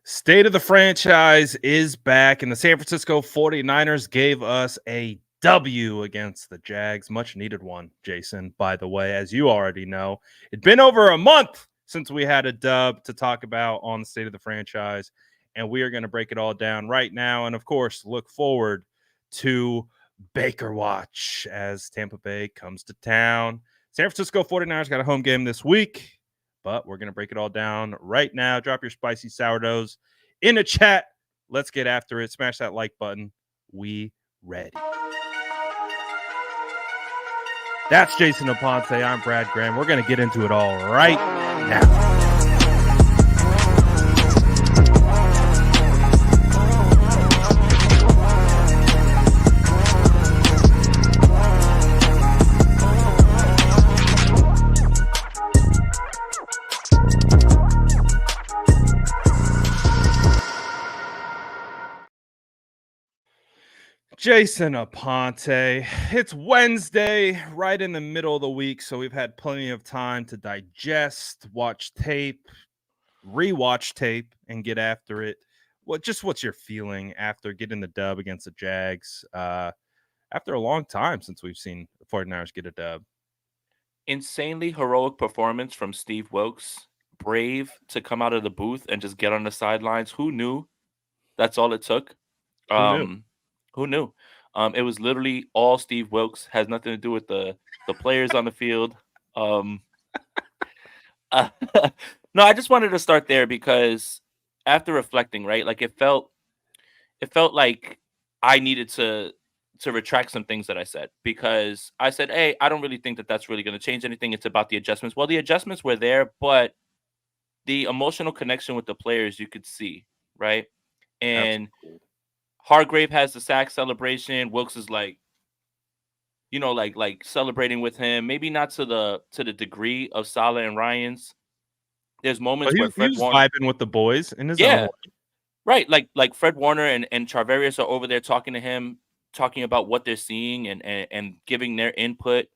State of the franchise is back, and the San Francisco 49ers gave us a W against the Jags. Much needed one, Jason, by the way, as you already know. It'd been over a month since we had a dub to talk about on the state of the franchise, and we are going to break it all down right now. And of course, look forward to Baker Watch as Tampa Bay comes to town. San Francisco 49ers got a home game this week, but we're going to break it all down right now. Drop your spicy sourdoughs in the chat. Let's get after it. Smash that like button. We ready. That's Jason Aponte. I'm Brad Graham. We're going to get into it all right now. Jason Aponte. It's Wednesday, right in the middle of the week, so we've had plenty of time to digest, watch tape, rewatch tape, and get after it. What's your feeling after getting the dub against the Jags? After a long time since we've seen the 49ers get a dub. Insanely heroic performance from Steve Wilkes. Brave to come out of the booth and just get on the sidelines. Who knew? That's all it took. Who knew? It was literally all Steve Wilkes. Has nothing to do with the players on the field. No, I just wanted to start there because after reflecting, right, like it felt like I needed to retract some things that I said, because I said, hey, I don't really think that that's really going to change anything. It's about the adjustments. Well, the adjustments were there, but the emotional connection with the players you could see, right? And Absolutely. Hargrave has the sack celebration. Wilkes is like, like celebrating with him. Maybe not to the degree of Saleh and Ryan's. There's moments But where he Fred was Warner, vibing with the boys in his own yeah, way. right, like Fred Warner and Charvarius are over there talking to him, talking about what they're seeing and giving their input.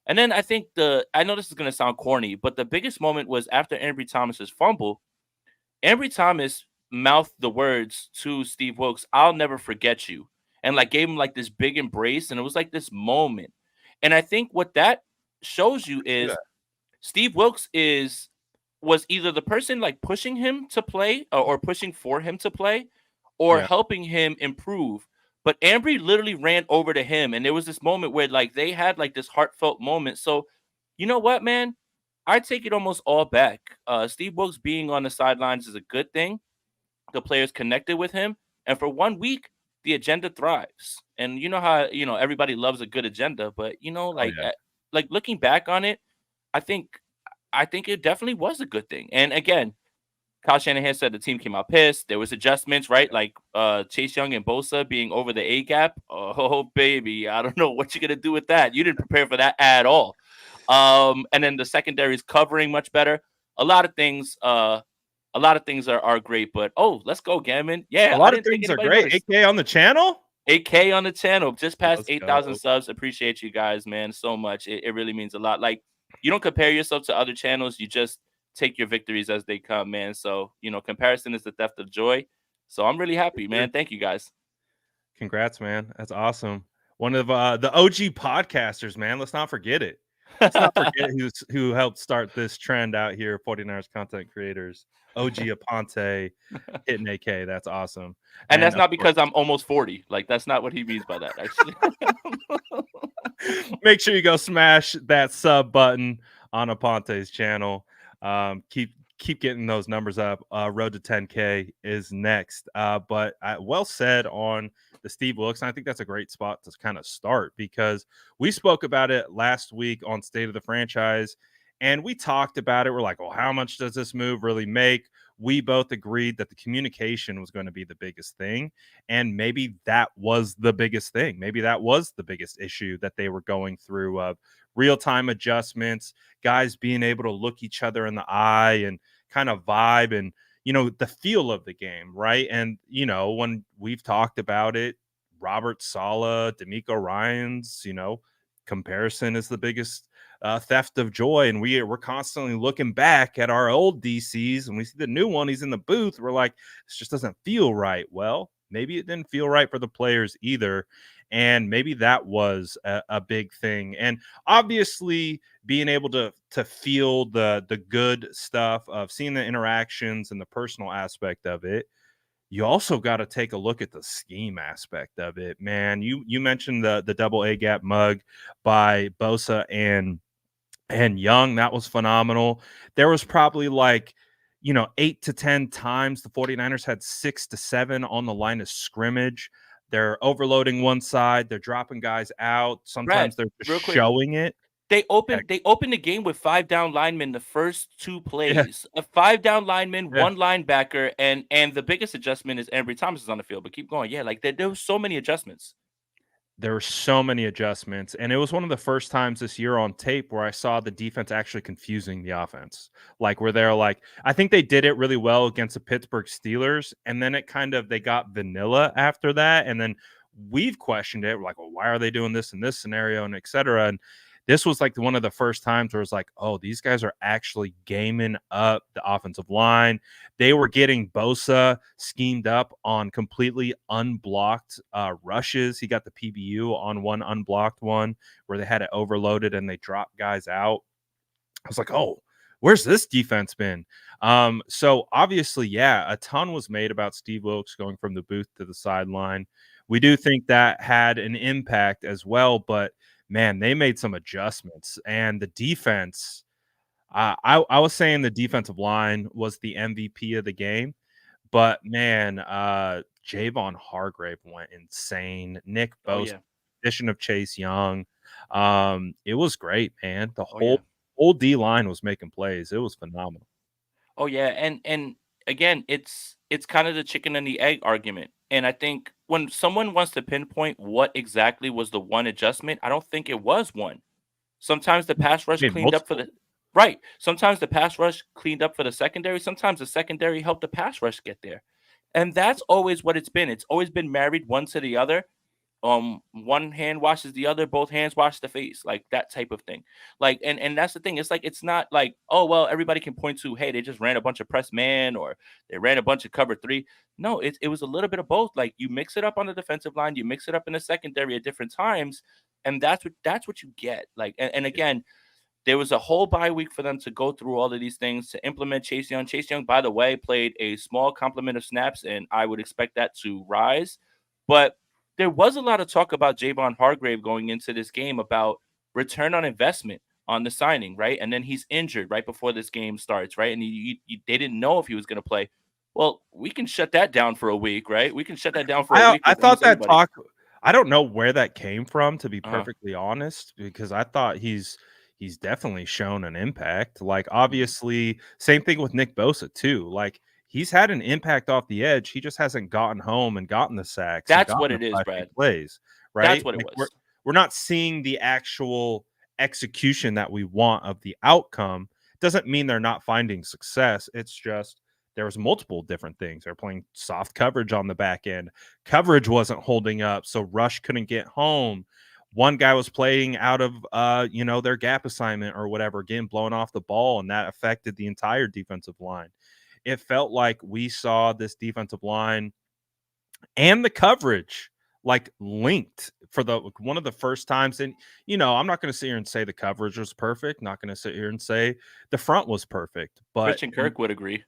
And then I think I know this is gonna sound corny, but the biggest moment was after Ambry Thomas's fumble. Ambry Thomas mouthed the words to Steve Wilkes, "I'll never forget you," and like gave him like this big embrace, and it was like this moment. And I think what that shows you is Steve Wilkes was either the person like pushing him to play or pushing for him to play or Yeah. helping him improve. But Ambry literally ran over to him, and there was this moment where like they had like this heartfelt moment. So, you know what, man? I take it almost all back. Steve Wilkes being on the sidelines is a good thing. The players connected with him, and for 1 week, the agenda thrives. And you know how everybody loves a good agenda, but Oh, yeah. like looking back on it, I think it definitely was a good thing. And again, Kyle Shanahan said the team came out pissed. There was adjustments, right? Like Chase Young and Bosa being over the A gap. Oh baby, I don't know what you're gonna do with that. You didn't prepare for that at all. And then the secondary is covering much better. A lot of things. A lot of things are great. But let's go, Gammon. Yeah, A I lot of didn't think things are anybody great. noticed. 8K on the channel? 8K on the channel, just past Let's 8,000 go. subs. Appreciate you guys, man, so much. It really means a lot. Like, you don't compare yourself to other channels. You just take your victories as they come, man. So, comparison is the theft of joy. So I'm really happy, man. Thank you, guys. Congrats, man. That's awesome. One of the OG podcasters, man. Let's not forget it. Let's not forget who helped start this trend out here, 49ers content creators. OG Aponte hitting AK. That's awesome. And that's of not because course, I'm almost 40. Like, that's not what he means by that, actually. make sure you go smash that sub button on Aponte's channel. Keep getting those numbers up. Road to 10K is next. But well said on the Steve Wilkes. And I think that's a great spot to kind of start, because we spoke about it last week on State of the Franchise, and we talked about it. We're like, well, how much does this move really make? We both agreed that the communication was going to be the biggest thing. And maybe that was the biggest thing. Maybe that was the biggest issue that they were going through, of real-time adjustments, guys being able to look each other in the eye and kind of vibe and, the feel of the game, right? And, when we've talked about it, Robert Saleh, D'Amico Ryans, comparison is the biggest theft of joy, and we're constantly looking back at our old DCs, and we see the new one. He's in the booth. We're like, this just doesn't feel right. Well, maybe it didn't feel right for the players either, and maybe that was a big thing. And obviously, being able to feel the good stuff of seeing the interactions and the personal aspect of it, you also got to take a look at the scheme aspect of it, man. You mentioned the double A gap mug by Bosa and Young. That was phenomenal. There was probably like, 8 to 10 times the 49ers had 6 to 7 on the line of scrimmage. They're overloading one side, they're dropping guys out. Brad, Sometimes they're just real quick. showing it. They opened the game with 5 down linemen the first 2 Yeah, plays. A 5 down lineman, yeah. 1 linebacker, and the biggest adjustment is Ambry Thomas is on the field. But keep going. Yeah, like there was so many adjustments. There were so many adjustments, and it was one of the first times this year on tape where I saw the defense actually confusing the offense. Like, where they're like, I think they did it really well against the Pittsburgh Steelers, and then they got vanilla after that, and then we've questioned it. We're like, well, why are they doing this in this scenario, and et cetera. And this was like one of the first times where it's like, oh, these guys are actually gaming up the offensive line. They were getting Bosa schemed up on completely unblocked rushes. He got the PBU on one unblocked one where they had it overloaded and they dropped guys out. I was like, oh, where's this defense been? So obviously, yeah, a ton was made about Steve Wilkes going from the booth to the sideline. We do think that had an impact as well, but man, they made some adjustments, and the defense. I was saying the defensive line was the MVP of the game, but man, Javon Hargrave went insane. Nick Oh Bosa, yeah. addition of Chase Young, it was great, man. The Oh yeah. whole D line was making plays. It was phenomenal. Oh yeah, and again, it's kind of the chicken and the egg argument. And I think when someone wants to pinpoint what exactly was the one adjustment, I don't think it was one. Sometimes the pass rush Made cleaned up for multiple. the right. Sometimes the pass rush cleaned up for the secondary. Sometimes the secondary helped the pass rush get there. And that's always what it's been. It's always been married one to the other. One hand washes the other, both hands wash the face, like that type of thing. Like, and that's the thing. It's like it's not like, oh well, everybody can point to, hey, they just ran a bunch of press man or they ran a bunch of cover 3. No, it was a little bit of both. Like you mix it up on the defensive line, you mix it up in the secondary at different times, and that's what you get. Like, and again, there was a whole bye week for them to go through all of these things to implement Chase Young. Chase Young, by the way, played a small complement of snaps, and I would expect that to rise. But there was a lot of talk about Javon Hargrave going into this game about return on investment on the signing, right? And then he's injured right before this game starts, right? And they didn't know if he was going to play. Well, we can shut that down for a week, right? We can shut that down for a week I with thought almost that anybody. talk. I don't know where that came from, to be Uh-huh. perfectly honest, because I thought he's definitely shown an impact. Like, Mhm. obviously, same thing with Nick Bosa too. Like, he's had an impact off the edge. He just hasn't gotten home and gotten the sacks and That's gotten what the it is, 5 big Brad. plays, That's right? what it Like, was. we're not seeing the actual execution that we want of the outcome. Doesn't mean they're not finding success. It's just there was multiple different things. They're playing soft coverage on the back end. Coverage wasn't holding up, so rush couldn't get home. One guy was playing out of their gap assignment or whatever, getting blown off the ball, and that affected the entire defensive line. It felt like we saw this defensive line and the coverage like linked for the one of the first times. And I'm not going to sit here and say the coverage was perfect, not going to sit here and say the front was perfect, but Christian Kirk would agree.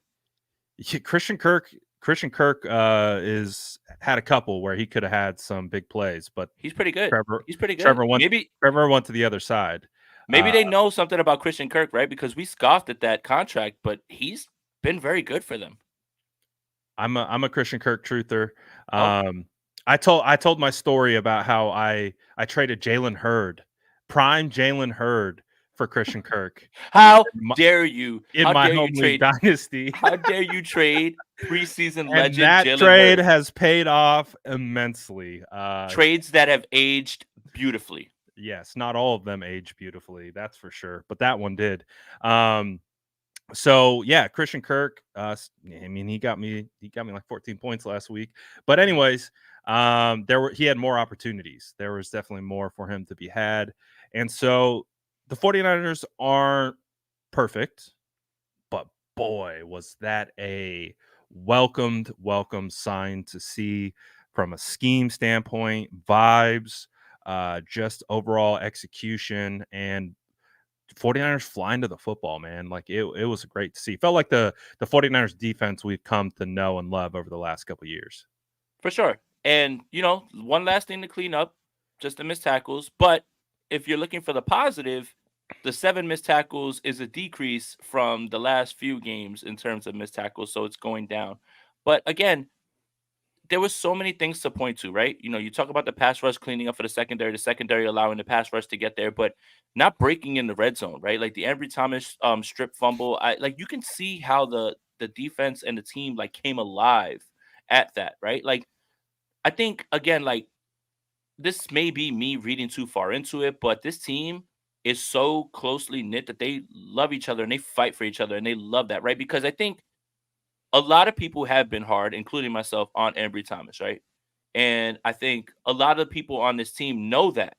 Christian Kirk is had a couple where he could have had some big plays, but He's pretty good. Trevor He's pretty good. Trevor went Trevor went to the other side. Maybe Uh, they know something about Christian Kirk, right? Because we scoffed at that contract, but he's been very good for them. I'm a Christian Kirk truther. Oh, I told my story about how I traded Jalen Hurd, prime Jalen Hurd, for Christian Kirk how in my, dare you? in How my dare you home league trade? dynasty. How dare you trade preseason And legend that Jalen trade Hurd? has paid off immensely. Trades that have aged beautifully. Yes, not all of them age beautifully, that's for sure, but that one did. So yeah, Christian Kirk. I mean, he got me like 14 points last week. But anyways, he had more opportunities. There was definitely more for him to be had, and so the 49ers aren't perfect, but boy, was that a welcome sign to see from a scheme standpoint, vibes, just overall execution, and 49ers flying to the football, man. Like it was great to see. Felt like the 49ers defense we've come to know and love over the last couple years. For sure. And, one last thing to clean up, just the missed tackles. But if you're looking for the positive, the 7 missed tackles is a decrease from the last few games in terms of missed tackles. So it's going down. But again, there was so many things to point to, right? You talk about the pass rush cleaning up for the secondary allowing the pass rush to get there, but not breaking in the red zone, right? Like the Ambry Thomas strip fumble. You can see how the defense and the team like came alive at that, right? Like I think again, like this may be me reading too far into it, but this team is so closely knit that they love each other and they fight for each other and they love that, right? Because I think a lot of people have been hard, including myself, on Ambry Thomas, right? And I think a lot of people on this team know that,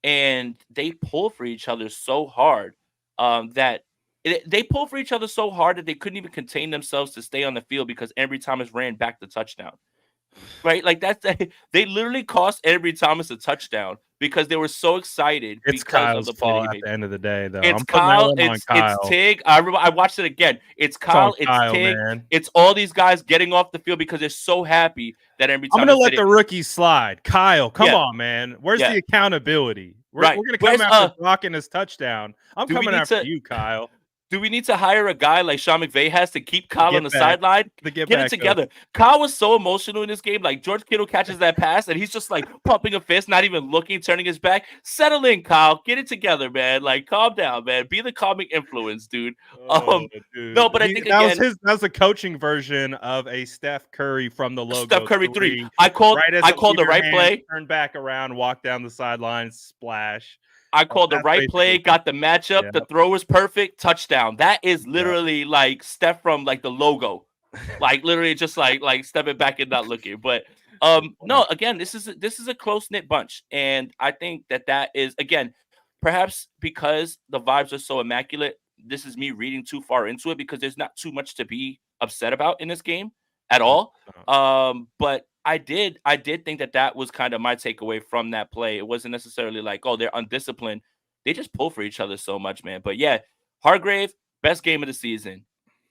and they pull for each other so hard that they pull for each other so hard that they couldn't even contain themselves to stay on the field because Ambry Thomas ran back the touchdown. Right, like that's they literally cost Ambry Thomas a touchdown because they were so excited It's because of Kyle's the play that he fault at made. the end of the day, though. It's I'm putting that Kyle, one on it's Kyle. Tig. I remember I watched it again. It's It's on Kyle, it's Kyle, Tig, man. it's all these guys getting off the field because they're so happy that Ambry I'm gonna Thomas did let it. the rookies slide. Kyle, come Yeah, on, man. Where's yeah, the accountability? We're right. gonna come Where's after blocking his touchdown. I'm do we coming need after to you, Kyle. do we need to hire a guy like Sean McVay has to keep Kyle on Get the back. sideline? The get Get it back coach. together. Kyle was so emotional in this game. Like George Kittle catches that pass and he's just like pumping a fist, not even looking, turning his back. Settle in, Kyle. Get it together, man. Like calm down, man. Be the calming influence, dude. Oh, No, dude. but I think That was a coaching version of a Steph Curry from the Steph logo Curry 3. 3. I called Right as I a called the leader right hands, play. turn back around, walk down the sideline, splash. I called the That's right play, basically got the matchup, yeah, the throw was perfect, touchdown. That is yeah. literally like Steph from like the logo. Like literally just like stepping back and not looking. But no, again, this is a close-knit bunch. And I think that is again, perhaps because the vibes are so immaculate, this is me reading too far into it because there's not too much to be upset about in this game at all. But I did think that was kind of my takeaway from that play. It wasn't necessarily like, oh, they're undisciplined. They just pull for each other so much, man. But yeah, Hargrave, best game of the season.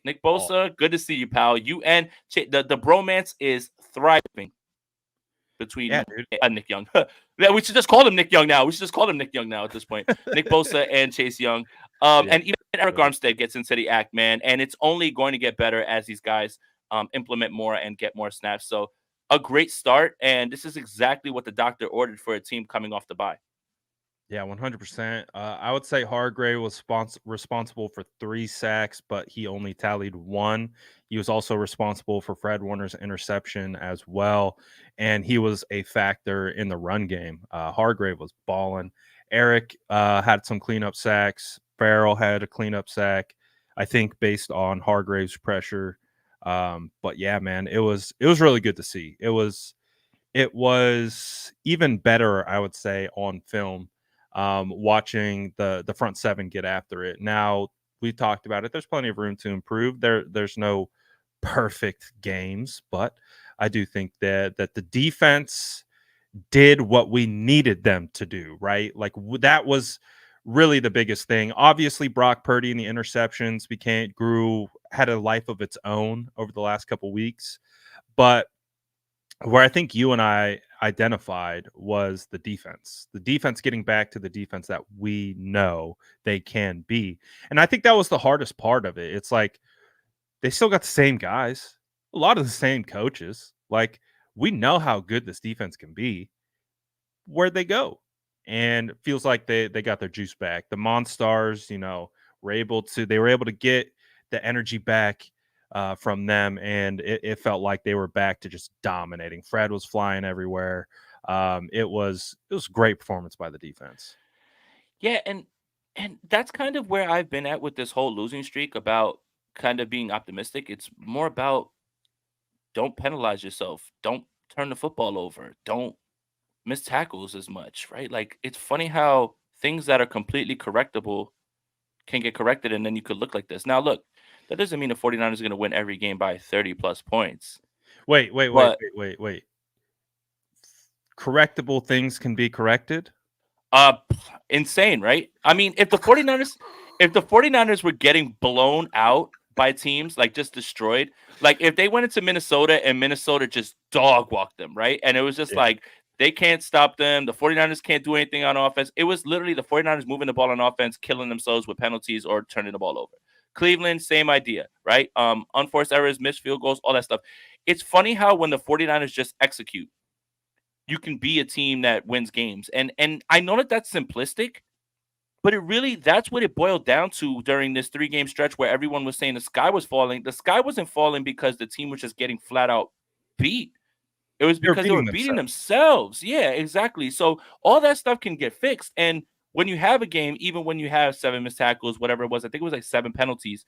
Nick Oh, Bosa, good to see you, pal. You and the bromance is thriving between yeah, dude. Nick Young. Yeah, we should just call him Nick Young now. We should just call him Nick Young now at this point. Nick Bosa and Chase Young. Yeah. And even Eric Armstead gets into the act, man. And it's only going to get better as these guys implement more and get more snaps. So a great start. And this is exactly what the doctor ordered for a team coming off the bye. Yeah, 100%. I would say Hargrave was responsible for 3 sacks, but he only tallied 1. He was also responsible for Fred Warner's interception as well, and he was a factor in the run game. Hargrave was balling. Eric had some cleanup sacks. Farrell had a cleanup sack, I think, based on Hargrave's pressure. But yeah, man, it was really good to see. It was even better, I would say, on film, watching the front 7 get after it. Now, we talked about it. There's plenty of room to improve. There's no perfect games, but I do think that the defense did what we needed them to do, right? Like that was really the biggest thing. Obviously, Brock Purdy and the interceptions had a life of its own over the last couple weeks, but where I think you and I identified was the defense. The defense getting back to the defense that we know they can be. And I think that was the hardest part of it. It's like they still got the same guys, a lot of the same coaches. Like we know how good this defense can be. Where'd they go? And it feels like they got their juice back. The Monstars, they were able to get the energy back from them, and it felt like they were back to just dominating. Fred was flying everywhere. It was great performance by the defense. Yeah, and that's kind of where I've been at with this whole losing streak about kind of being optimistic. It's more about don't penalize yourself. Don't turn the football over. Don't miss tackles as much, right? Like it's funny how things that are completely correctable can get corrected, and then you could look like this. Now, look, that doesn't mean the 49ers are going to win every game by 30 plus points, Wait. but Correctable things can be corrected. uh insane, right? I mean, if the 49ers were getting blown out by teams, like just destroyed, like if they went into Minnesota and Minnesota just dog walked them, right? And it was just Yeah. like they can't stop them. The 49ers can't do anything on offense. It was literally the 49ers moving the ball on offense, killing themselves with penalties or turning the ball over. Cleveland, same idea, right? Unforced errors, missed field goals, all that stuff. It's funny how when the 49ers just execute, you can be a team that wins games. And I know that that's simplistic, but it really, that's what it boiled down to during this 3-game stretch where everyone was saying the sky was falling. The sky wasn't falling because the team was just getting flat out beat. It was They're because they were beating beating themselves. themselves. Yeah, exactly. So all that stuff can get fixed. And when you have a game, even when you have 7 missed tackles, whatever it was, I think it was like 7 penalties,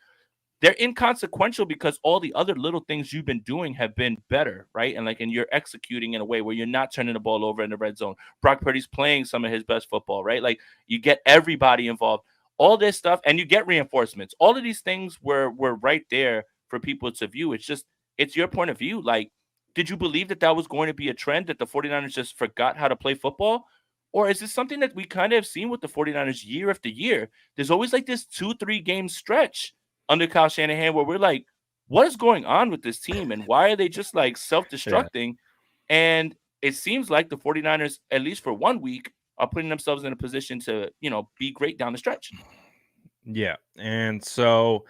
they're inconsequential because all the other little things you've been doing have been better, right? And you're executing in a way where you're not turning the ball over in the red zone. Brock Purdy's playing some of his best football, right? Like you get everybody involved, all this stuff, and you get reinforcements. All of these things were right there for people to view. It's just it's your point of view. Like, did you believe that that was going to be a trend that the 49ers just forgot how to play football? Or is this something that we kind of have seen with the 49ers year after year? There's always like this 2-3 game stretch under Kyle Shanahan where we're like, what is going on with this team and why are they just like Yeah. self-destructing? And it seems like the 49ers, at least for 1 week, are putting themselves in a position to, be great down the stretch. Yeah. And so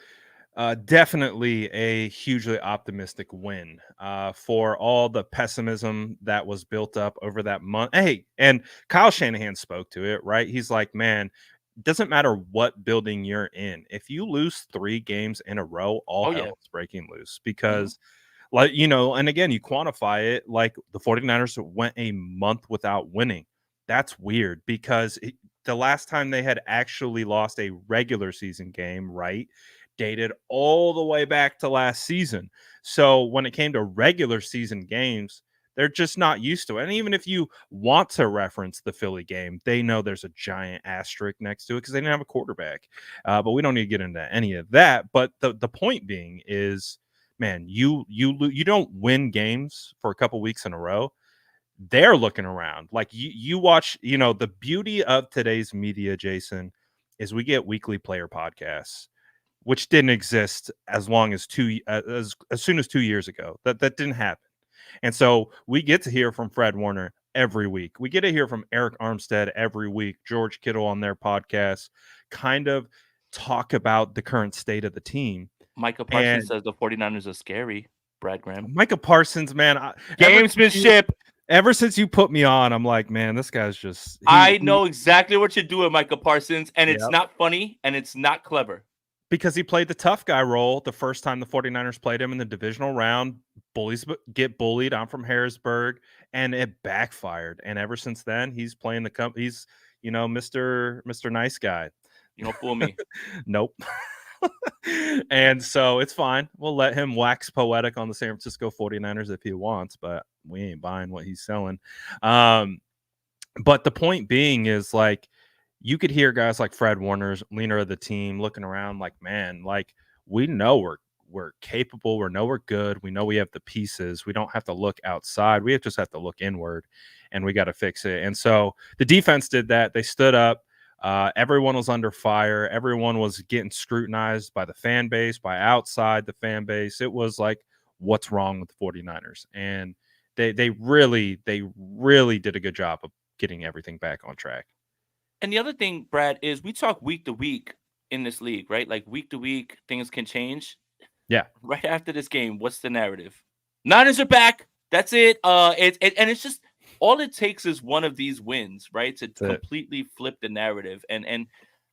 definitely a hugely optimistic win for all the pessimism that was built up over that month. Hey, and Kyle Shanahan spoke to it, right? He's like, man, doesn't matter what building you're in. If you lose 3 games in a row, all Oh hell yeah. is breaking loose Hmm. because, like, and again, you quantify it like the 49ers went a month without winning. That's weird because the last time they had actually lost a regular season game, right, dated all the way back to last season. So when it came to regular season games, they're just not used to it. And even if you want to reference the Philly game, they know there's a giant asterisk next to it because they didn't have a quarterback. But we don't need to get into any of that. But the point being is, man, you don't win games for a couple weeks in a row. They're looking around like you watch. The beauty of today's media, Jason, is we get weekly player podcasts, which didn't exist as long as as soon as 2 years ago. That didn't happen. And so we get to hear from Fred Warner every week. We get to hear from Eric Armstead every week, George Kittle on their podcast, kind of talk about the current state of the team. Micah Parsons And says the 49ers are scary, Brad Graham. Micah Parsons, man, Gamesmanship. ever since you put me on, I'm like, man, this guy's just I know exactly what you're doing, Micah Parsons, and it's yeah. not funny and it's not clever. Because he played the tough guy role the first time the 49ers played him in the divisional round. Bullies get bullied. I'm from Harrisburg, and it backfired. And ever since then, he's playing he's, Mr. Nice Guy. You don't fool me. Nope. And so it's fine. We'll let him wax poetic on the San Francisco 49ers if he wants, but we ain't buying what he's selling. But the point being is, like, you could hear guys like Fred Warner's leader of the team looking around like, man, like, we know we're capable, we know we're good, we know we have the pieces. We don't have to look outside. We just have to look inward, and we got to fix it. And so the defense did that. They stood up. Everyone was under fire. Everyone was getting scrutinized by the fan base, by outside the fan base. It was like, what's wrong with the 49ers? And they really did a good job of getting everything back on track. And the other thing, Brad, is we talk week to week in this league, right? Like week to week, things can change. Yeah. Right after this game, what's the narrative? Niners are back. That's it. And it's just all it takes is one of these wins, right, to completely flip the narrative. And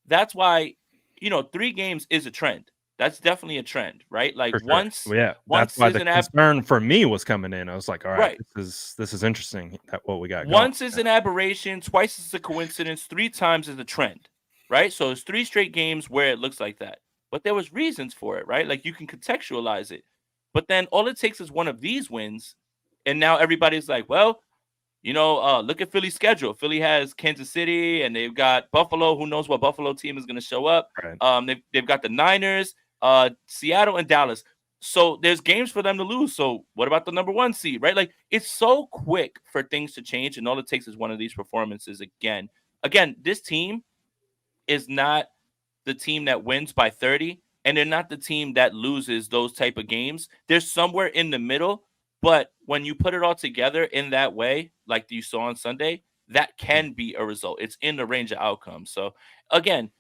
that's why 3 games is a trend. That's definitely a trend, right? Like For sure. once, Well, yeah, that's once why is the an concern for me was coming in. I was like, all right, right. this is interesting what we got going. Once is an aberration, twice is a coincidence, 3 times is a trend, right? So it's 3 straight games where it looks like that. But there was reasons for it, right? Like you can contextualize it. But then all it takes is one of these wins, and now everybody's like, well, Look at Philly's schedule. Philly has Kansas City, and they've got Buffalo. Who knows what Buffalo team is going to show up? Right. They've got the Niners, Seattle, and Dallas. So there's games for them to lose. So what about the number 1 seed, right? Like, it's so quick for things to change, and all it takes is one of these performances again. Again, this team is not the team that wins by 30, and they're not the team that loses those type of games. They're somewhere in the middle, but when you put it all together in that way, like you saw on Sunday, that can be a result. It's in the range of outcomes. So again,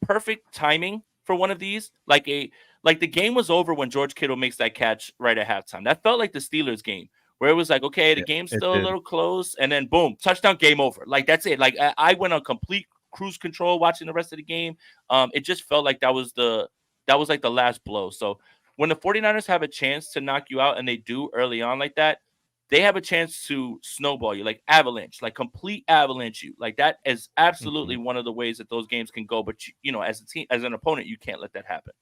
perfect timing for one of these. Like the game was over when George Kittle makes that catch right at halftime. That felt like the Steelers game, where it was like, okay, the game's still a little close, and then boom, touchdown, game over. Like, that's it. Like, I went on complete cruise control watching the rest of the game. It just felt like that was like the last blow. So when the 49ers have a chance to knock you out, and they do early on like that, they have a chance to snowball you, like avalanche, like complete avalanche you. Like, that is absolutely one of the ways that those games can go. But as a team, as an opponent, you can't let that happen.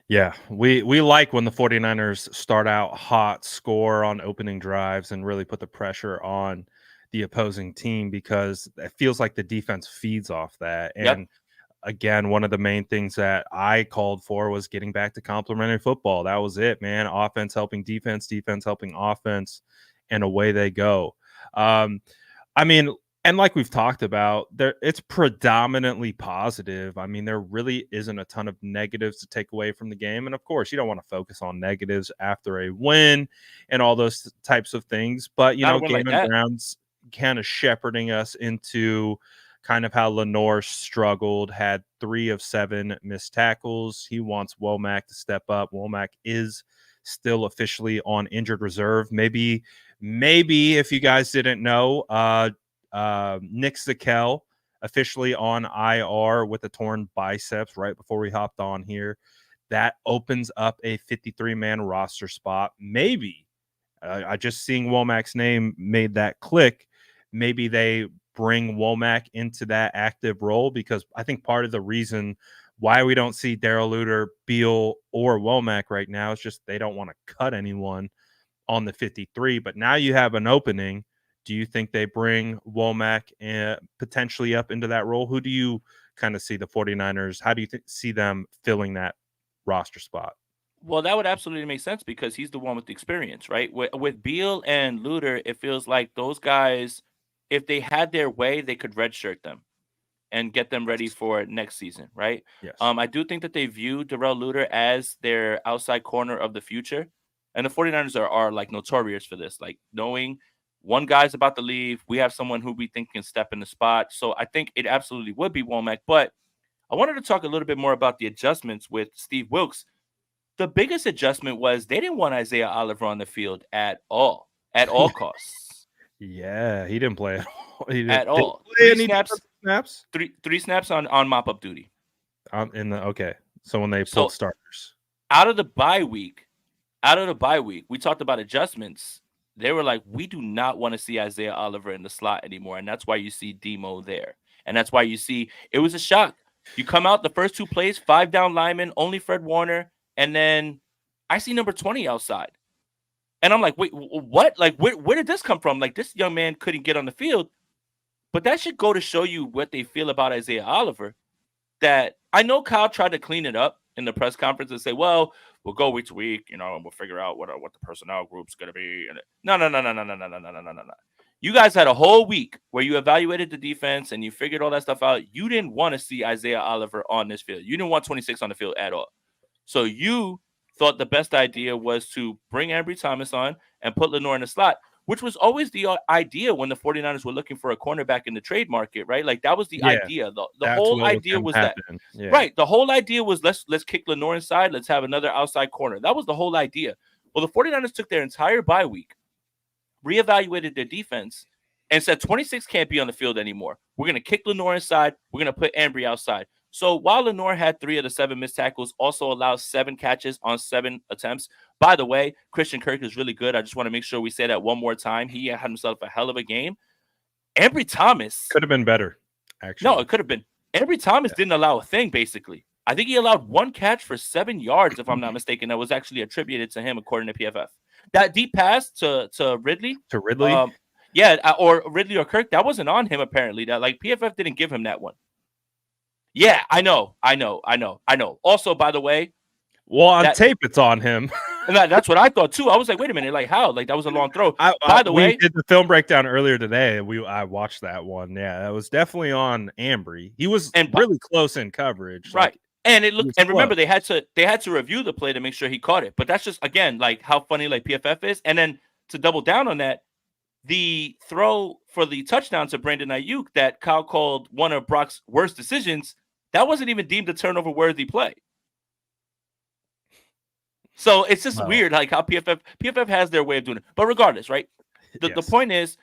Yeah, we like when the 49ers start out hot, score on opening drives, and really put the pressure on the opposing team, because it feels like the defense feeds off that. And again, one of the main things that I called for was getting back to complementary football. That was it, man. Offense helping defense, defense helping offense, and away they go. I mean, and like we've talked about, it's predominantly positive. I mean, there really isn't a ton of negatives to take away from the game. And of course, you don't want to focus on negatives after a win and all those types of things. But, Game and Browns kind of shepherding us into kind of how Lenore struggled, had 3 of 7 missed tackles. He wants Womack to step up. Womack is still officially on injured reserve. Maybe if you guys didn't know, Nick Zakel officially on IR with a torn biceps right before we hopped on here. That opens up a 53-man roster spot. Maybe I just seeing Womack's name made that click. Maybe they bring Womack into that active role, because I think part of the reason why we don't see Darrell Luter, Beal, or Womack right now is just they don't want to cut anyone on the 53. But now you have an opening. Do you think they bring Womack potentially up into that role? Who do you kind of see the 49ers? How do you see them filling that roster spot? Well, that would absolutely make sense, because he's the one with the experience, right? With Beal and Luter, it feels like those guys, if they had their way, they could redshirt them and get them ready for next season, right? Yes. I do think that they view Darrell Luter as their outside corner of the future. And the 49ers are like notorious for this, like knowing one guy's about to leave. We have someone who we think can step in the spot. So I think it absolutely would be Womack. But I wanted to talk a little bit more about the adjustments with Steve Wilks. The biggest adjustment was they didn't want Isaiah Oliver on the field at all costs. Yeah, he didn't play at all. At all. 3 snaps. Three snaps on mop-up duty. So when they pulled starters. Out of the bye week, we talked about adjustments. They were like, we do not want to see Isaiah Oliver in the slot anymore. And that's why you see Demo there. And that's why you see it was a shock. You come out the first 2 plays, 5 down linemen, only Fred Warner. And then I see number 20 outside. And I'm like, wait, what? Like, where did this come from? Like, this young man couldn't get on the field. But that should go to show you what they feel about Isaiah Oliver. That I know Kyle tried to clean it up in the press conference and say, well, we'll go week to week, and we'll figure out what the personnel group's going to be. And no. You guys had a whole week where you evaluated the defense and you figured all that stuff out. You didn't want to see Isaiah Oliver on this field. You didn't want 26 on the field at all. So you thought the best idea was to bring Ambry Thomas on and put Lenore in the slot, which was always the idea when the 49ers were looking for a cornerback in the trade market, right? Like, that was the idea. The whole idea was that. Yeah. Right. The whole idea was let's kick Lenore inside. Let's have another outside corner. That was the whole idea. Well, the 49ers took their entire bye week, reevaluated their defense, and said 26 can't be on the field anymore. We're going to kick Lenore inside. We're going to put Ambry outside. So while Lenore had 3 of the 7 missed tackles, also allowed 7 catches on 7 attempts. By the way, Christian Kirk is really good. I just want to make sure we say that one more time. He had himself a hell of a game. Ambry Thomas could have been better, actually. No, it could have been. Ambry Thomas didn't allow a thing, basically. I think he allowed 1 catch for 7 yards, if I'm not mistaken. That was actually attributed to him, according to PFF. That deep pass to Ridley. Yeah, or Ridley or Kirk, that wasn't on him apparently. That like PFF didn't give him that one. Yeah, I know. Also, by the way, Well, on that tape, it's on him. and that's what I thought too. I was like, wait a minute, like how? Like that was a long throw. By the We way, did the film breakdown earlier today. I watched that one. Yeah, that was definitely on Ambry. He was really close in coverage. Right. Like, and it looked, and remember, close. they had to review the play to make sure he caught it. But that's just again like how funny like PFF is. And then to double down on that, the throw for the touchdown to Brandon Ayuk that Kyle called one of Brock's worst decisions, that wasn't even deemed a turnover worthy play. So it's just weird like how PFF has their way of doing it. But regardless, right? The point is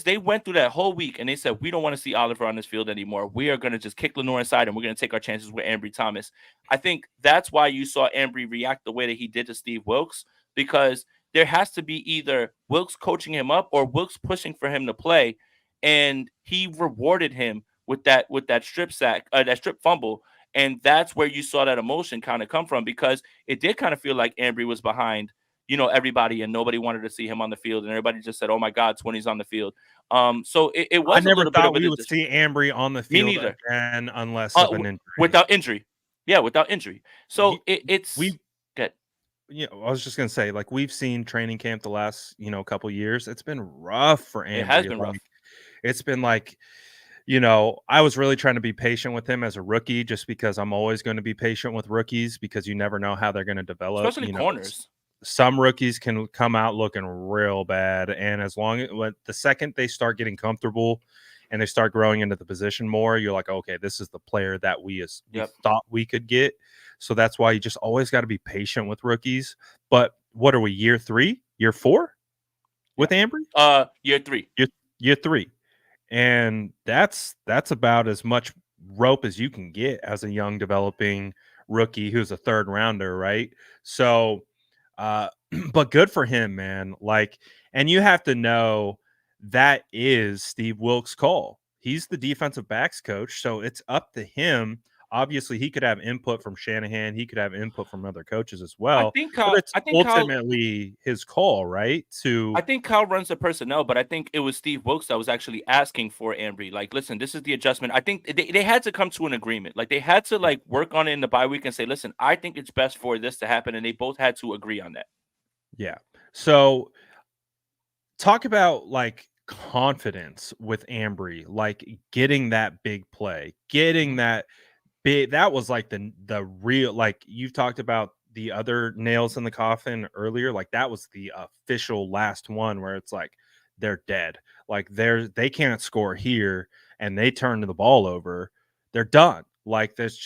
they went through that whole week and they said, we don't want to see Oliver on this field anymore. We are going to just kick Lenore inside and we're going to take our chances with Ambry Thomas. I think that's why you saw Ambry react the way that he did to Steve Wilks, because there has to be either Wilks coaching him up or Wilks pushing for him to play. And he rewarded him with that strip sack, that strip fumble. And that's where you saw that emotion kind of come from, because it did kind of feel like Ambry was behind, everybody, and nobody wanted to see him on the field, and everybody just said, "Oh my God, 20's on the field." So it was. I never thought we would see Ambry on the field again unless of an injury. Without injury, yeah, without injury. So it's good. I was just gonna say, like, we've seen training camp the last couple years. It's been rough for Ambry. It has been rough. It's been like, I was really trying to be patient with him as a rookie, just because I'm always going to be patient with rookies because you never know how they're going to develop. Especially corners. Some rookies can come out looking real bad, and the second they start getting comfortable and they start growing into the position more, you're like, okay, this is the player that we thought we could get. So that's why you just always got to be patient with rookies. But what are we, year 3, year 4 with Ambry? Year 3. Year 3. And that's about as much rope as you can get as a young developing rookie who's a third rounder, right? So, but good for him, man. Like, and you have to know that is Steve Wilks' call. He's the defensive backs coach, so it's up to him. Obviously, he could have input from Shanahan. He could have input from other coaches as well. But it's ultimately his call, right? I think Kyle runs the personnel, but I think it was Steve Wilks that was actually asking for Ambry. Like, listen, this is the adjustment. I think they had to come to an agreement. Like, they had to like work on it in the bye week and say, listen, I think it's best for this to happen, and they both had to agree on that. Yeah. So, talk about like confidence with Ambry, like getting that big play, getting that. That was like the real, like you've talked about the other nails in the coffin earlier, like that was the official last one where it's like they're dead, like they can't score here and they turn the ball over, they're done. Like this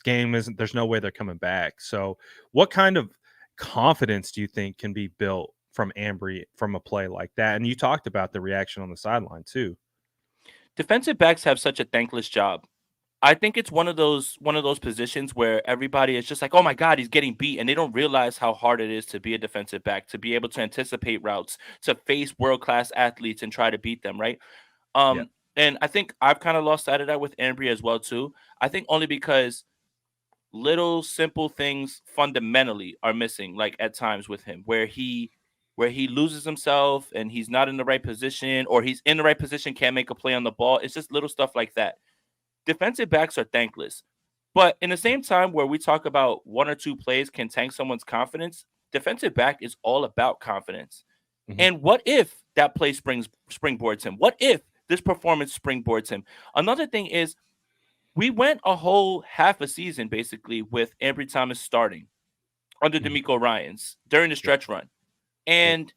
game there's no way they're coming back. So what kind of confidence do you think can be built from Ambry from a play like that? And you talked about the reaction on the sideline too. Defensive backs have such a thankless job. I think it's one of those positions where everybody is just like, oh my God, he's getting beat. And they don't realize how hard it is to be a defensive back, to be able to anticipate routes, to face world-class athletes and try to beat them, right? And I think I've kind of lost sight of that with Ambry as well, too. I think only because little simple things fundamentally are missing, like at times with him, where he loses himself and he's not in the right position, or he's in the right position, can't make a play on the ball. It's just little stuff like that. Defensive backs are thankless. But in the same time where we talk about one or two plays can tank someone's confidence, defensive back is all about confidence. Mm-hmm. And what if that play springboards him? What if this performance springboards him? Another thing is we went a whole half a season basically with Ambry Thomas starting under DeMeco Ryans during the stretch run. And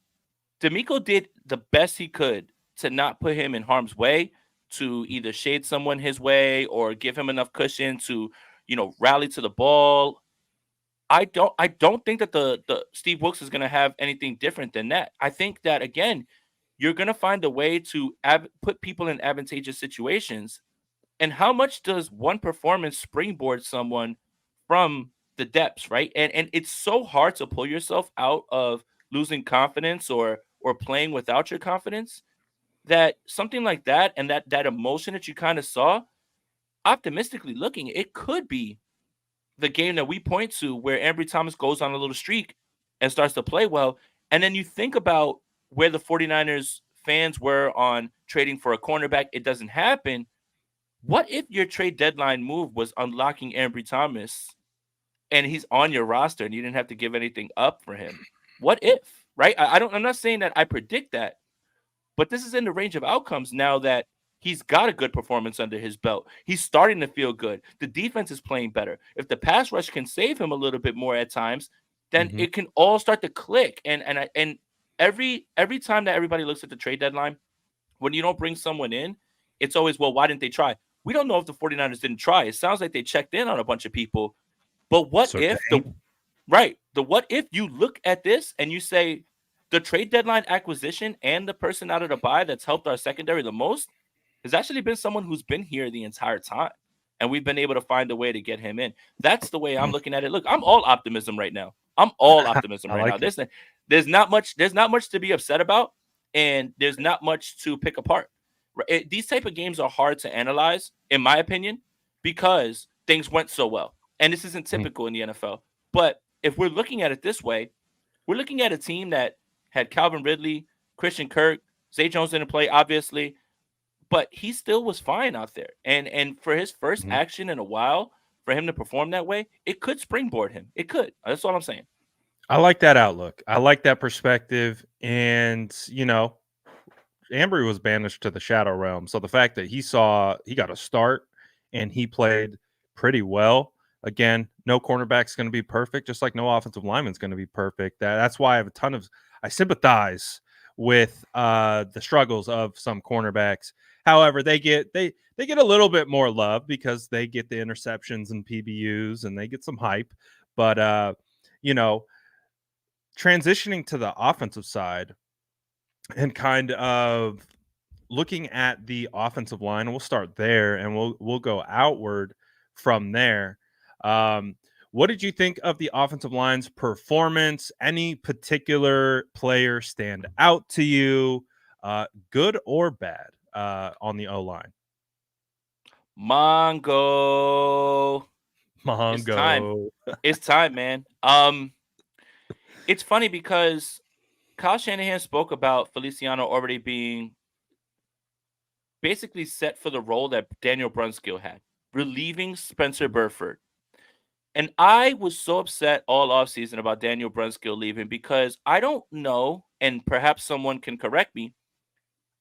DeMeco did the best he could to not put him in harm's way, to either shade someone his way or give him enough cushion to, rally to the ball. I don't think that the Steve Wilks is going to have anything different than that. I think that, again, you're going to find a way to put people in advantageous situations. And how much does one performance springboard someone from the depths, right? And it's so hard to pull yourself out of losing confidence or playing without your confidence, that something like that and that emotion that you kind of saw, optimistically looking, it could be the game that we point to where Ambry Thomas goes on a little streak and starts to play well. And then you think about where the 49ers fans were on trading for a cornerback, it doesn't happen. What if your trade deadline move was unlocking Ambry Thomas and he's on your roster and you didn't have to give anything up for him? What if, right? I'm not saying that I predict that, but this is in the range of outcomes now that he's got a good performance under his belt. He's starting to feel good. The defense is playing better. If the pass rush can save him a little bit more at times, then it can all start to click. And every time that everybody looks at the trade deadline, when you don't bring someone in, it's always, well, why didn't they try? We don't know if the 49ers didn't try. It sounds like they checked in on a bunch of people. But what if what if you look at this and you say the trade deadline acquisition and the person out of the buy that's helped our secondary the most has actually been someone who's been here the entire time. And we've been able to find a way to get him in. That's the way I'm looking at it. Look, I'm all optimism right now. Now. There's not much to be upset about, and there's not much to pick apart. These type of games are hard to analyze, in my opinion, because things went so well. And this isn't typical in the NFL. But if we're looking at it this way, we're looking at a team that had Calvin Ridley, Christian Kirk, Zay Jones didn't play, obviously, but he still was fine out there. And for his first action in a while, for him to perform that way, it could springboard him. It could. That's all I'm saying. I like that outlook. I like that perspective. And, Ambry was banished to the shadow realm. So the fact that he got a start and he played pretty well. Again, no cornerback's going to be perfect, just like no offensive lineman's going to be perfect. That's why I sympathize with the struggles of some cornerbacks. However, they get a little bit more love because they get the interceptions and PBUs and they get some hype. But transitioning to the offensive side and kind of looking at the offensive line, we'll start there and we'll go outward from there. What did you think of the offensive line's performance? Any particular player stand out to you, good or bad, on the O-line? Mongo. It's time, man. It's funny because Kyle Shanahan spoke about Feliciano already being basically set for the role that Daniel Brunskill had, relieving Spencer Burford. And I was so upset all offseason about Daniel Brunskill leaving because I don't know, and perhaps someone can correct me,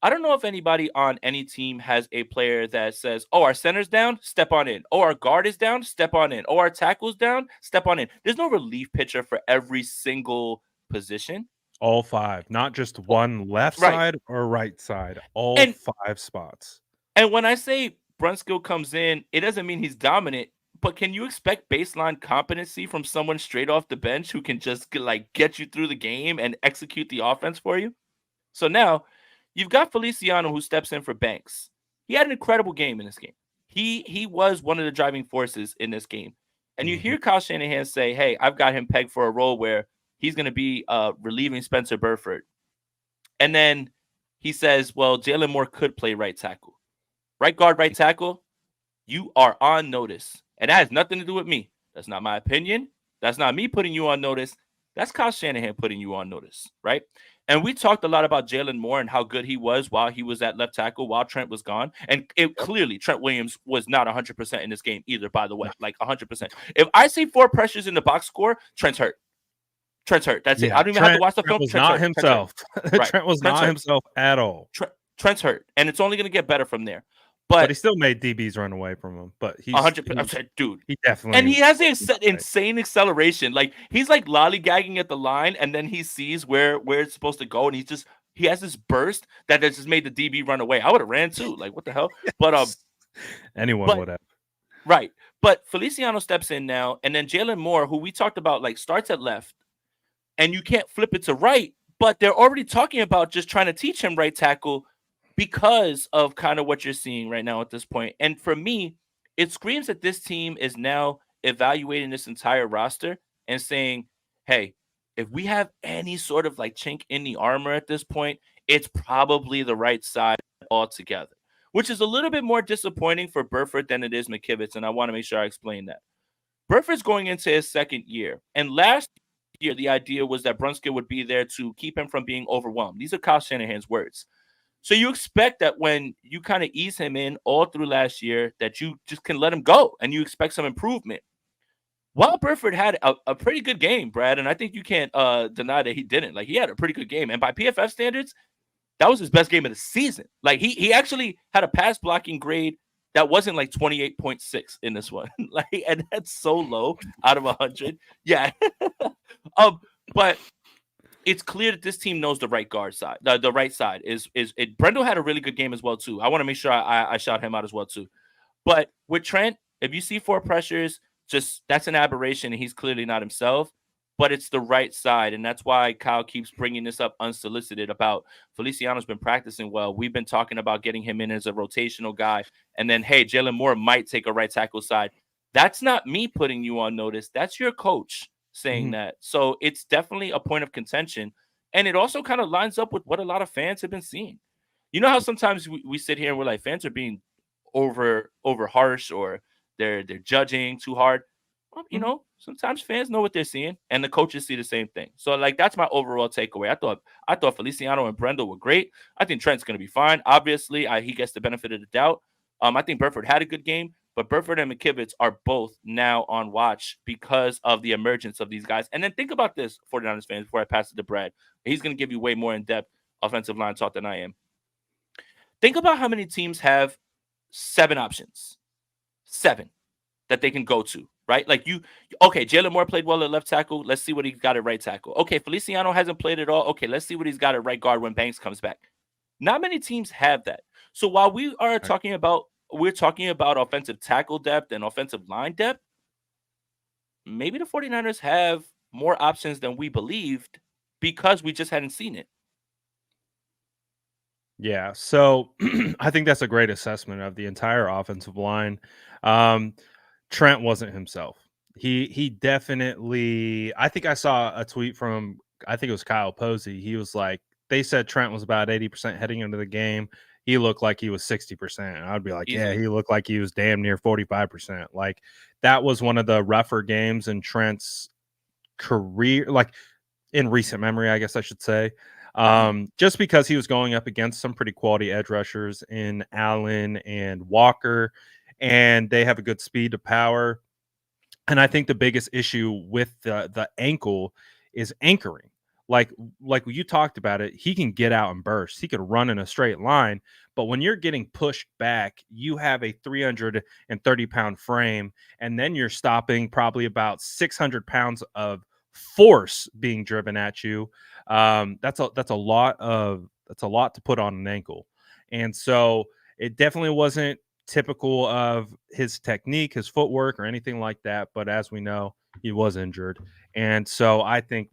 I don't know if anybody on any team has a player that says, oh, our center's down, step on in. Oh, our guard is down, step on in. Oh, our tackle's down, step on in. There's no relief pitcher for every single position. All five, not just one left side or right side, all 5 spots. And when I say Brunskill comes in, it doesn't mean he's dominant, but can you expect baseline competency from someone straight off the bench who can just get you through the game and execute the offense for you? So now you've got Feliciano who steps in for Banks. He had an incredible game in this game. He was one of the driving forces in this game. And you hear Kyle Shanahan say, hey, I've got him pegged for a role where he's going to be relieving Spencer Burford. And then he says, well, Jalen Moore could play right tackle. Right guard, right tackle, you are on notice. And that has nothing to do with me. That's not my opinion. That's not me putting you on notice. That's Kyle Shanahan putting you on notice, right? And we talked a lot about Jalen Moore and how good he was while he was at left tackle, while Trent was gone. And clearly, Trent Williams was not 100% in this game either, by the way, like 100%. If I see 4 pressures in the box score, Trent's hurt. That's it. I don't even have to watch the film. Trent was not himself. Trent was not himself at all. Trent's hurt, and it's only going to get better from there. But he still made DBs run away from him. But he's 100%, dude. He definitely, and he has the insane acceleration. Like he's like lollygagging at the line, and then he sees where it's supposed to go, and he has this burst that has just made the DB run away. I would have ran too. Like what the hell? But anyone would have. Right. But Feliciano steps in now, and then Jalen Moore, who we talked about, like starts at left, and you can't flip it to right. But they're already talking about just trying to teach him right tackle because of kind of what you're seeing right now at this point. And for me, it screams that this team is now evaluating this entire roster and saying, hey, if we have any sort of like chink in the armor at this point, it's probably the right side altogether, which is a little bit more disappointing for Burford than it is McKivitz. And I want to make sure I explain that. Burford's going into his second year. And last year, the idea was that Brunskill would be there to keep him from being overwhelmed. These are Kyle Shanahan's words. So you expect that when you kind of ease him in all through last year, that you just can let him go and you expect some improvement. While Burford had a pretty good game, Brad, and I think you can't deny that he didn't. Like, he had a pretty good game. And by PFF standards, that was his best game of the season. Like, he actually had a pass blocking grade that wasn't like 28.6 in this one. Like, and that's so low out of 100. Yeah. But it's clear that this team knows the right guard side. The right side is it. Brendel had a really good game as well too. I want to make sure I shout him out as well too. But with Trent, if you see 4 pressures, just that's an aberration, and he's clearly not himself. But it's the right side, and that's why Kyle keeps bringing this up unsolicited about Feliciano's been practicing well. We've been talking about getting him in as a rotational guy, and then hey, Jalen Moore might take a right tackle side. That's not me putting you on notice. That's your coach saying that. So it's definitely a point of contention, and it also kind of lines up with what a lot of fans have been seeing. You know how sometimes we sit here and we're like, fans are being over harsh, or they're judging too hard. Well, you know, sometimes fans know what they're seeing, and the coaches see the same thing. So, like, that's my overall takeaway. I thought Feliciano and Brendel were great. I think Trent's going to be fine. Obviously, he gets the benefit of the doubt. I think Burford had a good game, but Burford and McKivitz are both now on watch because of the emergence of these guys. And then think about this, 49ers fans, before I pass it to Brad. He's going to give you way more in-depth offensive line talk than I am. Think about how many teams have 7 options. 7 that they can go to, right? Like, okay, Jalen Moore played well at left tackle. Let's see what he's got at right tackle. Okay, Feliciano hasn't played at all. Okay, let's see what he's got at right guard when Banks comes back. Not many teams have that. So while we're talking about offensive tackle depth and offensive line depth, maybe the 49ers have more options than we believed because we just hadn't seen it. Yeah, so I think that's a great assessment of the entire offensive line. Trent wasn't himself. He definitely. I think I saw a tweet from, I think it was Kyle Posey. He was like, they said Trent was about 80% heading into the game. He looked like he was 60%. And I'd be like, Easily. yeah, he looked like he was damn near 45%. Like, that was one of the rougher games in Trent's career, like in recent memory, I guess I should say. Just because he was going up against some pretty quality edge rushers in Allen and Walker, and they have a good speed to power. And I think the biggest issue with the ankle is anchoring. Like you talked about it, he can get out and burst. He could run in a straight line, but when you're getting pushed back, you have a 330-pound frame, and then you're stopping probably about 600 pounds of force being driven at you. That's a lot to put on an ankle, and so it definitely wasn't typical of his technique, his footwork, or anything like that. But as we know, he was injured, and so I think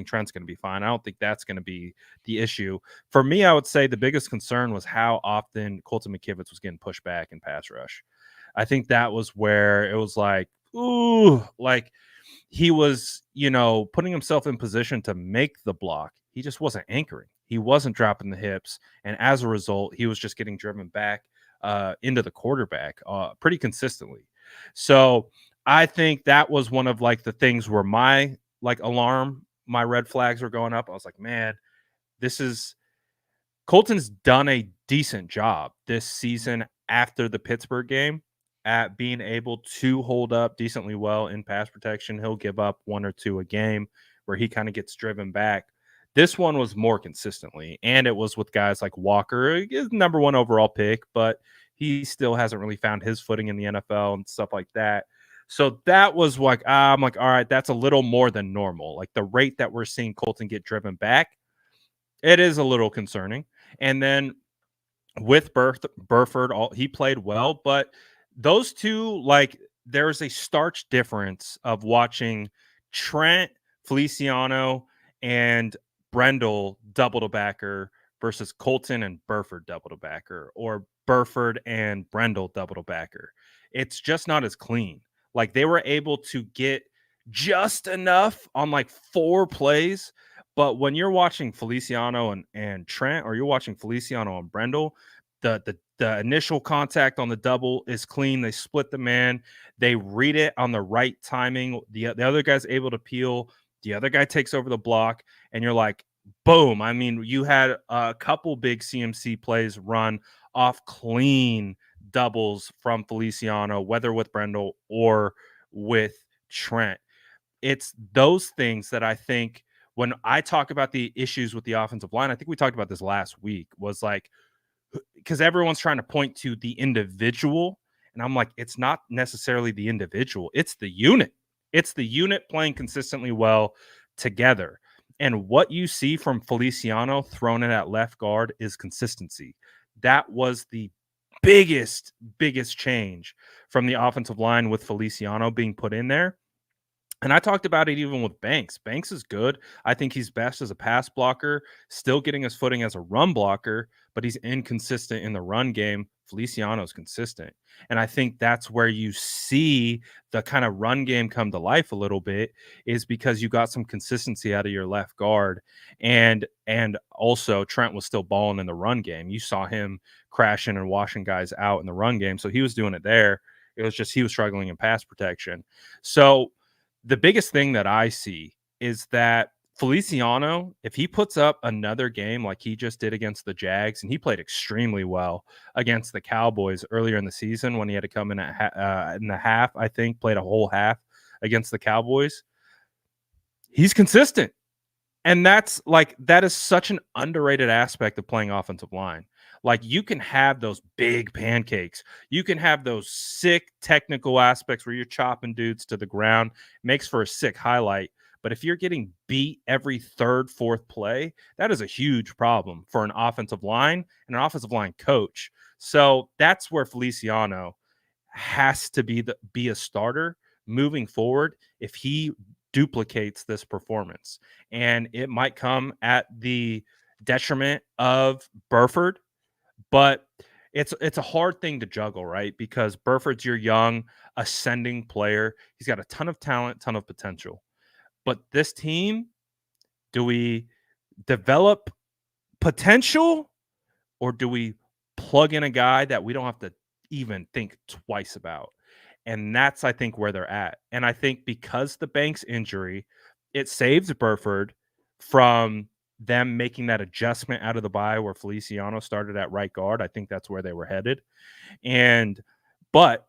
Trent's going to be fine. I don't think that's going to be the issue. For me, I would say the biggest concern was how often Colton McKivitz was getting pushed back in pass rush. I think that was where it was like, ooh, like he was, putting himself in position to make the block. He just wasn't anchoring. He wasn't dropping the hips. And as a result, he was just getting driven back into the quarterback pretty consistently. So I think that was one of like the things where my red flags were going up. I was like, man, Colton's done a decent job this season after the Pittsburgh game at being able to hold up decently well in pass protection. He'll give up 1 or 2 a game where he kind of gets driven back. This one was more consistently, and it was with guys like Walker, his number 1 overall pick, but he still hasn't really found his footing in the NFL and stuff like that. So that was like, I'm like, all right, that's a little more than normal. Like the rate that we're seeing Colton get driven back, it is a little concerning. And then with Burford, he played well, but those two, like, there's a starch difference of watching Trent, Feliciano, and Brendel double to backer versus Colton and Burford double to backer, or Burford and Brendel double to backer. It's just not as clean. Like, they were able to get just enough on like 4 plays. But when you're watching Feliciano and Trent, or you're watching Feliciano and Brendel, the initial contact on the double is clean. They split the man. They read it on the right timing. The other guy's able to peel. The other guy takes over the block. And you're like, boom. I mean, you had a couple big CMC plays run off clean doubles from Feliciano, whether with Brendel or with Trent. It's those things that I think when I talk about the issues with the offensive line, I think we talked about this last week, was like, because everyone's trying to point to the individual. And I'm like, it's not necessarily the individual, it's the unit. It's the unit playing consistently well together. And what you see from Feliciano thrown in at left guard is consistency. That was the biggest change from the offensive line with Feliciano being put in there. And I talked about it even with Banks. Banks is good. I think he's best as a pass blocker, still getting his footing as a run blocker, but he's inconsistent in the run game. Feliciano's consistent. And I think that's where you see the kind of run game come to life a little bit, is because you got some consistency out of your left guard. And also Trent was still balling in the run game. You saw him crashing and washing guys out in the run game. So he was doing it there. It was just he was struggling in pass protection. So the biggest thing that I see is that Feliciano, if he puts up another game like he just did against the Jags, and he played extremely well against the Cowboys earlier in the season when he had to come in in the half, I think, played a whole half against the Cowboys, he's consistent. And that is such an underrated aspect of playing offensive line. Like, you can have those big pancakes. You can have those sick technical aspects where you're chopping dudes to the ground. Makes for a sick highlight. But if you're getting beat every third, fourth play, that is a huge problem for an offensive line and an offensive line coach. So that's where Feliciano has to be a starter moving forward if he duplicates this performance. And it might come at the detriment of Burford, but it's a hard thing to juggle, right? Because Burford's your young, ascending player. He's got a ton of talent, ton of potential. But this team, do we develop potential, or do we plug in a guy that we don't have to even think twice about? And that's, I think, where they're at. And I think because the Banks injury, it saves Burford from them making that adjustment out of the bye where Feliciano started at right guard. I think that's where they were headed. But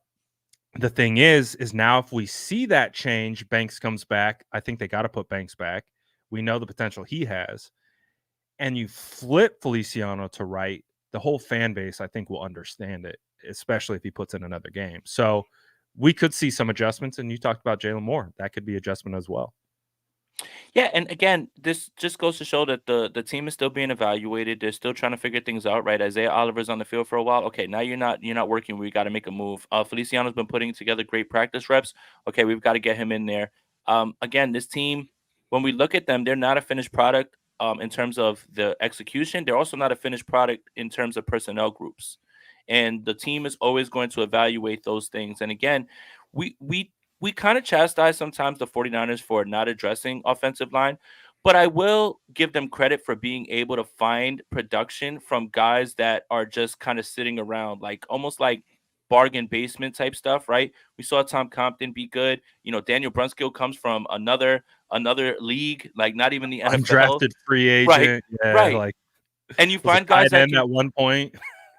the thing is now if we see that change, Banks comes back. I think they got to put Banks back. We know the potential he has. And you flip Feliciano to right, the whole fan base, I think, will understand it, especially if he puts in another game. So we could see some adjustments. And you talked about Jalen Moore. That could be adjustment as well. Yeah, and again, this just goes to show that the team is still being evaluated. They're still trying to figure things out, right? Isaiah Oliver's on the field for a while. Okay, now you're not working. We got to make a move. Feliciano's been putting together great practice reps. Okay, we've got to get him in there. Again, this team, when we look at them, they're not a finished product in terms of the execution. They're also not a finished product in terms of personnel groups. And the team is always going to evaluate those things. And again, we we we kind of chastise sometimes the 49ers for not addressing offensive line, but I will give them credit for being able to find production from guys that are just kind of sitting around, like almost like bargain basement type stuff, right? We saw Tom Compton be good. Daniel Brunskill comes from another league, like not even the NFL. Undrafted free Right, agent. Yeah, right. like And you was a find guys tight that end can at one point.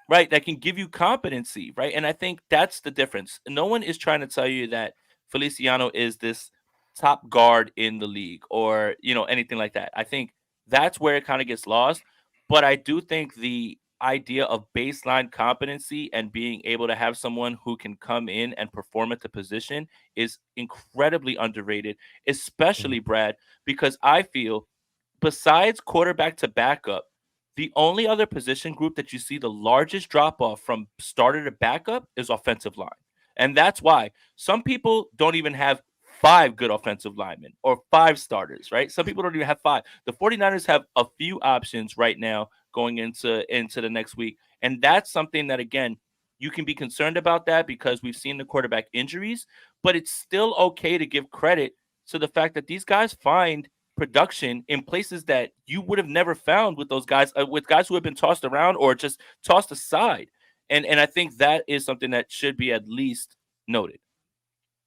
right, that can give you competency, right? And I think that's the difference. No one is trying to tell you that Feliciano is this top guard in the league or, anything like that. I think that's where it kind of gets lost. But I do think the idea of baseline competency and being able to have someone who can come in and perform at the position is incredibly underrated, especially Brad, because I feel besides quarterback to backup, the only other position group that you see the largest drop off from starter to backup is offensive line. And that's why some people don't even have five good offensive linemen or five starters, right? Some people don't even have five. The 49ers have a few options right now going into the next week. And that's something that, again, you can be concerned about that because we've seen the quarterback injuries, but it's still okay to give credit to the fact that these guys find production in places that you would have never found with those guys, with guys who have been tossed around or just tossed aside. And I think that is something that should be at least noted.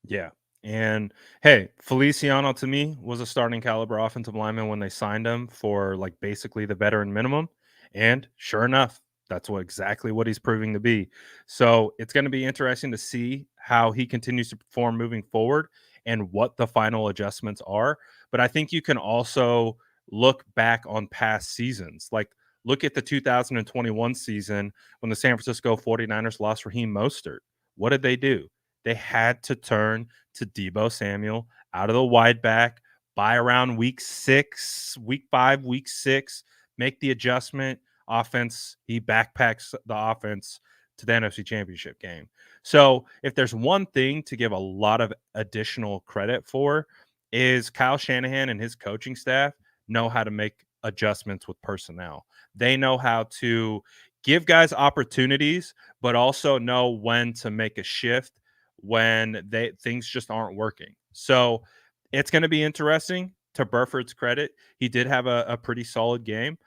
Yeah. And hey, Feliciano to me was a starting caliber offensive lineman when they signed him for like basically the veteran minimum. And sure enough, that's exactly what he's proving to be. So it's going to be interesting to see how he continues to perform moving forward and what the final adjustments are. But I think you can also look back on past seasons. Like look at the 2021 season when the San Francisco 49ers lost Raheem Mostert. What did they do? They had to turn to Debo Samuel out of the wide back by around week 6, week 5, week 6, make the adjustment. Offense, he backpacks the offense to the NFC Championship game. So, if there's one thing to give a lot of additional credit for, is Kyle Shanahan and his coaching staff know how to make adjustments with personnel. They know how to give guys opportunities, but also know when to make a shift when things just aren't working. So it's going to be interesting. To Burford's credit, he did have a pretty solid game.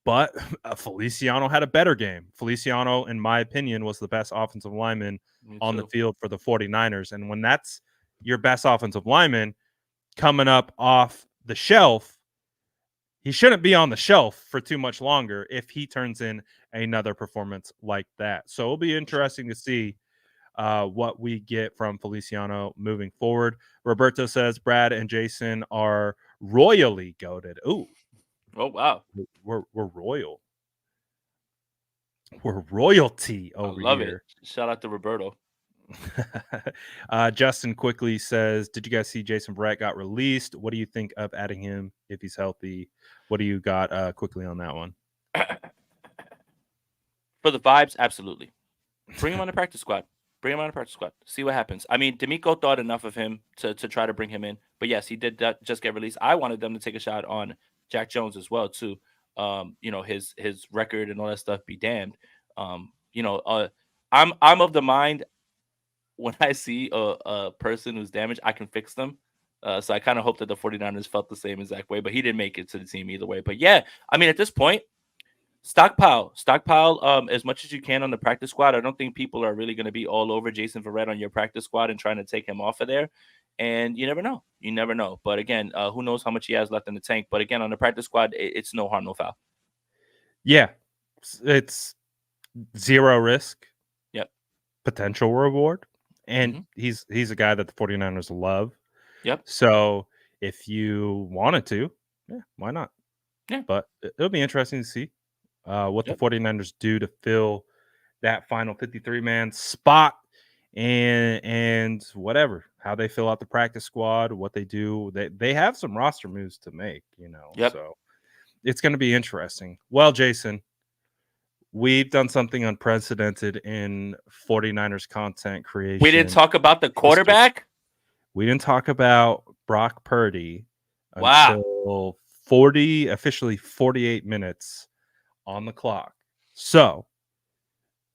But Feliciano had a better game. Feliciano, in my opinion, was the best offensive lineman Me on the too. field for the 49ers. And when that's your best offensive lineman coming up off the shelf, he shouldn't be on the shelf for too much longer if he turns in another performance like that. So it'll be For sure. interesting to see what we get from Feliciano moving forward. Roberto says Brad and Jason are royally goated. Ooh, Oh wow, we're royal. We're royalty I over love it. here. Shout out to Roberto. Justin quickly says, "Did you guys see Jason Brett got released? What do you think of adding him if he's healthy? What do you got quickly on that one?" For the vibes, absolutely. Bring him on the practice squad. Bring him on the practice squad. See what happens. I mean, D'Amico thought enough of him to try to bring him in. But yes, he did just get released. I wanted them to take a shot on Jack Jones as well too. His record and all that stuff be damned. Um, you know, uh, I'm of the mind when I see a person who's damaged, I can fix them. So I kind of hope that the 49ers felt the same exact way, but he didn't make it to the team either way. But yeah, I mean, at this point, stockpile as much as you can on the practice squad. I don't think people are really going to be all over Jason Verrett on your practice squad and trying to take him off of there. And you never know. But again, who knows how much he has left in the tank? But again, on the practice squad, it's no harm, no foul. Yeah, it's zero risk, Yep. potential reward, and Hmm. he's a guy that the 49ers love. Yep. So if you wanted to, yeah, why not? Yeah. But it'll be interesting to see what the Yep. 49ers do to fill that final 53-man spot and whatever, how they fill out the practice squad, what they do. They have some roster moves to make, Yep. so it's going to be interesting. Well, Jason, we've done something unprecedented in 49ers content We didn't creation talk about the history. quarterback. We didn't talk about Brock Purdy Wow. until officially 48 minutes on the clock. So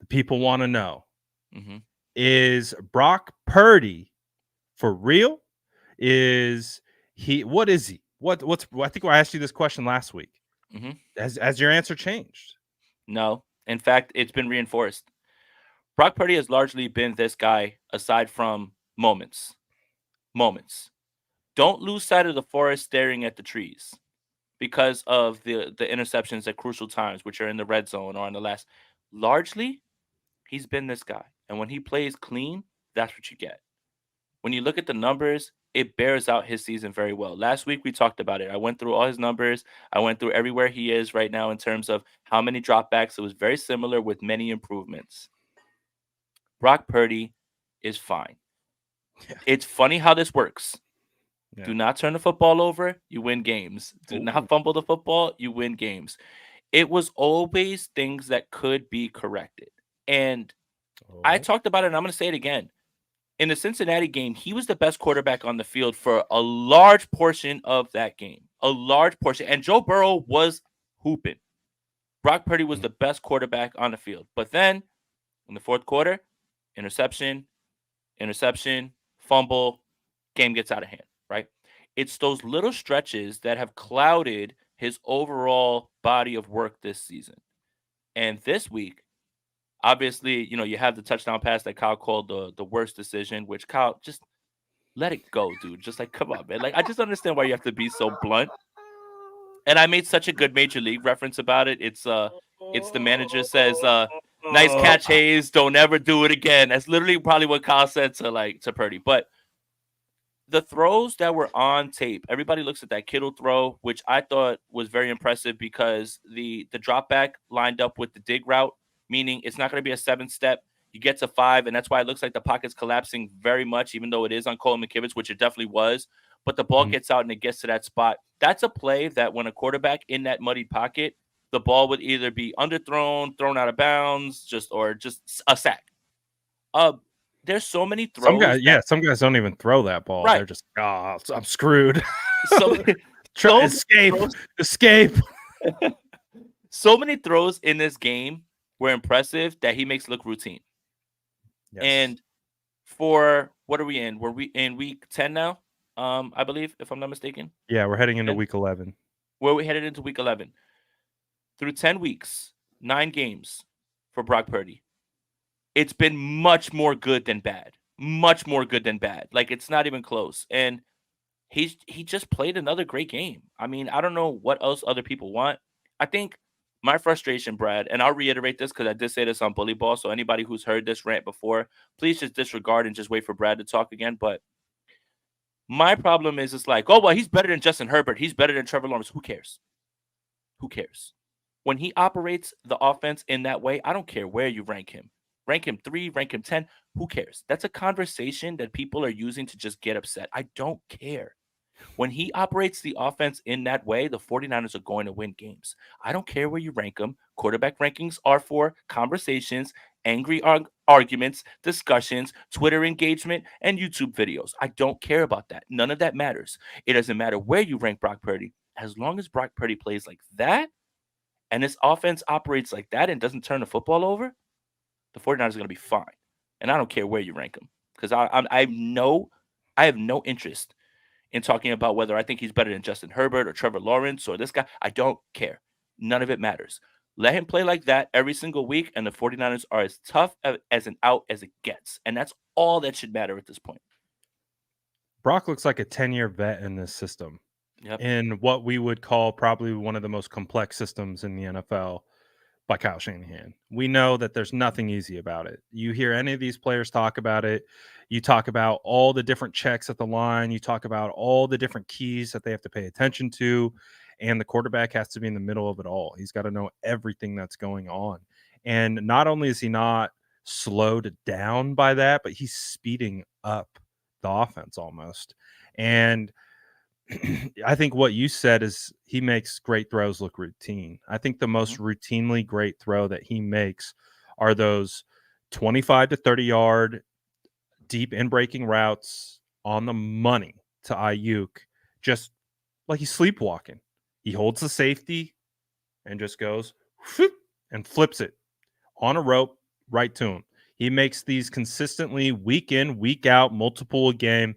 the people want to know, Hmm. is Brock Purdy for real? What is he? I think I asked you this question last week. Hmm. Has your answer changed? No. In fact, it's been reinforced. Brock Purdy has largely been this guy aside from moments. Moments. Don't lose sight of the forest staring at the trees because of the interceptions at crucial times, which are in the red zone or on the last. Largely, he's been this guy. And when he plays clean, that's what you get. When you look at the numbers, it bears out his season very well. Last week we talked about it. I went through all his numbers. I went through everywhere he is right now in terms of how many dropbacks. It was very similar with many improvements. Brock Purdy is fine. Yeah. It's funny how this works. Yeah. Do not turn the football over, you win games. Do Ooh. not fumble the football, you win games. It was always things that could be corrected. And I Oh. talked about it, and I'm going to say it again. In the Cincinnati game, he was the best quarterback on the field for a large portion of that game. A large portion. And Joe Burrow was hooping. Brock Purdy was the best quarterback on the field. But then in the fourth quarter, interception, fumble, game gets out of hand, right? It's those little stretches that have clouded his overall body of work this season. And this week, Obviously, you have the touchdown pass that Kyle called the worst decision, which Kyle just let it go, dude. Just like, come on, man. Like, I just understand why you have to be so blunt. And I made such a good Major League reference about it. It's the manager says, "Nice catch, Hayes. Don't ever do it again." That's literally probably what Kyle said to Purdy. But the throws that were on tape, everybody looks at that Kittle throw, which I thought was very impressive because the drop back lined up with the dig route, meaning it's not going to be a 7-step. You get to 5, and that's why it looks like the pocket's collapsing very much, even though it is on Cole McKivitz, which it definitely was. But the ball gets out and it gets to that spot. That's a play that when a quarterback in that muddy pocket, the ball would either be underthrown, thrown out of bounds, or just a sack. There's so many throws. Some guys don't even throw that ball. Right. They're just, I'm screwed. Escape. So many throws in this game were impressive that he makes look routine. Yes. And for what are we in? Were we in week 10 now? I believe, if I'm not mistaken. Yeah, we're heading into week 11. Where we headed into week 11. Through 10 weeks, 9 games for Brock Purdy. It's been much more good than bad. Much more good than bad. Like, it's not even close. And he just played another great game. I mean, I don't know what else other people want. I think my frustration, Brad, and I'll reiterate this because I did say this on Bully Ball, so anybody who's heard this rant before, please just disregard and just wait for Brad to talk again. But my problem is it's like, oh, well, he's better than Justin Herbert. He's better than Trevor Lawrence. Who cares? Who cares? When he operates the offense in that way, I don't care where you rank him. Rank him 3, rank him 10. Who cares? That's a conversation that people are using to just get upset. I don't care. When he operates the offense in that way, the 49ers are going to win games. I don't care where you rank them. Quarterback rankings are for conversations, angry arguments, discussions, Twitter engagement, and YouTube videos. I don't care about that. None of that matters. It doesn't matter where you rank Brock Purdy. As long as Brock Purdy plays like that and this offense operates like that and doesn't turn the football over, the 49ers are going to be fine. And I don't care where you rank them because I have no interest in talking about whether I think he's better than Justin Herbert or Trevor Lawrence or this guy. I don't care. None of it matters. Let him play like that every single week, and the 49ers are as tough as an out as it gets. And that's all that should matter at this point. Brock looks like a 10-year vet in this system. Yep. In what we would call probably one of the most complex systems in the NFL by Kyle Shanahan. We know that there's nothing easy about it. You hear any of these players talk about it. You talk about all the different checks at the line. You talk about all the different keys that they have to pay attention to. And the quarterback has to be in the middle of it all. He's got to know everything that's going on. And not only is he not slowed down by that, but he's speeding up the offense almost. And I think what you said is he makes great throws look routine. I think the most routinely great throw that he makes are those 25 to 30 yard deep in breaking routes on the money to Ayuk, just like he's sleepwalking. He holds the safety and just goes and flips it on a rope right to him. He makes these consistently week in, week out, multiple a game.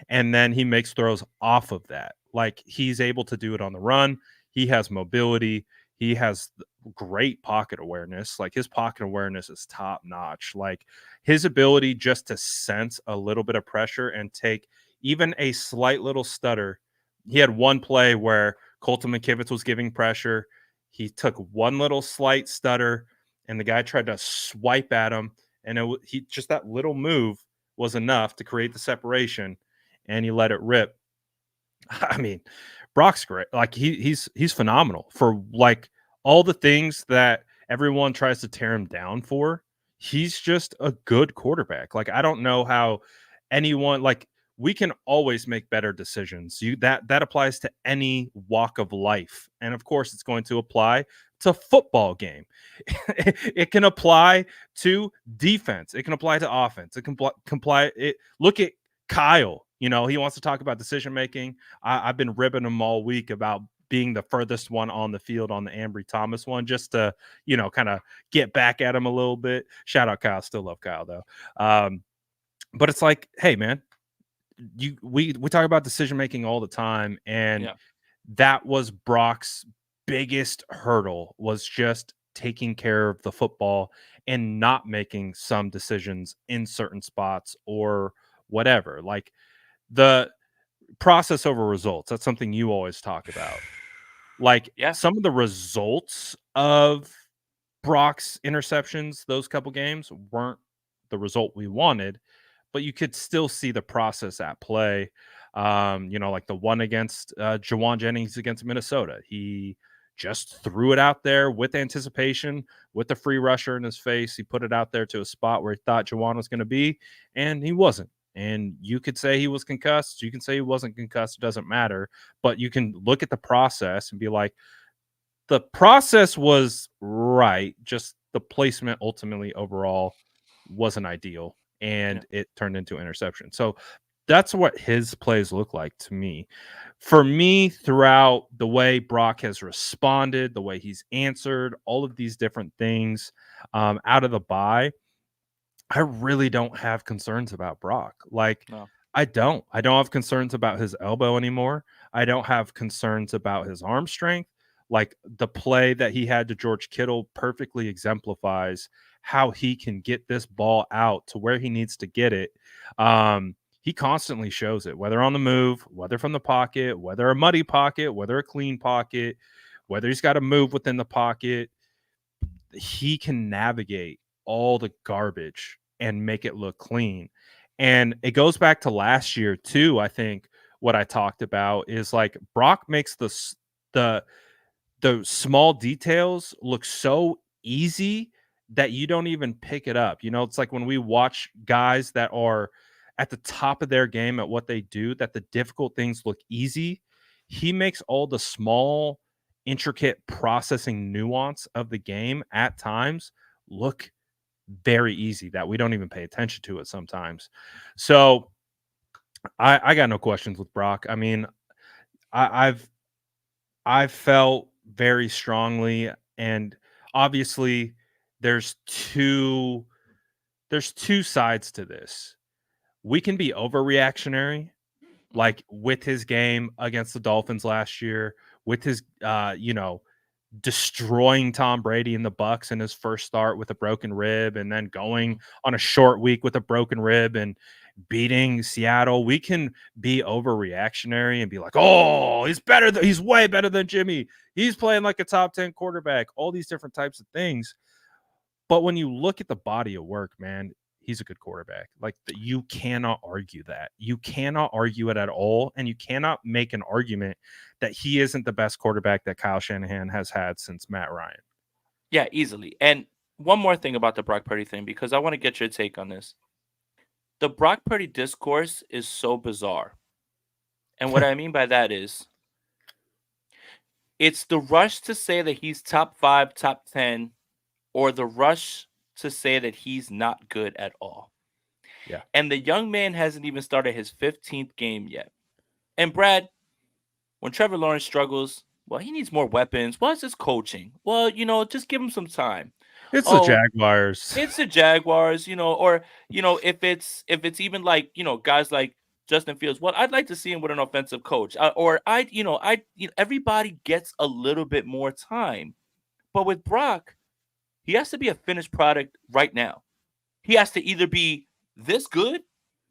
And then he makes throws off of that. Like he's able to do it on the run. He has mobility. He has great pocket awareness. Like his pocket awareness is top notch. Like his ability just to sense a little bit of pressure and take even a slight little stutter. He had one play where Colton McKivitz was giving pressure. He took one little slight stutter and the guy tried to swipe at him. And he just that little move was enough to create the separation. And he let it rip. I mean, Brock's great. Like he's phenomenal for like all the things that everyone tries to tear him down for. He's just a good quarterback. Like I don't know how anyone like we can always make better decisions. That applies to any walk of life. And of course it's going to apply to football game. It can apply to defense. It can apply to offense. It can apply it. Look at Kyle. You know, he wants to talk about decision making. I've been ribbing him all week about being the furthest one on the field on the Ambry Thomas one, just to, you know, kind of get back at him a little bit. Shout out Kyle. Still love Kyle though. But it's like, hey man, we talk about decision making all the time, and that was Brock's biggest hurdle, was just taking care of the football and not making some decisions in certain spots or whatever. Like the process over results. That's something you always talk about. Like Yeah. some of the results of Brock's interceptions, those couple games weren't the result we wanted, but you could still see the process at play. Like the one against Jawan Jennings against Minnesota. He just threw it out there with anticipation, with the free rusher in his face. He put it out there to a spot where he thought Jawan was going to be, and he wasn't. And you could say he was concussed. You can say he wasn't concussed. It doesn't matter. But you can look at the process and be like, the process was right. Just the placement ultimately overall wasn't ideal, Yeah. and it turned into interception. So that's what his plays look like to me. For me, throughout the way Brock has responded, the way he's answered all of these different things out of the bye, I really don't have concerns about Brock. Like, No. I don't. I don't have concerns about his elbow anymore. I don't have concerns about his arm strength. Like the play that he had to George Kittle perfectly exemplifies how he can get this ball out to where he needs to get it. He constantly shows it, whether on the move, whether from the pocket, whether a muddy pocket, whether a clean pocket, whether he's got to move within the pocket. He can navigate all the garbage and make it look clean. And it goes back to last year too. I think what I talked about is like Brock makes the the small details look so easy that you don't even pick it up. It's like when we watch guys that are at the top of their game at what they do, that the difficult things look easy. He makes all the small, intricate processing nuance of the game at times look very easy that we don't even pay attention to it sometimes. So I got no questions with Brock. I mean, I've felt very strongly, and obviously there's two sides to this. We can be overreactionary, like with his game against the Dolphins last year, with his destroying Tom Brady in the Bucks in his first start with a broken rib, and then going on a short week with a broken rib and beating Seattle. We can be overreactionary and be like, "Oh, he's better. He's way better than Jimmy. He's playing like a top 10 quarterback." All these different types of things. But when you look at the body of work, man, he's a good quarterback. Like you cannot argue that. You cannot argue it at all, and you cannot make an argument that he isn't the best quarterback that Kyle Shanahan has had since Matt Ryan. Yeah, easily. And one more thing about the Brock Purdy thing, because I want to get your take on this. The Brock Purdy discourse is so bizarre. And what I mean by that is it's the rush to say that he's top 5, top 10, or the rush to say that he's not good at all. Yeah. And the young man hasn't even started his 15th game yet. And Brad, when Trevor Lawrence struggles, well, he needs more weapons. Well, it's his coaching. Well, just give him some time. It's the Oh, Jaguars. it's the Jaguars, or if it's even like guys like Justin Fields. Well, I'd like to see him with an offensive coach, everybody gets a little bit more time, but with Brock, he has to be a finished product right now. He has to either be this good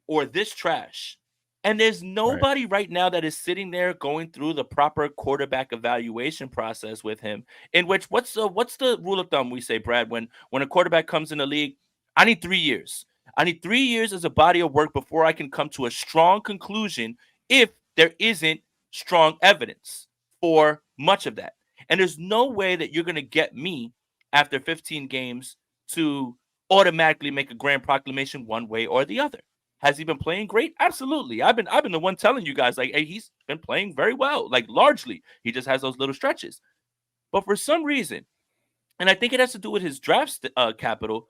or this trash. And there's nobody right now that is sitting there going through the proper quarterback evaluation process with him. In which what's the rule of thumb we say, Brad, when a quarterback comes in the league? I need 3 years. I need 3 years as a body of work before I can come to a strong conclusion if there isn't strong evidence for much of that. And there's no way that you're going to get me after 15 games to automatically make a grand proclamation one way or the other. Has he been playing great? Absolutely. I've been the one telling you guys, like, hey, he's been playing very well, like largely. He just has those little stretches. But for some reason, and I think it has to do with his draft capital,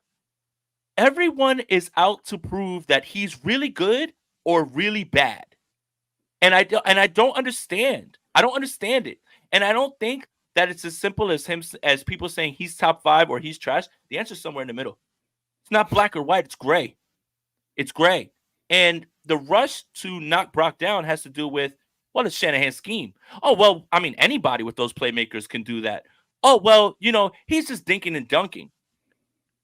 everyone is out to prove that he's really good or really bad. And I don't understand. I don't understand it. And I don't think that it's as simple as people saying he's top 5 or he's trash. The answer is somewhere in the middle. It's not black or white. It's gray. It's gray. And the rush to knock Brock down has to do with, well, it's Shanahan's scheme. Oh, well, I mean, anybody with those playmakers can do that. oh, well, he's just dinking and dunking.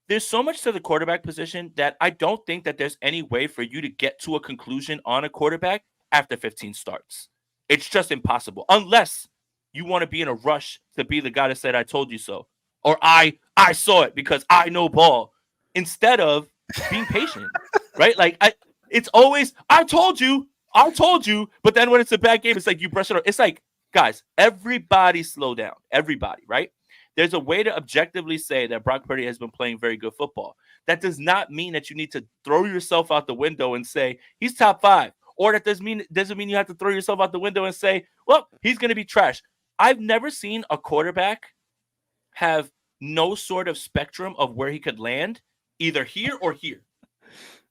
There's so much to the quarterback position that I don't think that there's any way for you to get to a conclusion on a quarterback after 15 starts. It's just impossible unless you want to be in a rush to be the guy that said I told you so, or I saw it because I know ball, instead of being patient, right? Like it's always I told you, but then when it's a bad game, it's like you brush it off. It's like, guys, everybody slow down, everybody, right? There's a way to objectively say that Brock Purdy has been playing very good football. That does not mean that you need to throw yourself out the window and say he's top 5, or that doesn't mean you have to throw yourself out the window and say, well, he's going to be trash. I've never seen a quarterback have no sort of spectrum of where he could land, either here or here.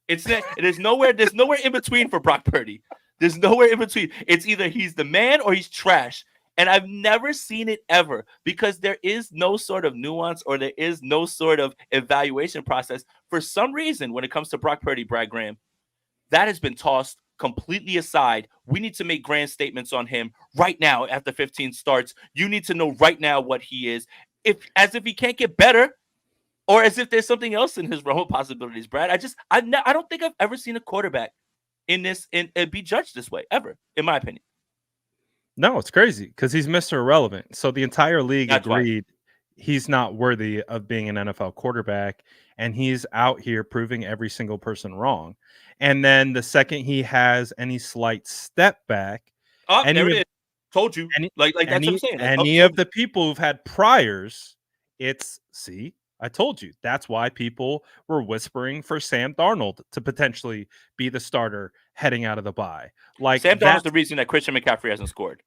There's nowhere in between for Brock Purdy. There's nowhere in between. It's either he's the man or he's trash. And I've never seen it ever, because there is no sort of nuance, or there is no sort of evaluation process. For some reason, when it comes to Brock Purdy, Brad Graham, that has been tossed completely aside. We need to make grand statements on him right now after 15 starts. You need to know right now what he is, as if he can't get better, or as if there's something else in his realm of possibilities, Brad. I don't think I've ever seen a quarterback in this be judged this way ever, in my opinion. No, it's crazy because he's Mr. Irrelevant. So the entire league That's agreed he's not worthy of being an NFL quarterback, and he's out here proving every single person wrong. And then the second he has any slight step back, there it is. Told you. Like that's what I'm saying. Any of the people who've had priors, see, I told you. That's why people were whispering for Sam Darnold to potentially be the starter heading out of the bye. Like, Sam Darnold's the reason that Christian McCaffrey hasn't scored.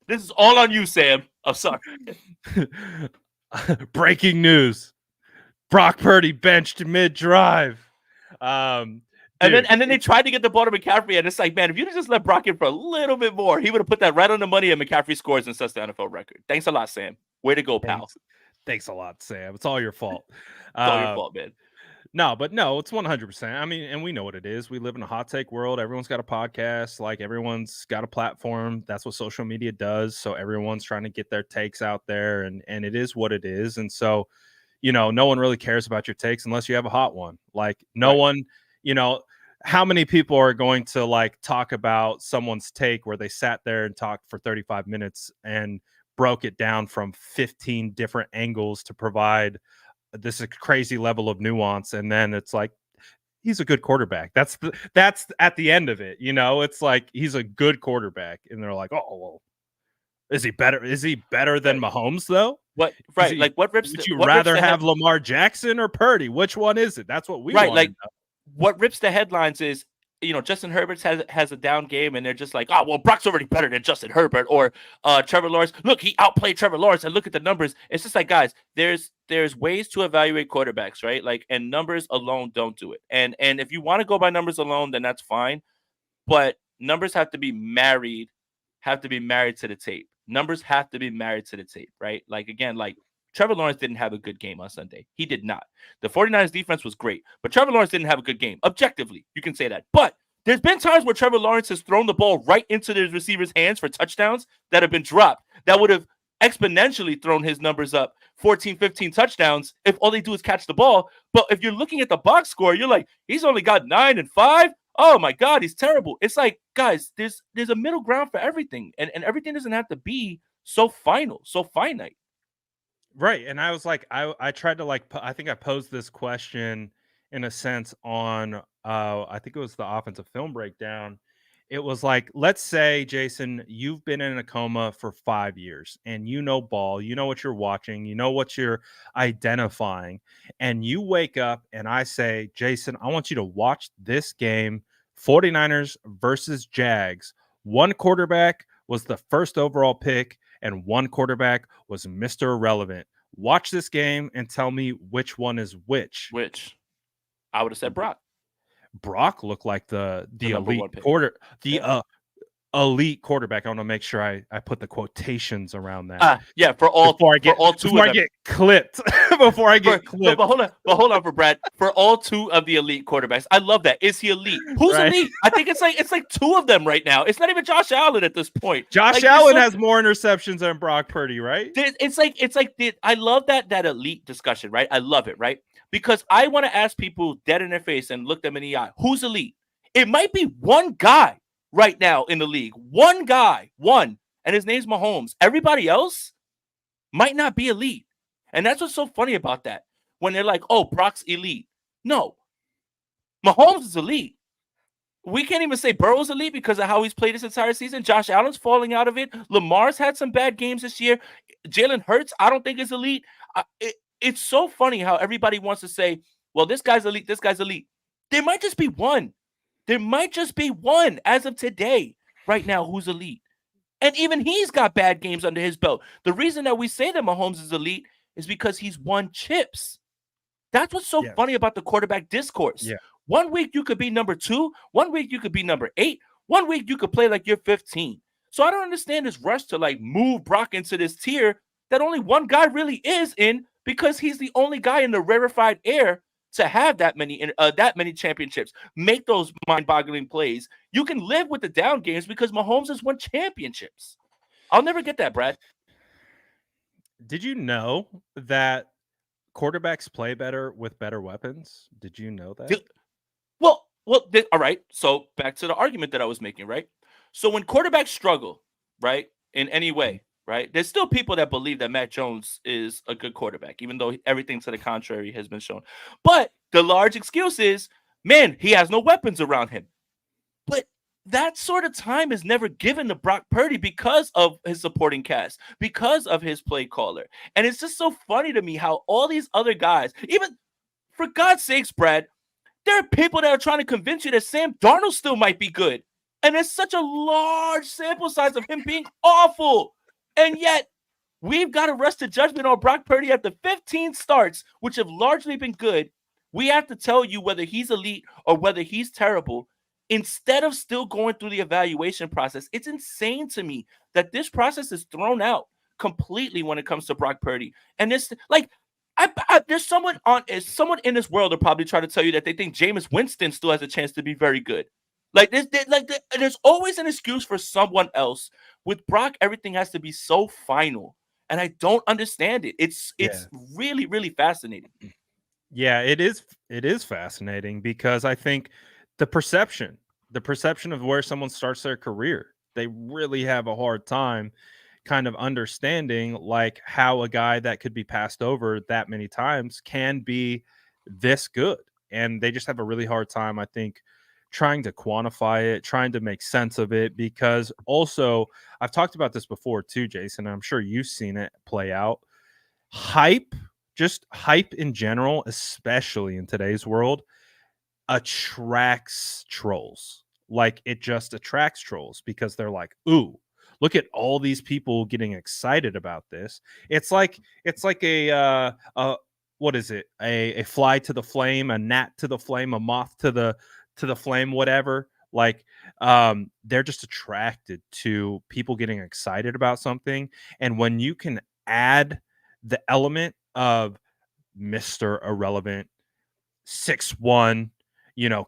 This is all on you, Sam. I'm sorry. Breaking news: Brock Purdy benched mid-drive. And then they tried to get the ball to McCaffrey, and it's like, man, if you'd just let Brock in for a little bit more, he would have put that right on the money, and McCaffrey scores and sets the NFL record. Thanks a lot, Sam. Way to go, pal. Thanks a lot, Sam. It's all your fault. It's all your fault, man. No, it's 100%. I mean, and we know what it is. We live in a hot take world. Everyone's got a podcast. Like, everyone's got a platform. That's what social media does. So everyone's trying to get their takes out there, and it is what it is. And so, no one really cares about your takes unless you have a hot one. Like, no one, how many people are going to like talk about someone's take where they sat there and talked for 35 minutes and broke it down from 15 different angles to provide this crazy level of nuance, and then it's like, he's a good quarterback. That's at the end of it. It's like, he's a good quarterback, and they're like, oh, well, is he better? Is he better than Mahomes though? What right? Like, what rips? Would you rather have Lamar Jackson or Purdy? Which one is it? That's what we want. Like, what rips the headlines is, Justin Herbert has a down game, and they're just like, oh, well, Brock's already better than Justin Herbert, or Trevor Lawrence. Look, he outplayed Trevor Lawrence, and look at the numbers. It's just like, guys, there's ways to evaluate quarterbacks, right? Like, and numbers alone don't do it. And if you want to go by numbers alone, then that's fine. But numbers have to be married to the tape. Numbers have to be married to the tape, right? Like, again, like, Trevor Lawrence didn't have a good game on Sunday. He did not. The 49ers defense was great, but Trevor Lawrence didn't have a good game. Objectively, you can say that. But there's been times where Trevor Lawrence has thrown the ball right into the receiver's hands for touchdowns that have been dropped. That would have exponentially thrown his numbers up 14, 15 touchdowns if all they do is catch the ball. But if you're looking at the box score, you're like, he's only got 9 and 5. Oh my God, he's terrible. It's like, guys, there's a middle ground for everything, and everything doesn't have to be so finite. Right. And I was like, I tried to I think I posed this question in a sense on, I think it was the offensive film breakdown. It was like, let's say, Jason, you've been in a coma for 5 years, and ball, what you're watching, what you're identifying, and you wake up and I say, Jason, I want you to watch this game, 49ers versus Jags. One quarterback was the first overall pick, and one quarterback was Mr. Irrelevant. Watch this game and tell me which one is which. I would have said Brock. Brock looked like the elite quarter. elite quarterback. I want to make sure I put the quotations around that. Yeah, for all two before of I them. get clipped. Before I get clipped. But hold on for Brad. For all two of the elite quarterbacks. I love that. Is he elite? Who's Right. elite? I think it's like two of them right now. It's not even Josh Allen at this point. Josh Allen has more interceptions than Brock Purdy, right? I love that elite discussion, right? I love it, right? Because I want to ask people dead in their face and look them in the eye. Who's elite? It might be one guy right now in the league. One guy, and his name's Mahomes. Everybody else might not be elite. And that's what's so funny about that. When they're like, oh, Brock's elite. No. Mahomes is elite. We can't even say Burrow's elite because of how he's played this entire season. Josh Allen's falling out of it. Lamar's had some bad games this year. Jalen Hurts, I don't think is elite. It's so funny how everybody wants to say, well, this guy's elite, this guy's elite. There might just be one. There might just be one as of today, right now, who's elite. And even he's got bad games under his belt. The reason that we say that Mahomes is elite is because he's won chips. That's what's so funny about the quarterback discourse. Yeah. 1 week you could be number 2. 1 week you could be number 8. 1 week you could play like you're 15. So I don't understand this rush to like move Brock into this tier that only one guy really is in, because he's the only guy in the rarefied air to have that many championships, make those mind-boggling plays. You can live with the down games because Mahomes has won championships. I'll never get that, Brad. Did you know that quarterbacks play better with better weapons? Did you know that? Well, all right. So back to the argument that I was making, right? So when quarterbacks struggle, right, in any way, right, there's still people that believe that Matt Jones is a good quarterback, even though everything to the contrary has been shown. But the large excuse is, man, he has no weapons around him. But that sort of time is never given to Brock Purdy because of his supporting cast, because of his play caller. And it's just so funny to me how all these other guys, even for God's sakes, Brad, there are people that are trying to convince you that Sam Darnold still might be good. And there's such a large sample size of him being awful. And yet, we've got to rest a judgment on Brock Purdy after 15 starts, which have largely been good. We have to tell you whether he's elite or whether he's terrible, instead of still going through the evaluation process. It's insane to me that this process is thrown out completely when it comes to Brock Purdy. And this, like, there's someone in this world will probably try to tell you that they think Jameis Winston still has a chance to be very good. There's always an excuse for someone else. With Brock, everything has to be so final, and I don't understand it. It's really, really fascinating. Yeah, it is fascinating because I think the perception of where someone starts their career, they really have a hard time kind of understanding like how a guy that could be passed over that many times can be this good. And they just have a really hard time, I think, trying to quantify it, trying to make sense of it, because also I've talked about this before too, Jason, and I'm sure you've seen it play out. Hype in general, especially in today's world, attracts trolls. Like, it just attracts trolls because they're like, ooh, look at all these people getting excited about this. It's like a what is it? A fly to the flame, a gnat to the flame, a moth to the flame, whatever. Like, they're just attracted to people getting excited about something. And when you can add the element of Mr. Irrelevant, 6'1",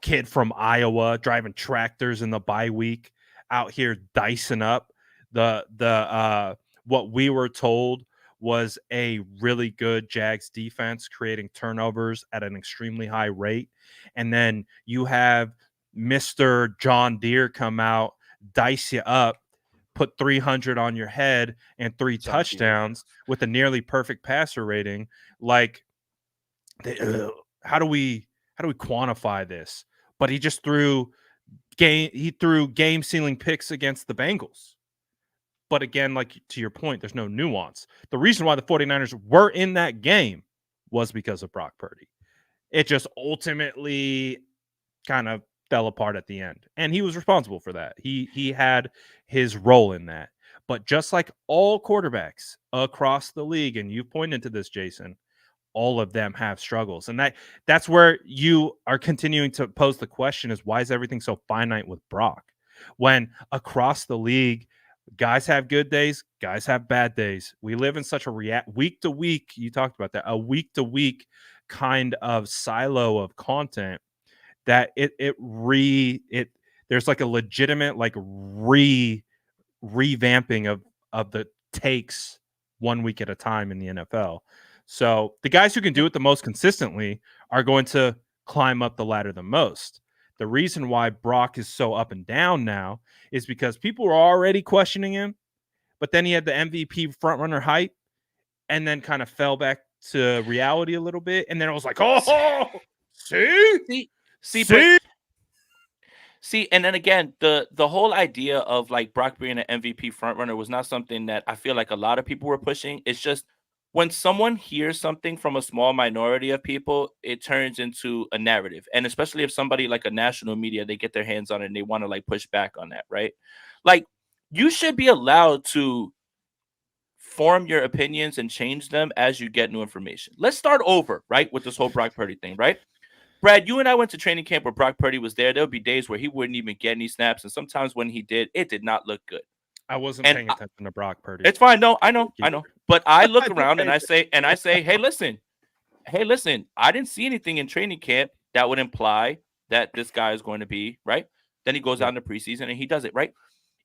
kid from Iowa driving tractors in the bye week, out here dicing up the what we were told was a really good Jags defense, creating turnovers at an extremely high rate. And then you have Mr. John Deere come out, dice you up, put 300 on your head and 3 touchdowns with a nearly perfect passer rating. Like, how do we quantify this? But he just threw game sealing picks against the Bengals. But again, like, to your point, there's no nuance. The reason why the 49ers were in that game was because of Brock Purdy. It just ultimately kind of fell apart at the end. And he was responsible for that. He had his role in that. But just like all quarterbacks across the league, and you pointed to this, Jason, all of them have struggles. And that's where you are continuing to pose the question is, why is everything so finite with Brock? when across the league, guys have good days, guys have bad days. We live in such a week to week. You talked about that, a week to week kind of silo of content that it there's like a legitimate like revamping of the takes 1 week at a time in the NFL. So the guys who can do it the most consistently are going to climb up the ladder the most. The reason why Brock is so up and down now is because people were already questioning him, but then he had the MVP frontrunner hype and then kind of fell back to reality a little bit. And then it was like, oh, see, See, and then again, the whole idea of like Brock being an MVP frontrunner was not something that I feel like a lot of people were pushing. It's just when someone hears something from a small minority of people, it turns into a narrative. And especially if somebody like a national media, they get their hands on it and they want to like push back on that, right? Like you should be allowed to form your opinions and change them as you get new information. Let's start over, right? With this whole Brock Purdy thing, right? Brad, you and I went to training camp where Brock Purdy was there. There would be days where he wouldn't even get any snaps, and sometimes when he did, it did not look good. I wasn't paying attention to Brock Purdy. It's fine. No, I know. But I look around and I say, hey, listen, I didn't see anything in training camp that would imply that this guy is going to be right. Then he goes out in the preseason and he does it right.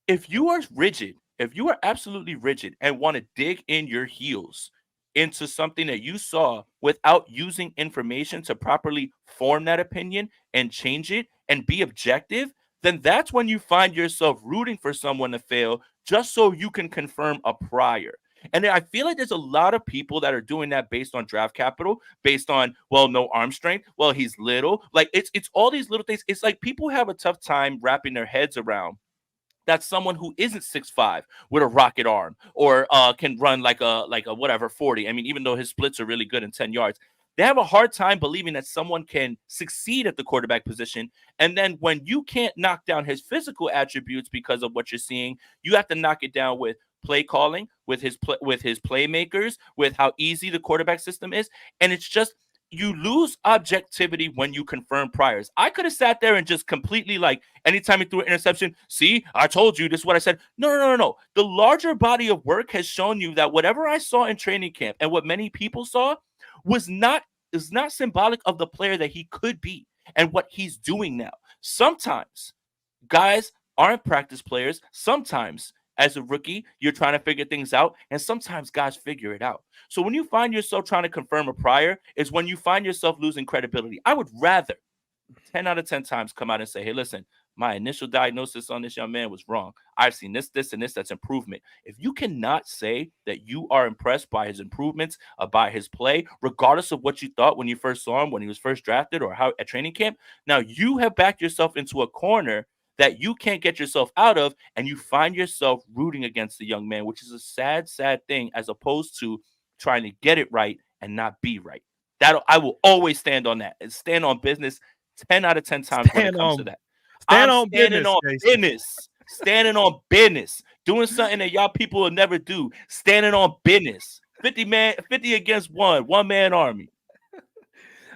If you are rigid, if you are absolutely rigid and want to dig in your heels into something that you saw without using information to properly form that opinion and change it and be objective, then that's when you find yourself rooting for someone to fail just so you can confirm a prior. And I feel like there's a lot of people that are doing that based on draft capital, based on, well, no arm strength. Well, he's little. Like it's all these little things. It's like people have a tough time wrapping their heads around that's someone who isn't 6'5" with a rocket arm or can run like a whatever 40. I mean, even though his splits are really good in 10 yards, they have a hard time believing that someone can succeed at the quarterback position. And then when you can't knock down his physical attributes because of what you're seeing, you have to knock it down with play calling, with his playmakers, with how easy the quarterback system is. And it's just, you lose objectivity when you confirm priors. I could have sat there and just completely like anytime he threw an interception, see, I told you this is what I said. No. The larger body of work has shown you that whatever I saw in training camp and what many people saw is not symbolic of the player that he could be and what he's doing now. Sometimes guys aren't practice players. Sometimes as a rookie, you're trying to figure things out, and sometimes guys figure it out. So when you find yourself trying to confirm a prior is when you find yourself losing credibility. I would rather 10 out of 10 times come out and say, hey, listen, my initial diagnosis on this young man was wrong. I've seen this, and this, that's improvement. If you cannot say that you are impressed by his improvements, by his play, regardless of what you thought when you first saw him, when he was first drafted or how at training camp, now you have backed yourself into a corner that you can't get yourself out of, and you find yourself rooting against the young man, which is a sad, sad thing, as opposed to trying to get it right and not be right. That I will always stand on that and stand on business 10 out of 10 times when it comes to that. Standing on business, doing something that y'all people will never do, standing on business. 50 against one man army.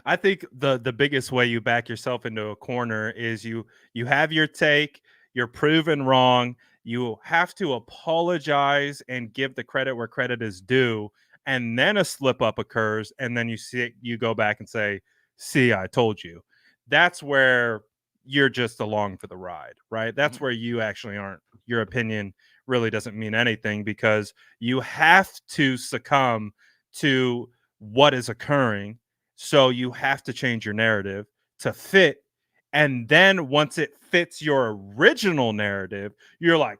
I think the biggest way you back yourself into a corner is you have your take, you're proven wrong, you have to apologize and give the credit where credit is due, and then a slip up occurs, and then you go back and say, see, I told you. That's where you're just along for the ride, right? That's where you actually aren't. Your opinion really doesn't mean anything because you have to succumb to what is occurring. So you have to change your narrative to fit. And then once it fits your original narrative, you're like,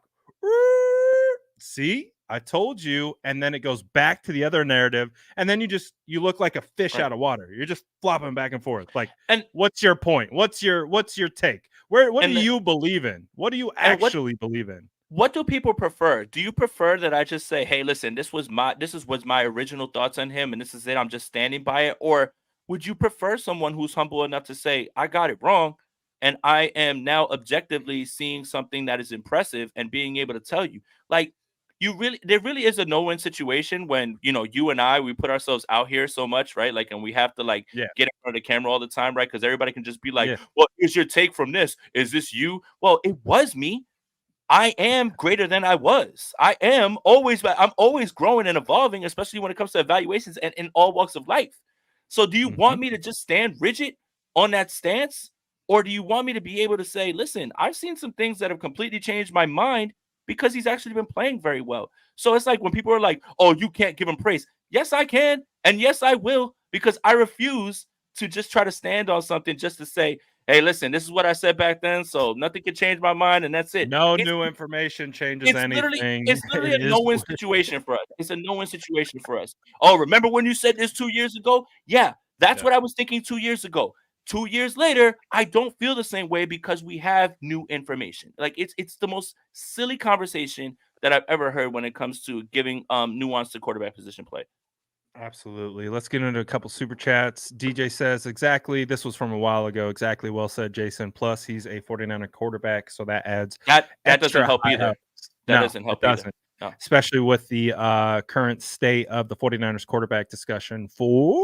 see, I told you. And then it goes back to the other narrative. And then you look like a fish out of water. You're just flopping back and forth. Like, and what's your point? What's your take? What do you believe in? What do you actually believe in? What do people prefer? Do you prefer that I just say, hey, listen, this was my original thoughts on him, and this is it. I'm just standing by it. Or would you prefer someone who's humble enough to say, I got it wrong, and I am now objectively seeing something that is impressive and being able to tell you? Like, there really is a no-win situation when, you and I, we put ourselves out here so much, right? Like, and we have to get in front of the camera all the time, right? Because everybody can just be like, well, here's your take from this. Is this you? Well, it was me. I am greater than I was. I'm always growing and evolving, especially when it comes to evaluations and in all walks of life. So do you want me to just stand rigid on that stance? Or do you want me to be able to say, listen, I've seen some things that have completely changed my mind because he's actually been playing very well. So it's like when people are like, oh, you can't give him praise. Yes, I can. And yes, I will, because I refuse to just try to stand on something just to say, hey, listen, this is what I said back then, so nothing can change my mind, and that's it. No new information changes anything. It's literally It a is no-win situation for us. It's a no-win situation for us. Oh, remember when you said this 2 years ago? Yeah, that's what I was thinking 2 years ago. 2 years later, I don't feel the same way because we have new information. Like it's the most silly conversation that I've ever heard when it comes to giving nuance to quarterback position play. Absolutely. Let's get into a couple super chats. DJ says, exactly. This was from a while ago. Exactly. Well said, Jason. Plus, he's a 49er quarterback. So that adds That doesn't extra help high either. hopes. That No, doesn't help it either. doesn't. No. Especially with the current state of the 49ers quarterback discussion for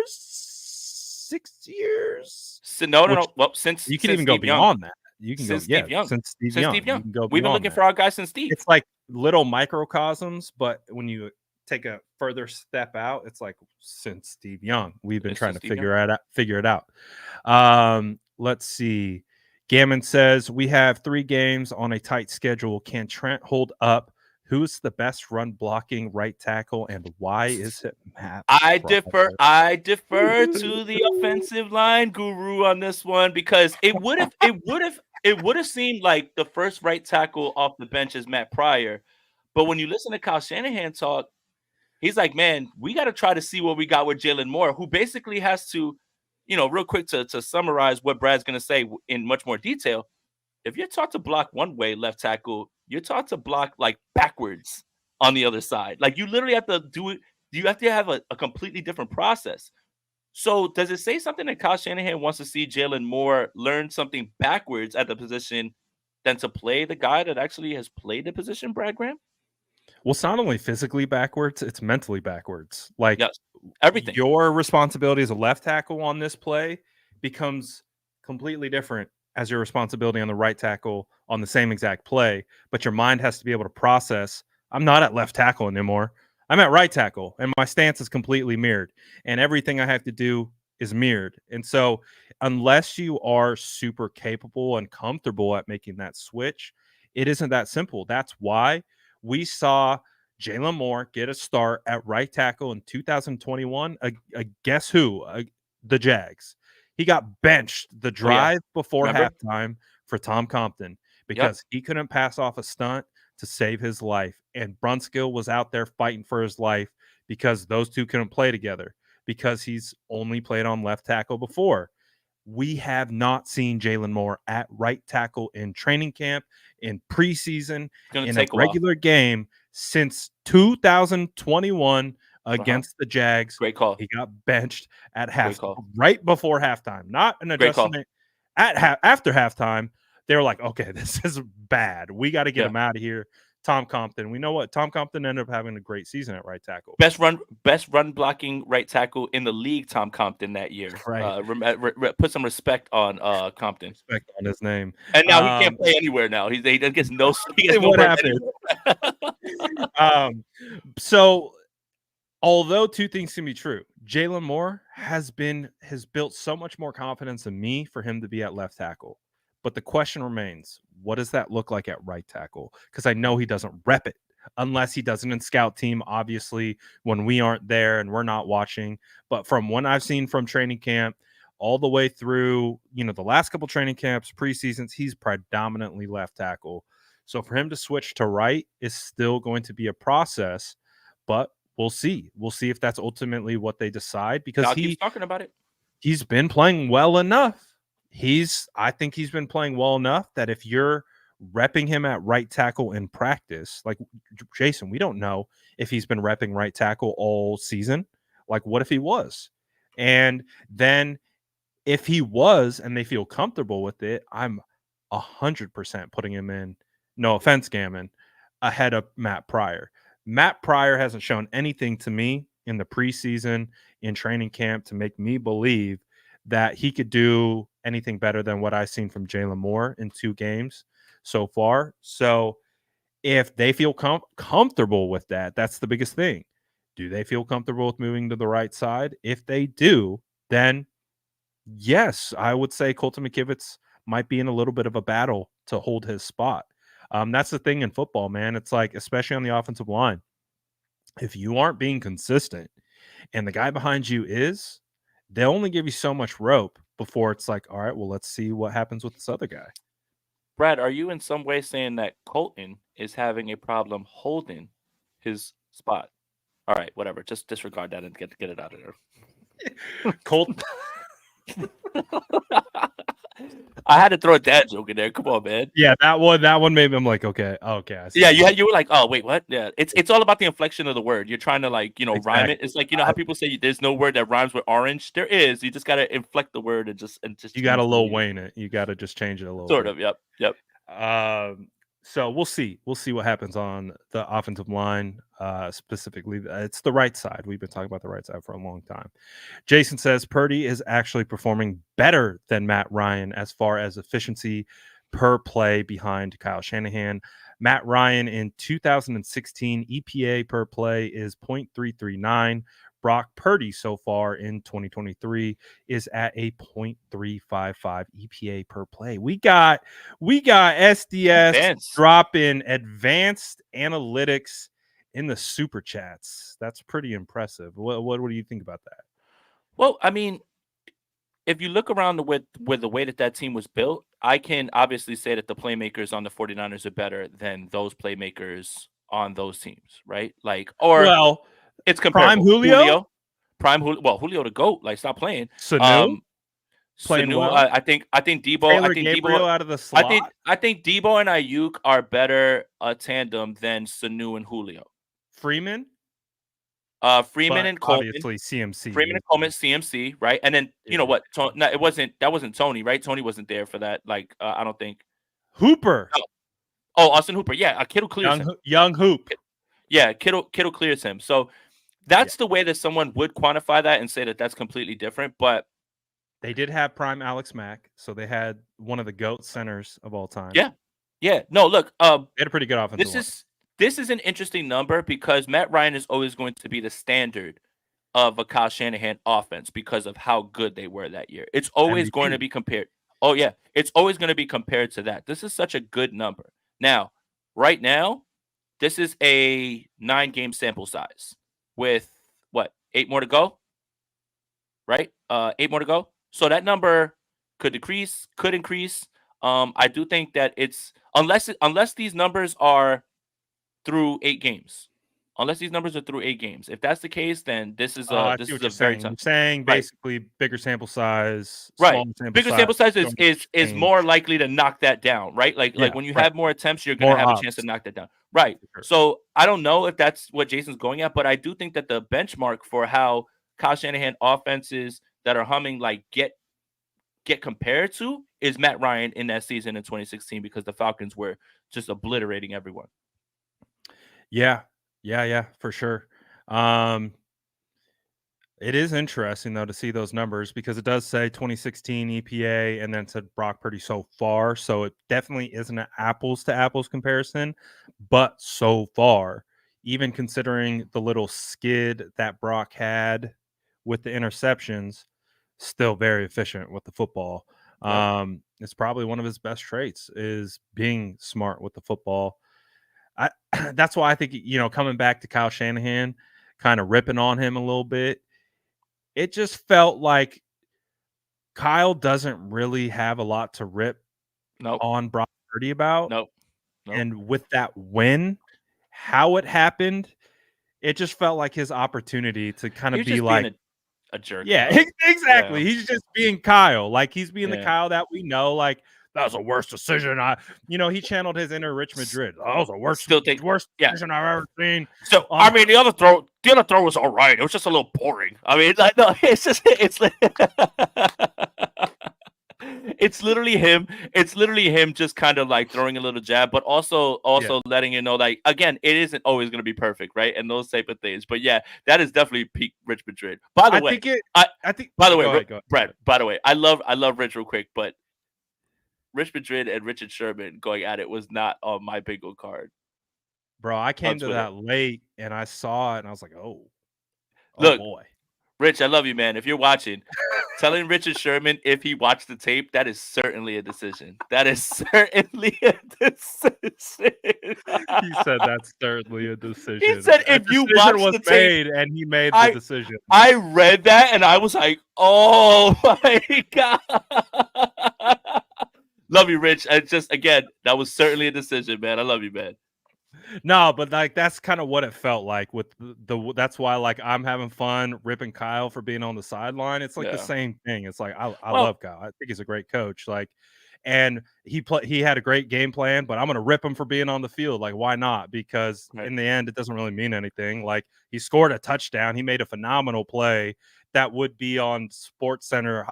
6 years. So, no. Well, since you can even go beyond that. You can go, Steve Young. since Steve Young. You can go We've been looking for our guy since Steve. It's like little microcosms, but when you take a further step out, it's like since Steve Young, we've been trying to figure it out. Let's see. Gammon says, we have 3 games on a tight schedule. Can Trent hold up? Who's the best run blocking right tackle, and why is it Matt? I defer to the offensive line guru on this one, because it would have seemed like the first right tackle off the bench is Matt Pryor. But when you listen to Kyle Shanahan talk, he's like, man, we got to try to see what we got with Jalen Moore, who basically has to, real quick to summarize what Brad's going to say in much more detail. If you're taught to block one way, left tackle, you're taught to block like backwards on the other side. Like you literally have to do it. You have to have a completely different process. So does it say something that Kyle Shanahan wants to see Jalen Moore learn something backwards at the position than to play the guy that actually has played the position, Brad Graham? Well, it's not only physically backwards, it's mentally backwards. Like, yes, everything. Your responsibility as a left tackle on this play becomes completely different as your responsibility on the right tackle on the same exact play. But your mind has to be able to process, I'm not at left tackle anymore. I'm at right tackle, and my stance is completely mirrored. And everything I have to do is mirrored. And so unless you are super capable and comfortable at making that switch, it isn't that simple. That's why we saw Jalen Moore get a start at right tackle in 2021. Guess who? The Jags. He got benched the drive before halftime for Tom Compton because he couldn't pass off a stunt to save his life. And Brunskill was out there fighting for his life because those two couldn't play together because he's only played on left tackle before. We have not seen Jalen Moore at right tackle in training camp, in preseason, in a regular game since 2021 against the Jags. Great call. He got benched at halftime, right before halftime, not an adjustment after halftime. They were like, okay, this is bad. We got to get him out of here. Tom Compton. We know what Tom Compton ended up having a great season at right tackle. Best run blocking right tackle in the league. Tom Compton that year. Right. Put some respect on Compton. Respect on his name. And now he can't play anywhere. Now he gets no. What happened? So, although two things can be true, Jalen Moore has built so much more confidence in me for him to be at left tackle. But the question remains, what does that look like at right tackle? Because I know he doesn't rep it unless he does it in scout team, obviously, when we aren't there and we're not watching. But from what I've seen from training camp all the way through, the last couple training camps, preseasons, he's predominantly left tackle. So for him to switch to right is still going to be a process, but we'll see. We'll see if that's ultimately what they decide because he's talking about it. He's been playing well enough. I think he's been playing well enough that if you're repping him at right tackle in practice, like Jason, we don't know if he's been repping right tackle all season. Like, what if he was? And then if he was and they feel comfortable with it, I'm 100% putting him in, no offense, Gammon, ahead of Matt Pryor. Matt Pryor hasn't shown anything to me in the preseason, in training camp, to make me believe that he could do anything better than what I've seen from Jalen Moore in 2 games. so far. So if they feel comfortable with that, that's the biggest thing. Do they feel comfortable with moving to the right side? If they do, then yes, I would say Colton McKivitz might be in a little bit of a battle to hold his spot. That's the thing in football, man. It's like, especially on the offensive line, if you aren't being consistent and the guy behind you is, they'll only give you so much rope before it's like, all right, well, let's see what happens with this other guy. Brad, are you in some way saying that Colton is having a problem holding his spot? All right, whatever. Just disregard that and get it out of there. Colton. I had to throw a dad joke in there. Come on, man. Yeah, that one made me. I'm like, okay. I see. Yeah, you were like, oh wait, what? Yeah, it's all about the inflection of the word. You're trying to rhyme it. It's like how people say there's no word that rhymes with orange. There is. You just gotta inflect the word and just. You gotta Lil Wayne it. You gotta just change it a little. Sort of. Yep. So we'll see. We'll see what happens on the offensive line. Specifically, it's the right side. We've been talking about the right side for a long time. Jason says Purdy is actually performing better than Matt Ryan as far as efficiency per play behind Kyle Shanahan. Matt Ryan in 2016 EPA per play is 0.339. Brock Purdy so far in 2023 is at a 0.355 EPA per play. We got SDS dropping advanced analytics in the super chats. That's pretty impressive. What do you think about that? Well, I mean, if you look around with the way that team was built, I can obviously say that the playmakers on the 49ers are better than those playmakers on those teams, right? It's comparable. Julio. Well, Julio the GOAT. Like, stop playing. Sanu playing well. I think Debo. Taylor Gabriel out of the slot. I think Debo and Ayuk are better a tandem than Sanu and Julio. Freeman and Coleman. Obviously, CMC. Freeman and Coleman, CMC, right? And then you know what? That wasn't Tony, right? Tony wasn't there for that. Like, I don't think Hooper. No. Oh, Austin Hooper. Yeah, Kittle clears him. Young Hoop. Yeah, Kittle clears him. So that's the way that someone would quantify that and say that that's completely different. But they did have prime Alex Mack, so they had one of the GOAT centers of all time. Yeah. No, look, they had a pretty good offensive This is an interesting number because Matt Ryan is always going to be the standard of a Kyle Shanahan offense because of how good they were that year. It's always going to be compared. Oh, yeah. It's always going to be compared to that. This is such a good number. Now, right now, this is a 9-game sample size with, 8 more to go? Right? 8 more to go. So that number could decrease, could increase. I do think that it's unless these numbers are through 8 games. Unless these numbers are through 8 games. If that's the case, then this is a very tough. You're saying basically bigger sample size, right? Bigger sample size is more likely to knock that down, right? Like when you have more attempts, you're going to have a chance to knock that down, right? Sure. So I don't know if that's what Jason's going at, but I do think that the benchmark for how Kyle Shanahan offenses that are humming get compared to is Matt Ryan in that season in 2016 because the Falcons were just obliterating everyone. Yeah, for sure. It is interesting though to see those numbers because it does say 2016 EPA and then it said Brock Purdy so far, so it definitely isn't an apples to apples comparison, but so far, even considering the little skid that Brock had with the interceptions, still very efficient with the football. Yep. It's probably one of his best traits is being smart with the football. That's why I think, coming back to Kyle Shanahan, kind of ripping on him a little bit, it just felt like Kyle doesn't really have a lot to rip on Brock Purdy about. Nope. And with that win, how it happened, it just felt like his opportunity to kind of be like a jerk. Yeah, exactly. Yeah. He's just being Kyle. Like he's being the Kyle that we know. Like that was the worst decision. He channeled his inner Rich Madrid. That was the worst decision I've ever seen. So I mean, the other throw was all right. It was just a little boring. I mean, no, it's literally him. It's literally him just kind of like throwing a little jab, but also letting you know, like, again, it isn't always going to be perfect, right? And those type of things. But yeah, that is definitely peak Rich Madrid. By the way, Brad, by the way, I love Rich real quick, but Rich Madrid and Richard Sherman going at it was not on my bingo card Bro, I on came to Twitter. that late and I saw it and I was like, oh Look, boy. Rich, I love you, man. If you're watching, telling Richard Sherman if he watched the tape, that is certainly a decision. That is certainly a decision. He said that's certainly a He decision. said A if you decision watch was the tape, made and he made the I decision. I read that and I was like, oh my God. Love you, Rich. I just again, that was certainly a decision, man. I love you, man. No, but like that's kind of what it felt like with the that's why like I'm having fun ripping Kyle for being on the sideline. It's like the Yeah. same thing. It's like I Well, love Kyle. I think he's a great coach. Like and he had a great game plan, but I'm gonna rip him for being on the field. Like, why not? Because right. in the end, it doesn't really mean anything. Like he scored a touchdown, he made a phenomenal play that would be on Sports Center,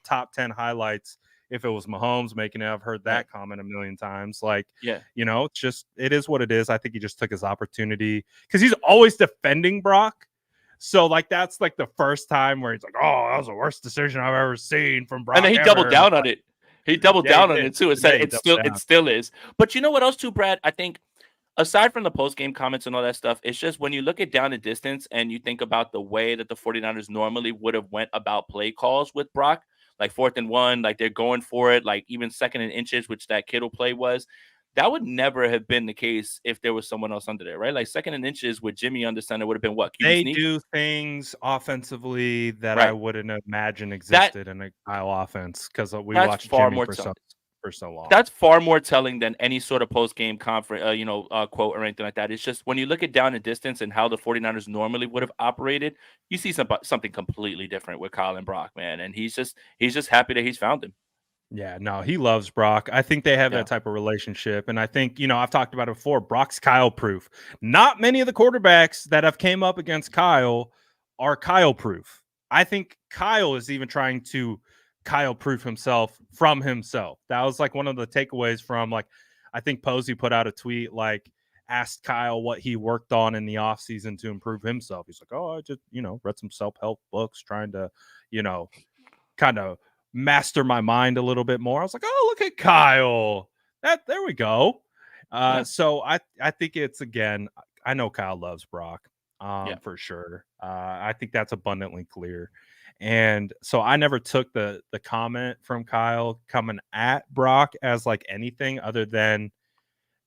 top 10 highlights if it was Mahomes making it. I've heard that Right. comment a million times. Like, Yeah. it's just it is what it is. I think he just took his opportunity because he's always defending Brock. So like that's like the first time where he's like, "Oh, that was the worst decision I've ever seen from And Brock then he doubled ever." down on it. He doubled Yeah, he down on did. it too. It Yeah, said he doubled it down. still is. But you know what else too, Brad? I think aside from the post game comments and all that stuff, it's just when you look at down and distance and you think about the way that the 49ers normally would have went about play calls with Brock, like 4th and 1, like they're going for it, like even 2nd and inches, which that Kittle play was. That would never have been the case if there was someone else under there, right? Like 2nd and inches with Jimmy under center would have been what? QB They sneak? do things offensively that I Right. wouldn't imagine That existed in a Kyle offense because we that's watched far Jimmy more for telling. so long. That's far more telling than any sort of post-game conference, quote or anything like that. It's just when you look at down and distance and how the 49ers normally would have operated, you see something completely different with Kyle and Brock, man. And he's just happy that he's found him. Yeah, no, he loves Brock. I think they have Yeah. that type of relationship. And I think, I've talked about it before. Brock's Kyle proof. Not many of the quarterbacks that have came up against Kyle are Kyle proof. I think Kyle is even trying to Kyle proof himself from himself. That was like one of the takeaways from I think Posey put out a tweet asked Kyle what he worked on in the offseason to improve himself. He's like, oh, I just, read some self-help books trying to, kind of master my mind a little bit more. I was like, oh, look at Kyle. There we go. Yeah. So I think it's again, I know Kyle loves Brock, Yeah. for sure. I think that's abundantly clear. And so I never took the comment from Kyle coming at Brock as anything other than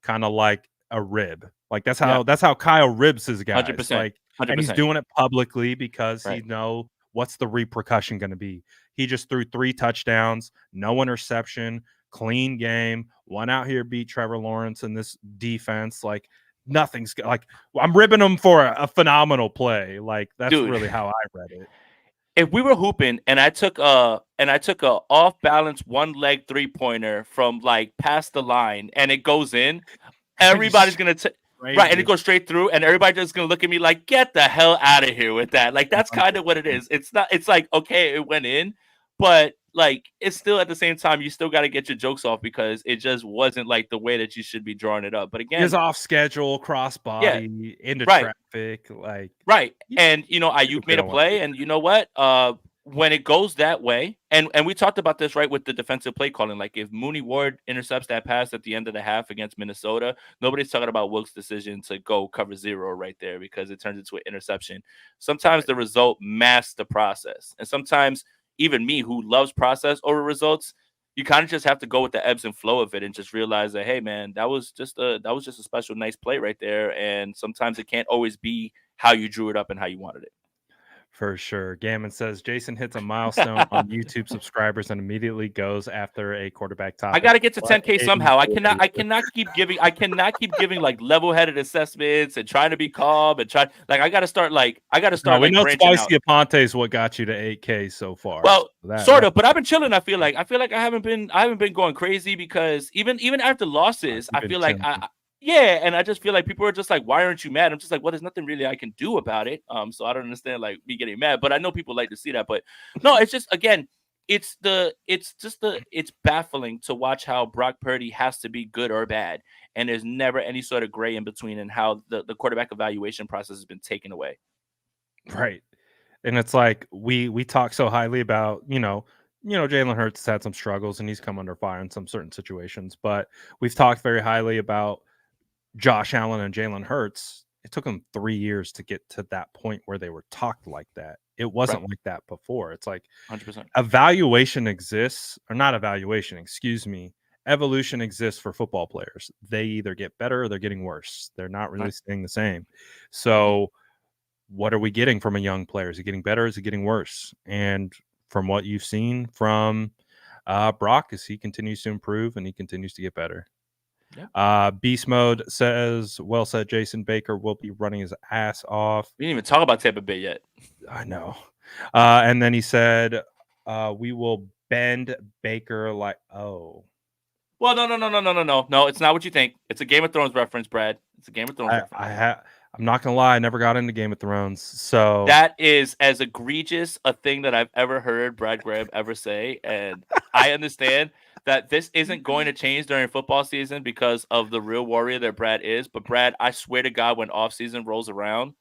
kind of like a rib. Like that's how Kyle ribs his guys. 100%. And he's 100%. doing it publicly because Right. he know what's the repercussion going to be. He just threw 3 touchdowns, no interception, clean game. Went out here, beat Trevor Lawrence in this defense. Nothing's I'm ribbing him for a phenomenal play. That's Dude. really how I read it. If we were hooping and I took a off balance 1-leg 3-pointer from past the line and it goes in, everybody's gonna right, and it goes straight through, and everybody's just gonna look at me like, get the hell out of here with that. That's kind of what it is. It's not. It's okay, it went in, but it's still at the same time you still got to get your jokes off because it just wasn't the way that you should be drawing it up. But again, is off schedule, cross body, into right. traffic, right. And Ayuk made a play, and you know what? When it goes that way, and we talked about this right with the defensive play calling. If Mooney Ward intercepts that pass at the end of the half against Minnesota, nobody's talking about Wilkes' decision to go cover 0 right there because it turns into an interception. Sometimes the result masks the process, and sometimes even me, who loves process over results, you kind of just have to go with the ebbs and flow of it and just realize that, hey, man, that was just a special, nice play right there. And sometimes it can't always be how you drew it up and how you wanted it. For sure. Gammon says Jason hits a milestone on YouTube subscribers and immediately goes after a quarterback topic. I got to get to 10K somehow. I cannot keep giving level-headed assessments and trying to be calm and try. I got to start. No, we know Spicy Aon is what got you to 8K so far. Well, sort of, but I've been chilling. I feel like I haven't been going crazy because even after losses, I feel like yeah, and I just feel like people are just like, why aren't you mad? I'm just like, well, there's nothing really I can do about it. So I don't understand me getting mad, but I know people like to see that. But no, it's just again, it's baffling to watch how Brock Purdy has to be good or bad, and there's never any sort of gray in between, and how the quarterback evaluation process has been taken away. Right. And it's we talk so highly about, Jalen Hurts has had some struggles and he's come under fire in some certain situations, but we've talked very highly about Josh Allen and Jalen Hurts. It took them 3 years to get to that point where they were talked like that. It wasn't Right. like that before. It's like 100%. evaluation exists, or not evaluation, excuse me. Evolution exists for football players. They either get better or they're getting worse. They're not really Right. staying the same. So, what are we getting from a young player? Is it getting better? Is it getting worse? And from what you've seen from Brock, as he continues to improve and he continues to get better. Beast Mode says, well said, Jason Baker will be running his ass off. We didn't even talk about Tampa Bay yet. I know. And then he said, we will bend Baker like, oh. Well, no. It's not what you think. It's a Game of Thrones reference, Brad. It's a Game of Thrones reference. I'm not going to lie. I never got into Game of Thrones. So that is as egregious a thing that I've ever heard Brad Graham ever say. And I understand that this isn't going to change during football season because of the real warrior that Brad is. But Brad, I swear to God, when off season rolls around,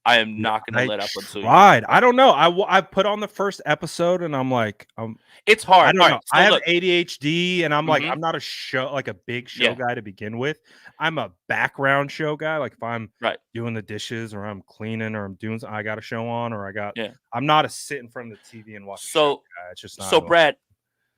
I am not going to let up until you. I don't know. I put on the first episode and I'm like, it's hard. I don't know. So I have ADHD and I'm like, I'm not a big show guy to begin with. I'm a background show guy. Like if I'm doing the dishes or I'm cleaning or I'm doing something, I got a show on or I'm not a sit in front of the TV and watch a show guy. It's just not. So Brad,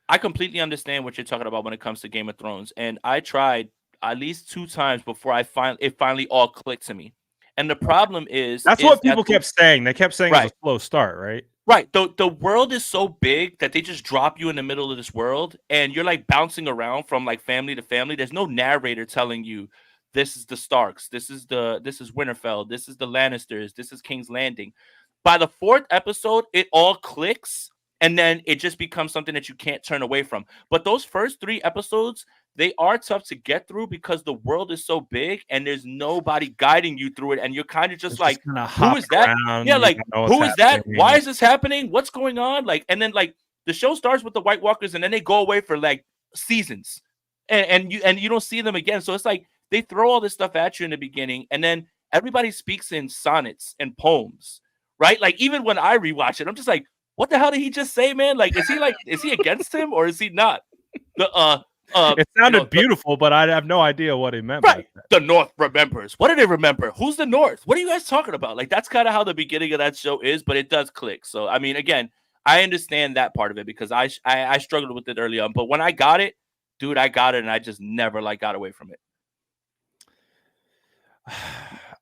I completely understand what you're talking about when it comes to Game of Thrones. And I tried at least 2 times before it finally all clicked to me. And the problem is that's what people kept saying. They kept saying it was a slow start, right? Right. The world is so big that they just drop you in the middle of this world and you're like bouncing around from like family to family. There's no narrator telling you this is the Starks, this is Winterfell, this is the Lannisters, this is King's Landing. By the 4th episode, it all clicks and then it just becomes something that you can't turn away from. But those first 3 episodes, they are tough to get through because the world is so big and there's nobody guiding you through it. And you're kind of just like, who is that? Yeah, like, who is that? Why is this happening? What's going on? Like, and then like the show starts with the White Walkers and then they go away for like seasons and you don't see them again. So it's like they throw all this stuff at you in the beginning and then everybody speaks in sonnets and poems, right? Like even when I rewatch it, I'm just like, what the hell did he just say, man? Like, is he against him or is he not? It sounded beautiful, but I have no idea what he meant. Right. The North remembers. What do they remember? Who's the North? What are you guys talking about? Like, that's kind of how the beginning of that show is, but it does click. So, I mean, again, I understand that part of it because I struggled with it early on. But when I got it, dude, I got it, and I just never, got away from it.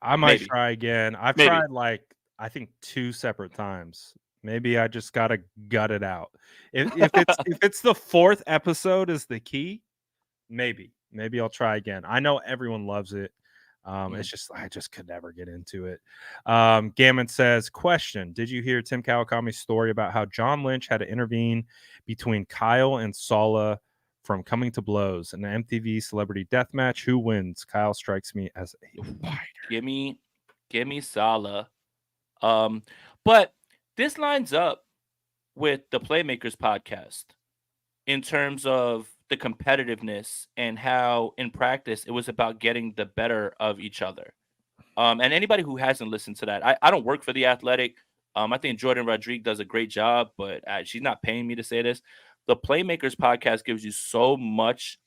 I might try again. I've tried, I think 2 separate times. Maybe I just gotta gut it out. If it's the 4th episode is the key, maybe I'll try again. I know everyone loves it. It's just I just could never get into it. Gammon says, question: did you hear Tim Kawakami's story about how John Lynch had to intervene between Kyle and Sala from coming to blows in the MTV Celebrity Deathmatch? Who wins? Kyle strikes me as a fighter. Give me Sala. But this lines up with the Playmakers podcast in terms of the competitiveness and how in practice it was about getting the better of each other. And anybody who hasn't listened to that, I don't work for The Athletic. I think Jordan Rodriguez does a great job, but she's not paying me to say this. The Playmakers podcast gives you so much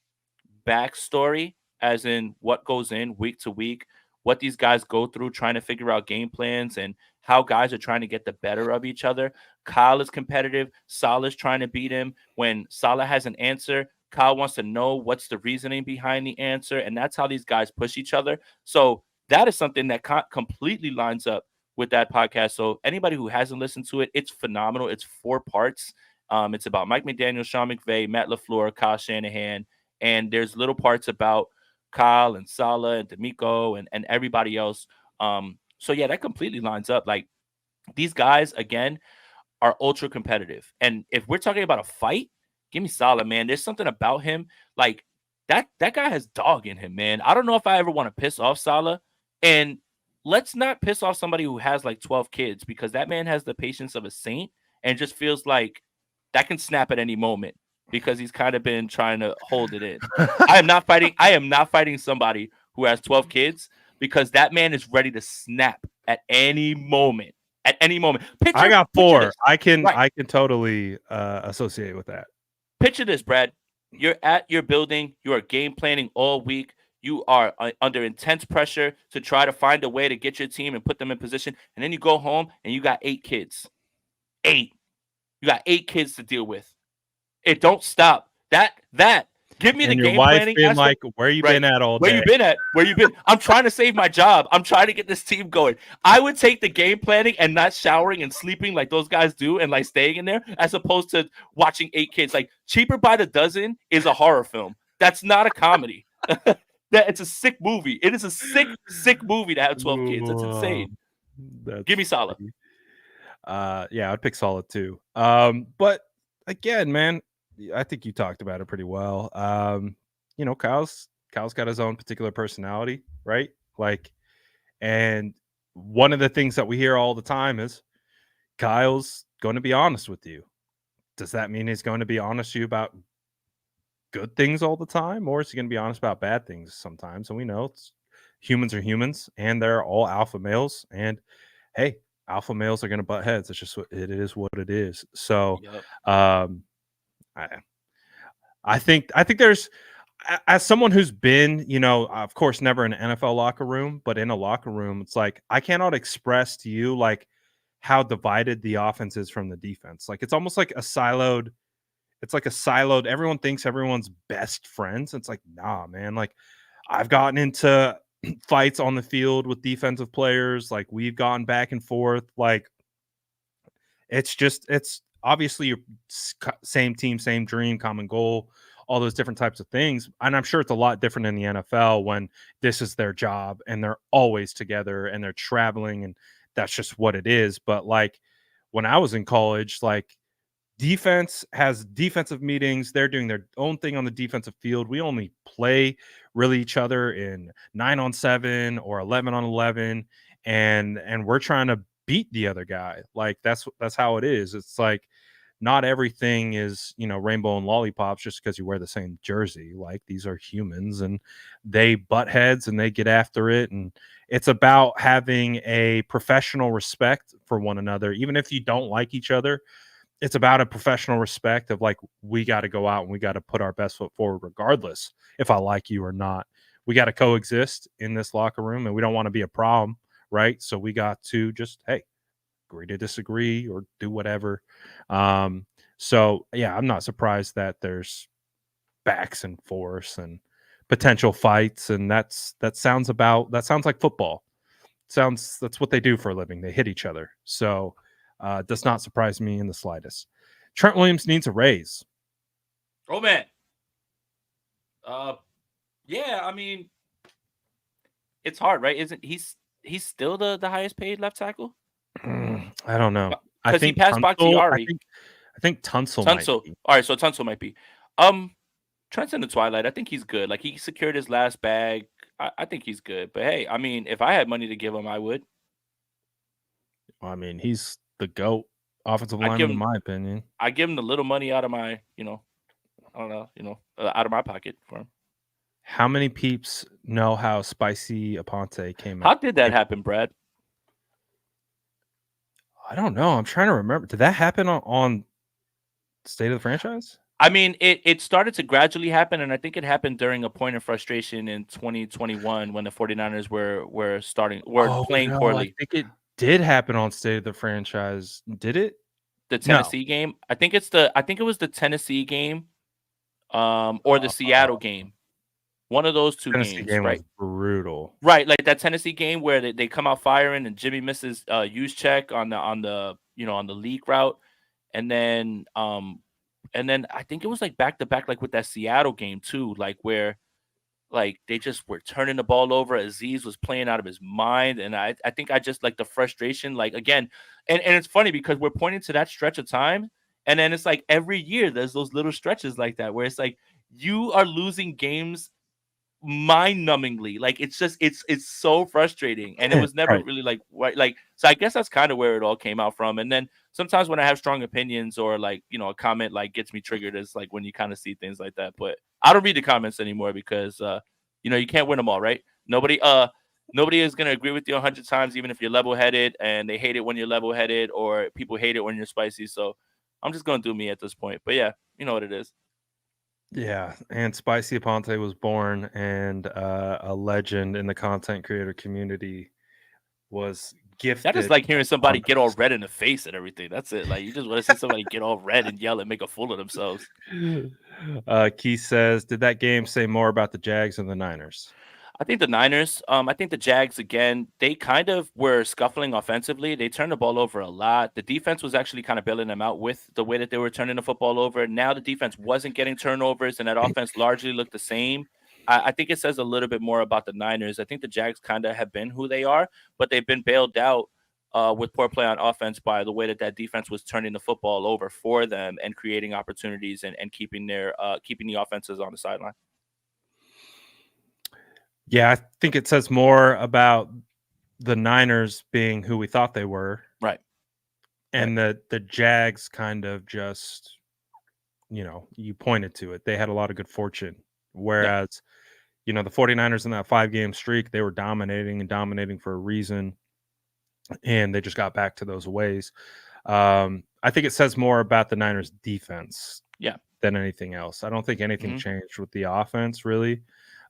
backstory, as in what goes in week to week, what these guys go through trying to figure out game plans and how guys are trying to get the better of each other. Kyle is competitive. Salah's trying to beat him. When Salah has an answer, Kyle wants to know what's the reasoning behind the answer. And that's how these guys push each other. So that is something that completely lines up with that podcast. So anybody who hasn't listened to it, it's phenomenal. It's 4 parts. It's about Mike McDaniel, Sean McVay, Matt LaFleur, Kyle Shanahan. And there's little parts about Kyle and Salah and D'Amico and everybody else. So yeah, that completely lines up. Like these guys, again, are ultra competitive. And if we're talking about a fight, give me Salah, man. There's something about him. Like that guy has dog in him, man. I don't know if I ever want to piss off Salah. And let's not piss off somebody who has like 12 kids, because that man has the patience of a saint and just feels like that can snap at any moment because he's kind of been trying to hold it in. I am not fighting somebody who has 12 kids, because that man is ready to snap at any moment. at any moment. I got 4. This. I can Right. I can totally associate with that. Picture this, Brad. You're at your building. You are game planning all week. You are under intense pressure to try to find a way to get your team and put them in position. And then you go home and you got 8 kids. 8. You got 8 kids to deal with. It don't stop. That give me And the your game wife planning being aspect. like, "Where you Right. been at all Where day? you been at? Where you been? I'm trying to save my job. I'm trying to get this team going. I would take the game planning and not showering and sleeping like those guys do and like staying in there as opposed to watching 8 kids. Like Cheaper by the Dozen is a horror film. That's not a comedy. It's a sick movie. It is a sick movie to have 12 kids. That's insane. Give me Salah. Yeah, I'd pick Salah too. But again, man, I think you talked about it pretty well. You know, Kyle's got his own particular personality, right? Like, and one of the things that we hear all the time is Kyle's going to be honest with you. Does that mean he's going to be honest with you about good things all the time, or is he going to be honest about bad things sometimes? And we know humans are humans, and they're all alpha males. And hey, alpha males are going to butt heads. It's just what it is. What it is. So, Yep. I think there's, as someone who's been, you know, of course, never in an NFL locker room, but in a locker room, it's like I cannot express to you like how divided the offense is from the defense. Like it's almost like a siloed. It's like a siloed. Everyone thinks everyone's best friends. It's like, nah, man. Like I've gotten into fights on the field with defensive players. Like we've gone back and forth. Like it's obviously your same team, same dream, common goal, all those different types of things. And I'm sure it's a lot different in the NFL when this is their job and they're always together and they're traveling and that's just what it is. But like when I was in college, like defense has defensive meetings. They're doing their own thing on the defensive field. We only play really each other in 9-on-7 or 11-on-11, and we're trying to beat the other guy. Like that's how it is. It's like not everything is, you know, rainbow and lollipops just because you wear the same jersey. Like these are humans and they butt heads and they get after it. And it's about having a professional respect for one another, even if you don't like each other. It's about a professional respect of like, we got to go out and we got to put our best foot forward, regardless if I like you or not. We got to coexist in this locker room and we don't want to be a problem. Right. So we got to just, hey, agree to disagree or do whatever. So yeah, I'm not surprised that there's backs and forth and potential fights. And that sounds like football. That's what they do for a living. They hit each other. So, does not surprise me in the slightest. Trent Williams needs a raise. Oh man. Yeah, I mean, it's hard, right? Isn't he's still the highest paid left tackle? I don't know. Because he passed Bakhtiari. I think Tunsil. All right, so Tunsil might be. Trent's in the twilight. I think he's good. Like he secured his last bag. I think he's good. But hey, I mean, if I had money to give him, I would. I mean, he's the GOAT offensive lineman, in my opinion. I give him the little money out of my, I don't know, out of my pocket for him. How many peeps know how Spicy Aponte came out? How did that happen, Brad? I don't know. I'm trying to remember. Did that happen on State of the Franchise? I mean, it started to gradually happen, and I think it happened during a point of frustration in 2021 when the 49ers were playing poorly. I think it did happen on State of the Franchise. Did it? The Tennessee game? I think it was the Tennessee game, or the Seattle game. One of those two Tennessee games, game right? Was brutal, right? Like that Tennessee game where they come out firing and Jimmy misses use check on the leak route, and then I think it was like back to back, like with that Seattle game too, like where like they just were turning the ball over. Aziz was playing out of his mind, and I think I just like the frustration, like again, and it's funny because we're pointing to that stretch of time, and then it's like every year there's those little stretches like that where it's like you are losing games mind-numbingly. Like it's so frustrating, and it was never right. really like so I guess that's kind of where it all came out from. And then sometimes when I have strong opinions or like a comment like gets me triggered, is like when you kind of see things like that. But I don't read the comments anymore because you can't win them all, right? Nobody Nobody is going to agree with you 100 times, even if you're level-headed, and they hate it when you're level-headed, or people hate it when you're spicy. So I'm just going to do me at this point. But yeah, you know what it is. Yeah, and Spicy Aponte was born, and a legend in the content creator community was That is gifted like hearing somebody on get all us. red in the face and everything. That's it. Like, you just want to see somebody get all red and yell and make a fool of themselves. Keith says, "Did that game say more about the Jags and the Niners?" I think the Niners, I think the Jags, again, they kind of were scuffling offensively. They turned the ball over a lot. The defense was actually kind of bailing them out with the way that they were turning the football over. Now the defense wasn't getting turnovers, and that offense largely looked the same. I think it says a little bit more about the Niners. I think the Jags kind of have been who they are, but they've been bailed out with poor play on offense by the way that that defense was turning the football over for them and creating opportunities and keeping keeping the offenses on the sideline. Yeah, I think it says more about the Niners being who we thought they were, Right. and the Jags kind of just, you pointed to it. They had a lot of good fortune, Yeah. whereas, the 49ers in that 5-game streak, they were dominating and dominating for a reason, and they just got back to those ways. I think it says more about the Niners defense Yeah. than anything else. I don't think anything Hmm. changed with the offense really,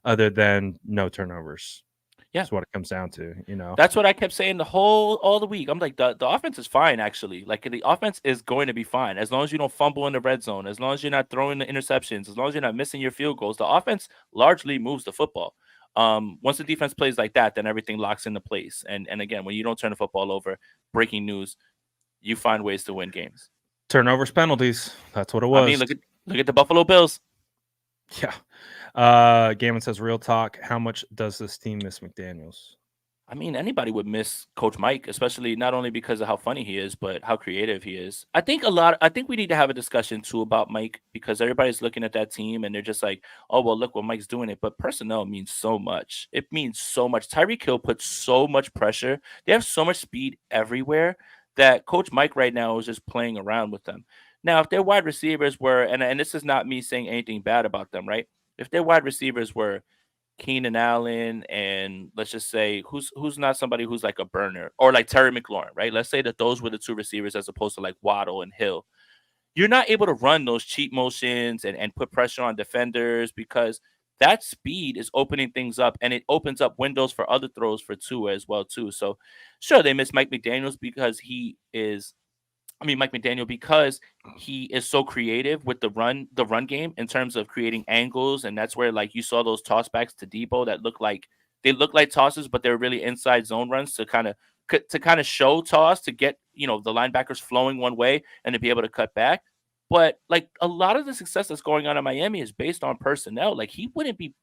other than no turnovers. Yeah. Is what it comes down to. That's what I kept saying all the week. I'm like, the offense is fine, actually. Like, the offense is going to be fine as long as you don't fumble in the red zone, as long as you're not throwing the interceptions, as long as you're not missing your field goals. The offense largely moves the football. Once the defense plays like that, then everything locks into place. And again, when you don't turn the football over, breaking news, you find ways to win games. Turnovers, penalties. That's what it I mean, was. look at the Buffalo Bills. Yeah. Gaiman says, real talk. How much does this team miss McDaniels? I mean, anybody would miss Coach Mike, especially not only because of how funny he is, but how creative he is. I think we need to have a discussion too about Mike, because everybody's looking at that team and they're just like, oh, well, look what Mike's doing it. But personnel means so much. It means so much. Tyreek Hill puts so much pressure. They have so much speed everywhere that Coach Mike right now is just playing around with them. Now, if their wide receivers were, and this is not me saying anything bad about them, right? If their wide receivers were Keenan Allen, and let's just say who's not somebody who's like a burner, or like Terry McLaurin, right? Let's say that those were the two receivers as opposed to like Waddle and Hill. You're not able to run those cheat motions and put pressure on defenders, because that speed is opening things up, and it opens up windows for other throws for Tua as well too. So sure, they miss Mike McDaniels because Mike McDaniel, because he is so creative with the run game in terms of creating angles, and that's where, like, you saw those tossbacks to Debo that look like tosses, but they're really inside zone runs to kind of show toss, to get the linebackers flowing one way and to be able to cut back. But like, a lot of the success that's going on in Miami is based on personnel. Like, he wouldn't be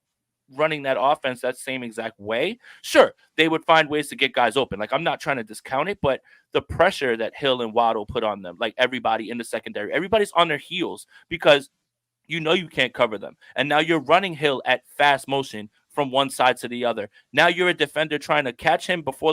running that offense that same exact way. Sure, they would find ways to get guys open. Like, I'm not trying to discount it, but the pressure that Hill and Waddle put on them, like everybody in the secondary, everybody's on their heels because you can't cover them. And now you're running Hill at fast motion from one side to the other. Now you're a defender trying to catch him before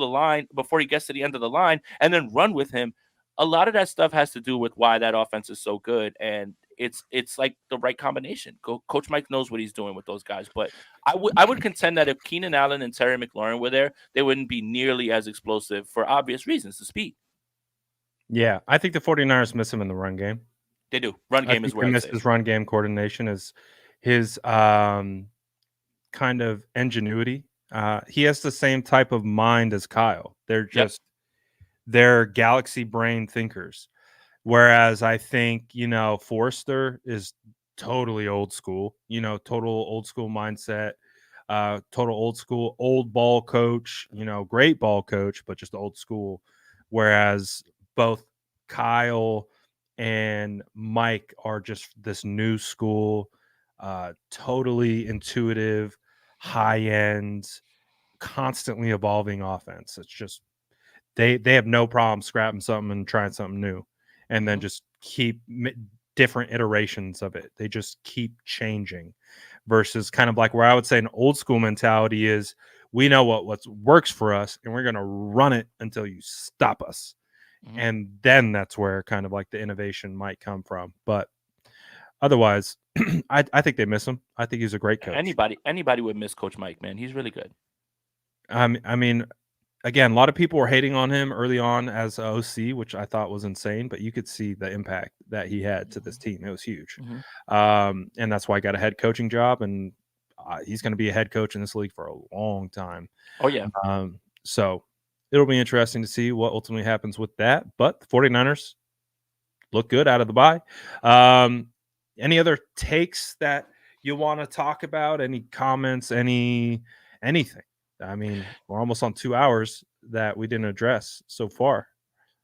he gets to the end of the line, and then run with him. A lot of that stuff has to do with why that offense is so good, and it's like the right combination. Coach Mike knows what he's doing with those guys, but I would contend that if Keenan Allen and Terry McLaurin were there, they wouldn't be nearly as explosive for obvious reasons, the speed. Yeah, I think the 49ers miss him in the run game. They do. Run I game is think where they I'd miss say it. his run game coordination, his kind of ingenuity. He has the same type of mind as Kyle. Yep. They're galaxy brain thinkers. Whereas I think, Forrester is totally old school, total old school mindset, total old school, old ball coach, great ball coach, but just old school. Whereas both Kyle and Mike are just this new school, totally intuitive, high end, constantly evolving offense. It's just they have no problem scrapping something and trying something new, and then Hmm. just keep different iterations of it. They just keep changing, versus kind of like where I would say an old school mentality is, we know what works for us and we're going to run it until you stop us. Hmm. And then that's where kind of like the innovation might come from. But otherwise, I think they miss him. I think he's a great coach. Anybody would miss Coach Mike, man. He's really good. I mean, again, a lot of people were hating on him early on as a OC, which I thought was insane, but you could see the impact that he had to this team. It was huge. And that's why I got a head coaching job, and he's going to be a head coach in this league for a long time. Oh, yeah. So it'll be interesting to see what ultimately happens with that. But the 49ers look good out of the bye. Any other takes that you want to talk about? Any comments? Anything? I mean, we're almost on 2 hours that we didn't address so far.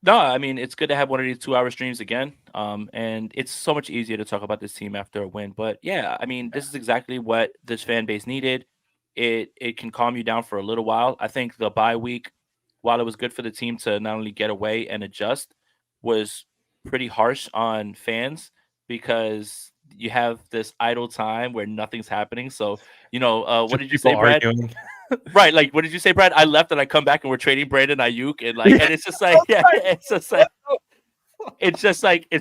No, I mean, it's good to have one of these 2-hour streams again. And it's so much easier to talk about this team after a win. But yeah, I mean, this is exactly what this fan base needed. It can calm you down for a little while. I think the bye week, while it was good for the team to not only get away and adjust, was pretty harsh on fans because you have this idle time where nothing's happening. So, what did you say, Brad? Arguing. Right, like what did you say, Brad? I left and I come back and we're trading Brandon Ayuk and and it's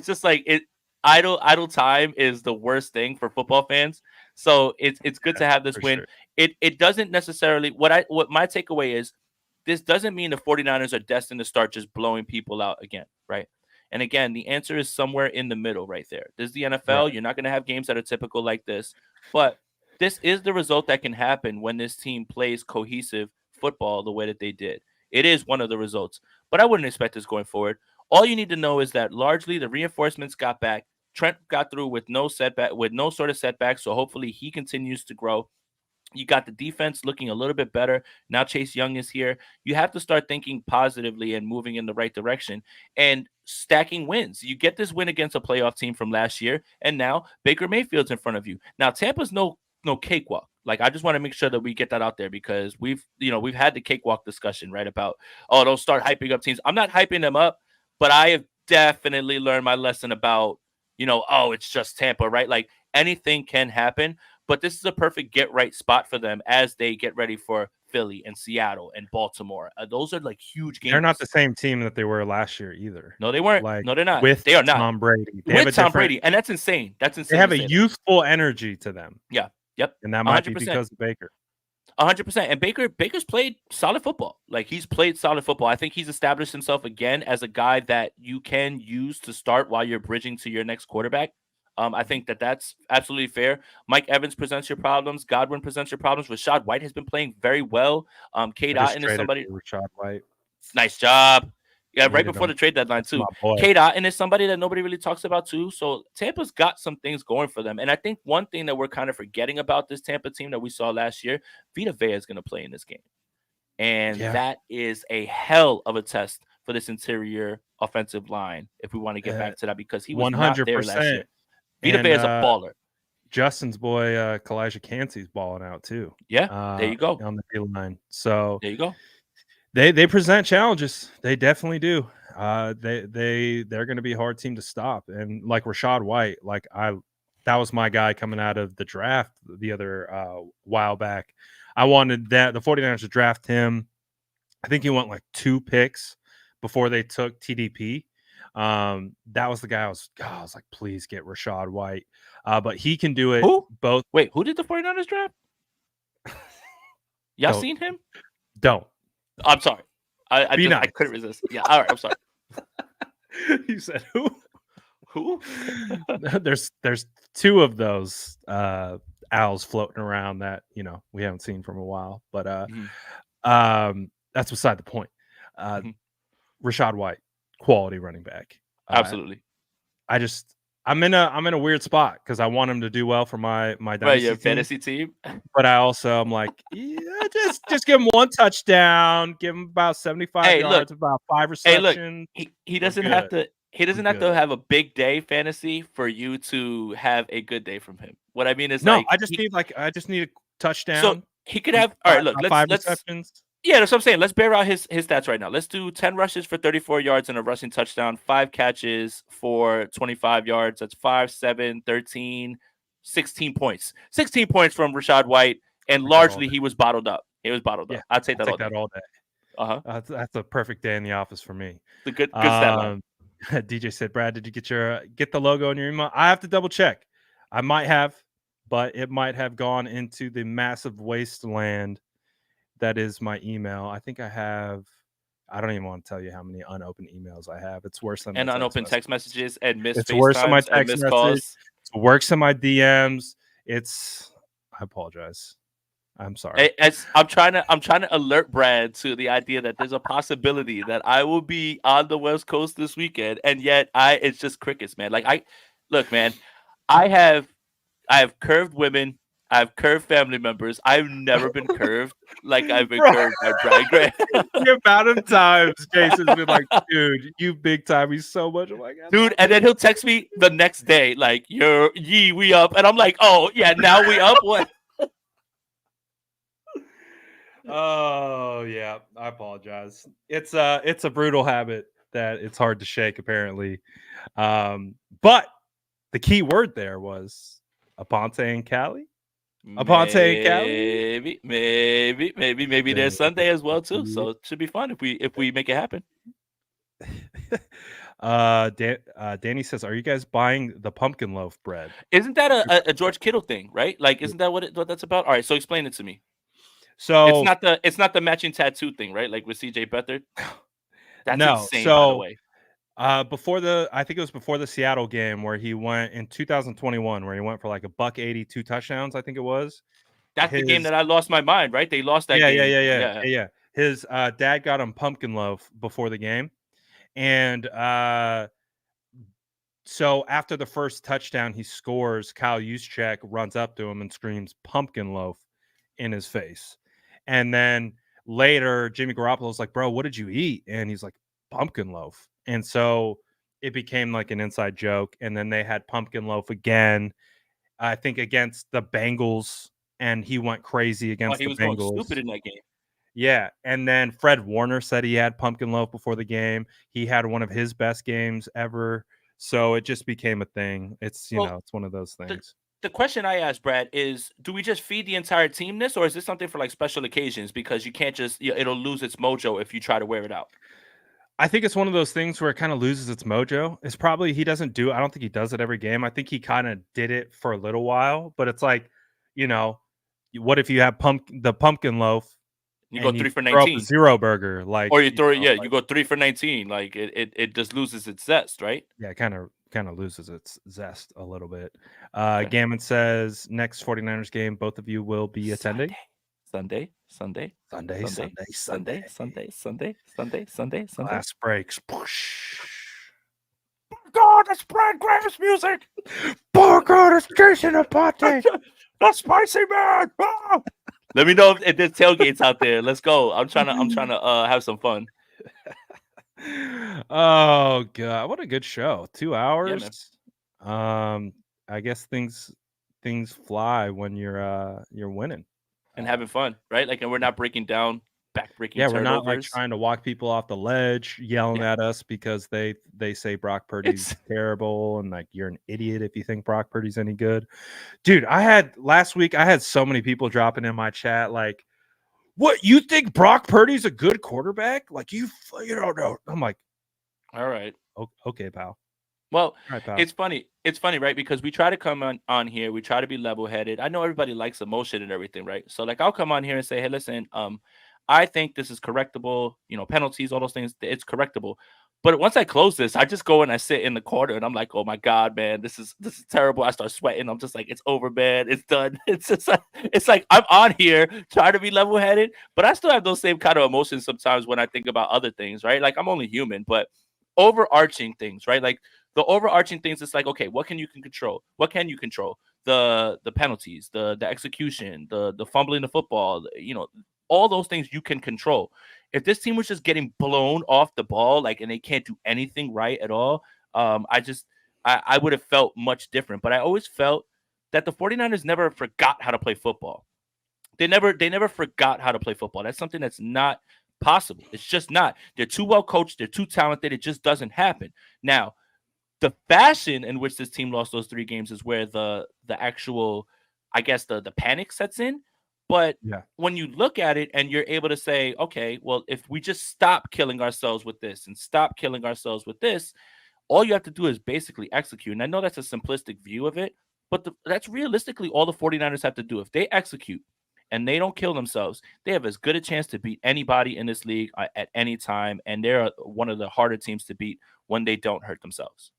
just like idle time is the worst thing for football fans. So it's good to have this win. Sure. It doesn't necessarily what my takeaway is, this doesn't mean the 49ers are destined to start just blowing people out again, right? And again, the answer is somewhere in the middle right there. This is the NFL. Right. You're not going to have games that are typical like this, but this is the result that can happen when this team plays cohesive football the way that they did. It is one of the results, but I wouldn't expect this going forward. All you need to know is that largely the reinforcements got back. Trent got through with no sort of setback, so hopefully he continues to grow. You got the defense looking a little bit better. Now Chase Young is here. You have to start thinking positively and moving in the right direction and stacking wins. You get this win against a playoff team from last year, and now Baker Mayfield's in front of you. Now Tampa's no cakewalk. Like, I just want to make sure that we get that out there because we've had the cakewalk discussion, right? About, don't start hyping up teams. I'm not hyping them up, but I have definitely learned my lesson about, it's just Tampa, right? Like, anything can happen, but this is a perfect get right spot for them as they get ready for Philly and Seattle and Baltimore. Those are like huge games. They're not the same team that they were last year either. No, they weren't. Like, no, they're not. With they are not. Tom Brady. With Tom Brady, and that's insane. They have a youthful energy to them. Yeah. Yep. And that might 100%. Be because of Baker. 100%. And Baker's played solid football. Like, he's played solid football. I think he's established himself again as a guy that you can use to start while you're bridging to your next quarterback. I think that's absolutely fair. Mike Evans presents your problems. Godwin presents your problems. Rashad White has been playing very well. Cade Otton is somebody. Rashad White. Nice job. Yeah, right before the trade deadline, too. Cade Otton is somebody that nobody really talks about, too. So Tampa's got some things going for them. And I think one thing that we're kind of forgetting about this Tampa team that we saw last year, Vita Vea is going to play in this game. And that is a hell of a test for this interior offensive line, if we want to get back to that, because he was 100%. Not there last year. Vita Vea is a baller. Justin's boy, Kalijah Cansey's balling out, too. Yeah, there you go. On the field line. So there you go. They present challenges. They definitely do. They're going to be a hard team to stop. And like Rashad White, that was my guy coming out of the draft the other while back. I wanted the 49ers to draft him. I think he went like 2 picks before they took TDP. That was the guy I was like, please get Rashad White. But he can do it. Both. Wait, who did the 49ers draft? Y'all seen him? Don't. I'm sorry. I couldn't resist. Yeah. All right. I'm sorry. You said who? Who? There's 2 of those owls floating around that we haven't seen from a while. But that's beside the point. Rashad White, quality running back. Absolutely. I'm in a weird spot because I want him to do well for my dynasty fantasy team. But I'm like, just give him 1 touchdown, give him about 75 yards, about 5 receptions. Hey, look, he doesn't have to. He doesn't have to have a big day fantasy for you to have a good day from him. What I mean is, I just need a touchdown. So he could have. All right, look, let's 5 receptions. Yeah, that's what I'm saying. Let's bear out his stats right now. Let's do 10 rushes for 34 yards and a rushing touchdown, 5 catches for 25 yards. That's 5, 7, 13, 16 points. 16 points from Rashad White, and largely he was bottled up. I'll take that all day. Uh-huh. That's a perfect day in the office for me. The good stat line. DJ said, Brad, did you get the logo in your email? I have to double check. I might have, but it might have gone into the massive wasteland that is my email. I think I don't even want to tell you how many unopened emails I have. It's worse than my And text unopened text messages. messages and missed It's worse than my FaceTimes and text missed message. calls. It's worse than my DMs. I apologize. I'm sorry. I'm trying to alert Brad to the idea that there's a possibility that I will be on the West Coast this weekend, and yet it's just crickets, man. Like look, man, I have I have curved women, I have curved family members. I've never been curved like I've been Bro, curved by Brad Gray. the amount of times Jason's been like, dude, you big time me so much. I'm like, Dude, and then he'll text me the next day, like, we up. And I'm like, oh, yeah, now we up? What? oh yeah, I apologize. It's a brutal habit that it's hard to shake, apparently. But the key word there was Aponte and Cali. Aponte and Cali. Maybe there's Sunday as well, too. So it should be fun if we make it happen. Danny says, "Are you guys buying the pumpkin loaf bread?" Isn't that a George Kittle thing, right? Like, isn't that what that's about? All right, so explain it to me. So it's not the matching tattoo thing, right? Like with CJ Beathard. That's no, insane, so by the way. I think it was before the Seattle game where he went in 2021, where he went for like $182 touchdowns. I think it was. That's the game that I lost my mind, right? They lost that game. Yeah. His dad got him pumpkin loaf before the game, and so after the first touchdown he scores, Kyle Juszczyk runs up to him and screams "pumpkin loaf" in his face, and then later Jimmy Garoppolo's like, "Bro, what did you eat?" And he's like, "Pumpkin loaf." And so it became like an inside joke. And then they had pumpkin loaf again, I think against the Bengals, and he went crazy against he the was Bengals. going stupid in that game. Yeah, and then Fred Warner said he had pumpkin loaf before the game. He had one of his best games ever. So it just became a thing. It's, it's one of those things. The question I asked, Brad, is do we just feed the entire team this, or is this something for like special occasions? Because you can't just, it'll lose its mojo if you try to wear it out. I think it's one of those things where it kind of loses its mojo. It's probably, I don't think he does it every game. I think he kind of did it for a little while, but it's like, what if you have the pumpkin loaf? You go 3 for 19, zero burger, like, or you throw it. Yeah, you go 3 for 19. Like it just loses its zest, right? Yeah, kind of loses its zest a little bit. Okay. Gammon says next 49ers game, both of you will be attending. Sunday. Glass breaks. God, that's Brad Graham's music. God, it's Jason Aponte. The spicy man. Let me know if there's tailgates out there. Let's go. I'm trying to have some fun. Oh god, what a good show. 2 hours. Yeah, I guess things fly when you're winning and having fun, right? Like, and we're not breaking down backbreaking turnovers. We're not like trying to walk people off the ledge, yelling at us because they say Brock Purdy's terrible and like you're an idiot if you think Brock Purdy's any good. Dude, last week I had so many people dropping in my chat like, what, you think Brock Purdy's a good quarterback? Like you don't know. I'm like, all right, okay, pal. Well, right, pal. It's funny, right? Because we try to come on here, we try to be level-headed. I know everybody likes emotion and everything, right? So like I'll come on here and say, hey, listen, I think this is correctable, penalties, all those things, it's correctable. But once I close this, I just go and I sit in the corner and I'm like, oh my God, man, this is terrible. I start sweating. I'm just like, it's over, man. It's done. It's like I'm on here trying to be level-headed, but I still have those same kind of emotions sometimes when I think about other things, right? Like I'm only human, but overarching things, right? Like the overarching things, it's like, okay, what can you control? What can you control? The penalties, the execution, the fumbling the football, all those things you can control. If this team was just getting blown off the ball, like, and they can't do anything right at all, I would have felt much different. But I always felt that the 49ers never forgot how to play football. They never forgot how to play football. That's something that's not possible. It's just not. They're too well coached. They're too talented. It just doesn't happen. Now, the fashion in which this team lost those 3 games is where the actual, I guess, the panic sets in. But when you look at it and you're able to say, okay, well, if we just stop killing ourselves with this and stop killing ourselves with this, all you have to do is basically execute. And I know that's a simplistic view of it, but that's realistically all the 49ers have to do. If they execute and they don't kill themselves, they have as good a chance to beat anybody in this league at any time, and they're one of the harder teams to beat when they don't hurt themselves.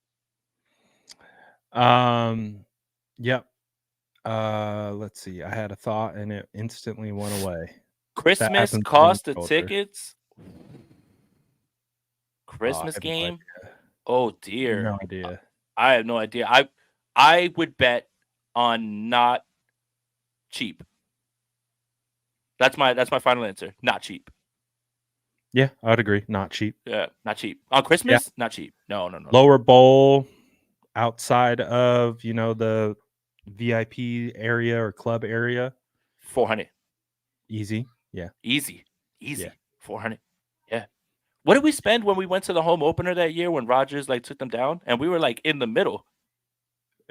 Yep. Let's see. I had a thought and it instantly went away. Christmas happens cost against the culture. tickets. Christmas have no game. idea. Oh dear. No idea. I have no idea. I would bet on not cheap. That's my final answer. Not cheap. Yeah, I would agree. Not cheap. Yeah, not cheap. On Christmas, not cheap. No. Lower bowl, outside of the VIP area or club area. 400. Easy. Yeah. Easy. Yeah. 400. Yeah. What did we spend when we went to the home opener that year when Rodgers took them down and we were in the middle?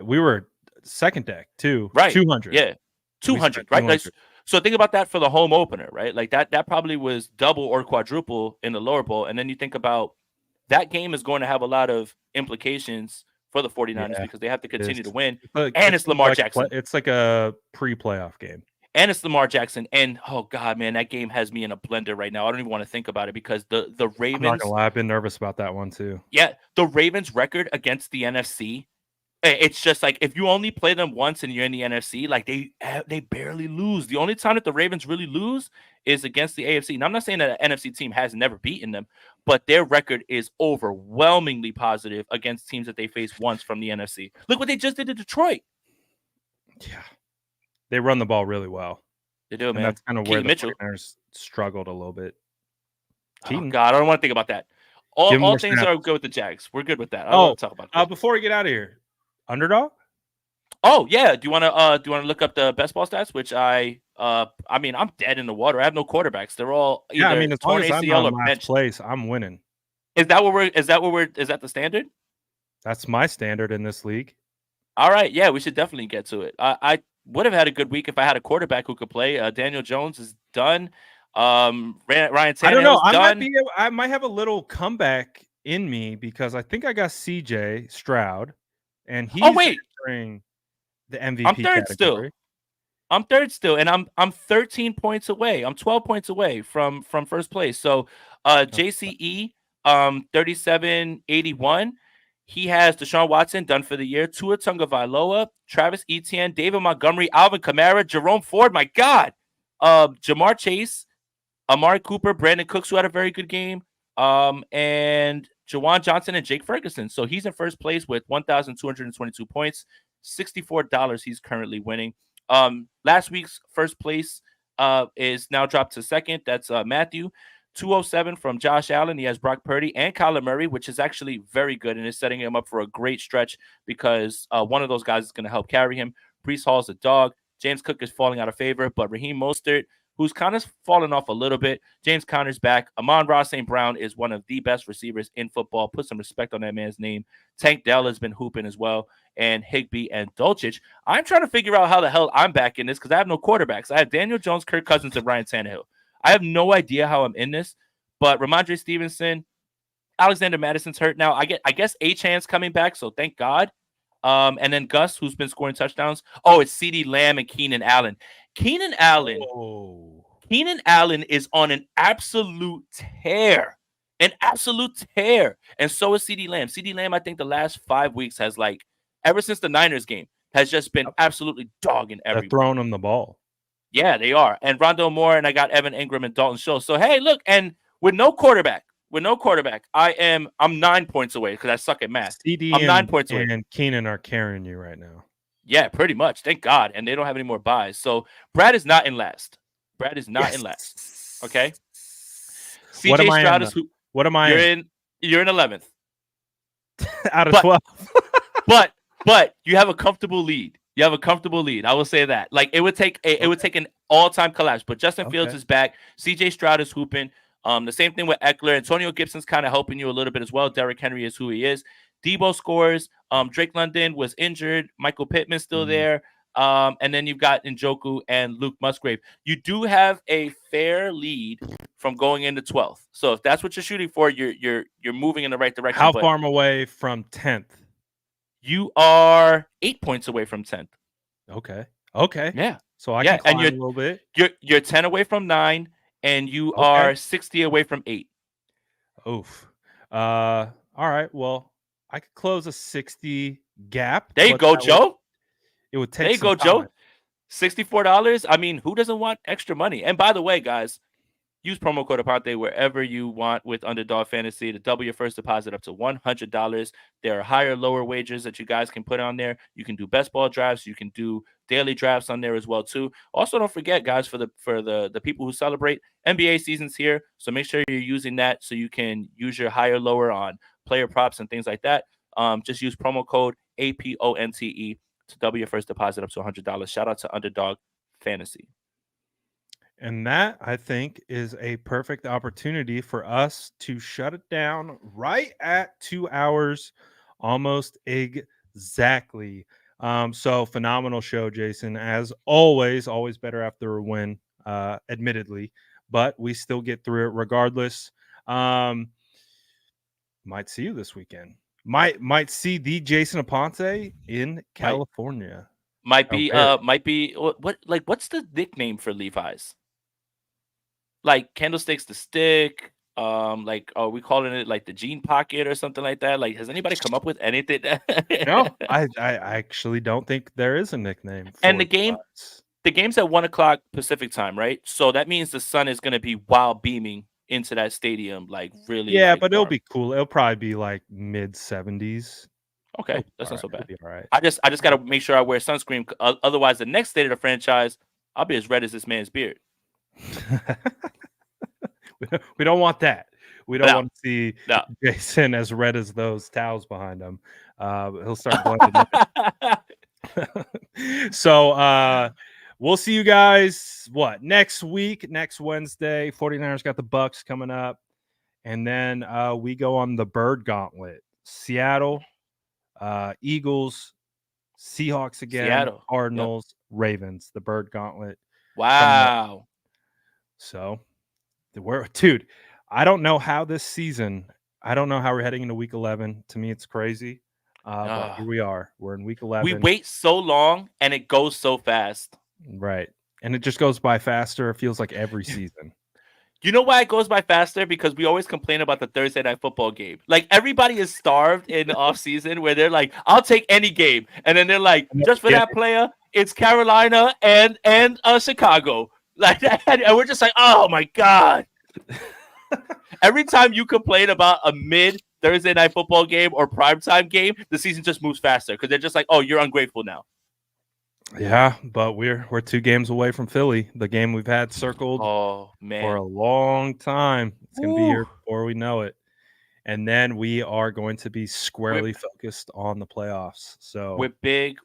We were second deck too. Right. 200. Yeah. 200, right? 200. So think about that for the home opener, right? That probably was double or quadruple in the lower bowl. And then you think about that game is going to have a lot of implications for the 49ers because they have to continue to win. And it's Lamar Jackson. It's like a pre-playoff game. And it's Lamar Jackson. And, oh, God, man, that game has me in a blender right now. I don't even want to think about it because the Ravens. I'm not gonna lie, I've been nervous about that one, too. Yeah, the Ravens' record against the NFC, it's just if you only play them once and you're in the NFC, they barely lose. The only time that the Ravens really lose is against the AFC. And I'm not saying that an NFC team has never beaten them, but their record is overwhelmingly positive against teams that they faced once from the NFC. Look what they just did to Detroit. Yeah. They run the ball really well. They do, man. And that's kind of where the 49ers struggled a little bit. Oh, God, I don't want to think about that. All things are good with the Jags. We're good with that. I don't want to talk about that. Before we get out of here, underdog? Oh, yeah. Do you want to look up the best ball stats? Which I'm dead in the water. I have no quarterbacks. They're all either as long as I'm on or last place, I'm winning. Is that the standard? That's my standard in this league. All right, yeah, we should definitely get to it. I would have had a good week if I had a quarterback who could play. Daniel Jones is done. Ryan Tannehill I don't know. done. I might have a little comeback in me because I think I got CJ Stroud, and he's entering the MVP I'm third category. I'm third still, and I'm 13 points away. I'm 12 points away from first place. So JCE 3781. He has Deshaun Watson done for the year, Tua Tagovailoa, Travis Etienne, David Montgomery, Alvin Kamara, Jerome Ford, my God, Jamar Chase, Amari Cooper, Brandon Cooks, who had a very good game, and Jawan Johnson and Jake Ferguson. So he's in first place with 1,222 points, $64 he's currently winning. Last week's first place is now dropped to second. That's Matthew. 207 from Josh Allen. He has Brock Purdy and Kyler Murray, which is actually very good and is setting him up for a great stretch because one of those guys is going to help carry him. Breece Hall's a dog. James Cook is falling out of favor, but Raheem Mostert, who's kind of fallen off a little bit. James Conner's back. Amon-Ra St. Brown is one of the best receivers in football. Put some respect on that man's name. Tank Dell has been hooping as well, and Higbee and Dulcich. I'm trying to figure out how the hell I'm back in this because I have no quarterbacks. I have Daniel Jones, Kirk Cousins, and Ryan Tannehill. I have no idea how I'm in this, but Ramondre Stevenson, Alexander Madison's hurt now. I guess Achan's coming back, so thank God. And then Gus, who's been scoring touchdowns. Oh, it's CeeDee Lamb and Keenan Allen. Keenan Allen is on an absolute tear. And so is CeeDee Lamb. CeeDee Lamb, I think the last 5 weeks has ever since the Niners game, has just been absolutely dogging everyone. They're throwing him the ball. Yeah, they are. And Rondale Moore, and I got Evan Ingram and Dalton Schultz. So, hey, look, and with no quarterback, I'm 9 points away because I suck at math. I'm 9 points away. And Keenan are carrying you right now. Yeah, pretty much. Thank God. And they don't have any more buys. So, Brad is not in last. Okay? CJ Stroud is who? What am I in? You're in 11th. Out of 12. but you have a comfortable lead. I will say that. It would take an all-time collapse, but Justin Fields is back. CJ Stroud is hooping. The same thing with Eckler. Antonio Gibson's kind of helping you a little bit as well. Derrick Henry is who he is. Debo scores. Drake London was injured. Michael Pittman's still there. And then you've got Njoku and Luke Musgrave. You do have a fair lead from going into 12th. So if that's what you're shooting for, you're moving in the right direction. How far am away from 10th? You are 8 points away from 10th. Okay. Yeah. so I can Yeah, and climb a little bit. you're 10 away from 9, and you Okay. are 60 away from 8. Oof. All right. Well, I could close a 60 gap, There you but go, Joe. it would There take you some go, Joe. time. $64. I mean, who doesn't want extra money? And by the way, guys, use promo code Aparte wherever you want with Underdog Fantasy to double your first deposit up to $100. There are higher, lower wagers that you guys can put on there. You can do best ball drafts. You can do daily drafts on there as well too. Also, don't forget, guys, for the people who celebrate, NBA season's here, so make sure you're using that so you can use your higher, lower on player props and things like that. Just use promo code APONTE to double your first deposit up to $100. Shout out to Underdog Fantasy. And that, I think, is a perfect opportunity for us to shut it down right at 2 hours, almost exactly. So phenomenal show, Jason. As always better after a win, admittedly, but we still get through it regardless. Might see you this weekend. Might see the Jason Aponte in California. Might be what's the nickname for Levi's? Like candlesticks the stick. Like, are we calling it like the jean pocket or something like that? Like, has anybody come up with anything? No, I actually don't think there is a nickname. And For the game's at 1:00 Pacific time, right? So that means the sun is gonna be wild beaming into that stadium, like really. Yeah, like, but it'll warm. be cool. It'll probably be like mid 70s. Okay, that's not so bad. It'll be all right. I just gotta make sure I wear sunscreen. Otherwise, the next state of the franchise, I'll be as red as this man's beard. We don't want that. We don't No. want to see No. Jason as red as those towels behind him. He'll start blending in. So we'll see you guys next week, next Wednesday. 49ers got the Bucks coming up. And then we go on the Bird Gauntlet. Seattle, Eagles, Seahawks again, Seattle. Cardinals, Ravens, the Bird Gauntlet. Wow. So, dude, I don't know how this season, I don't know how we're heading into week 11. To me, it's crazy. But here we are. We're in week 11. We wait so long and it goes so fast. Right. And it just goes by faster. It feels like every season. You know why it goes by faster? Because we always complain about the Thursday night football game. Like, everybody is starved in the offseason where they're like, I'll take any game. And then they're like, just for that player, it's Carolina and Chicago. Like that. And we're just like, oh my God. Every time you complain about a mid Thursday night football game or primetime game, the season just moves faster because they're just like, oh, you're ungrateful now. Yeah, but we're 2 games away from Philly, the game we've had circled for a long time. It's going to be here before we know it. And then we are going to be squarely focused on the playoffs. So we're big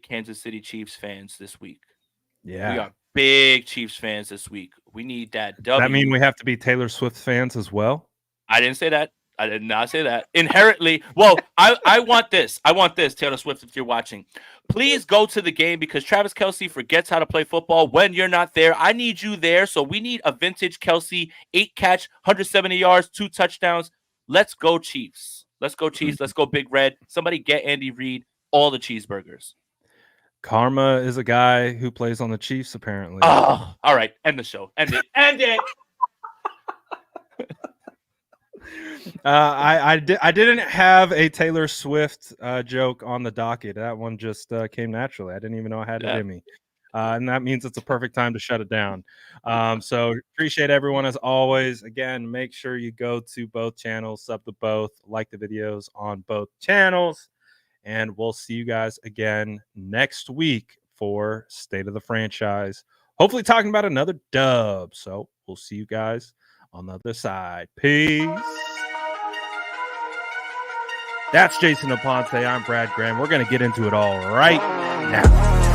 Kansas City Chiefs fans this week. Yeah. We are big Chiefs fans this week. We need that W. Does that mean we have to be Taylor Swift fans as well? I didn't say that. I did not say that. Inherently, well, I want this. I want this, Taylor Swift, if you're watching. Please go to the game because Travis Kelce forgets how to play football when you're not there. I need you there. So we need a vintage Kelce, 8-catch, 170 yards, 2 touchdowns. Let's go, Chiefs. Let's go, Chiefs. Let's go, Big Red. Somebody get Andy Reid all the cheeseburgers. Karma is a guy who plays on the Chiefs, apparently. Oh, all right. End the show. End it. End it. I didn't have a Taylor Swift joke on the docket. That one just came naturally. I didn't even know I had it in me. And that means it's a perfect time to shut it down. So appreciate everyone as always. Again, make sure you go to both channels, sub to both, like the videos on both channels. And we'll see you guys again next week for State of the Franchise. Hopefully talking about another dub. So we'll see you guys on the other side. Peace. That's Jason Aponte. I'm Brad Graham. We're going to get into it all right now.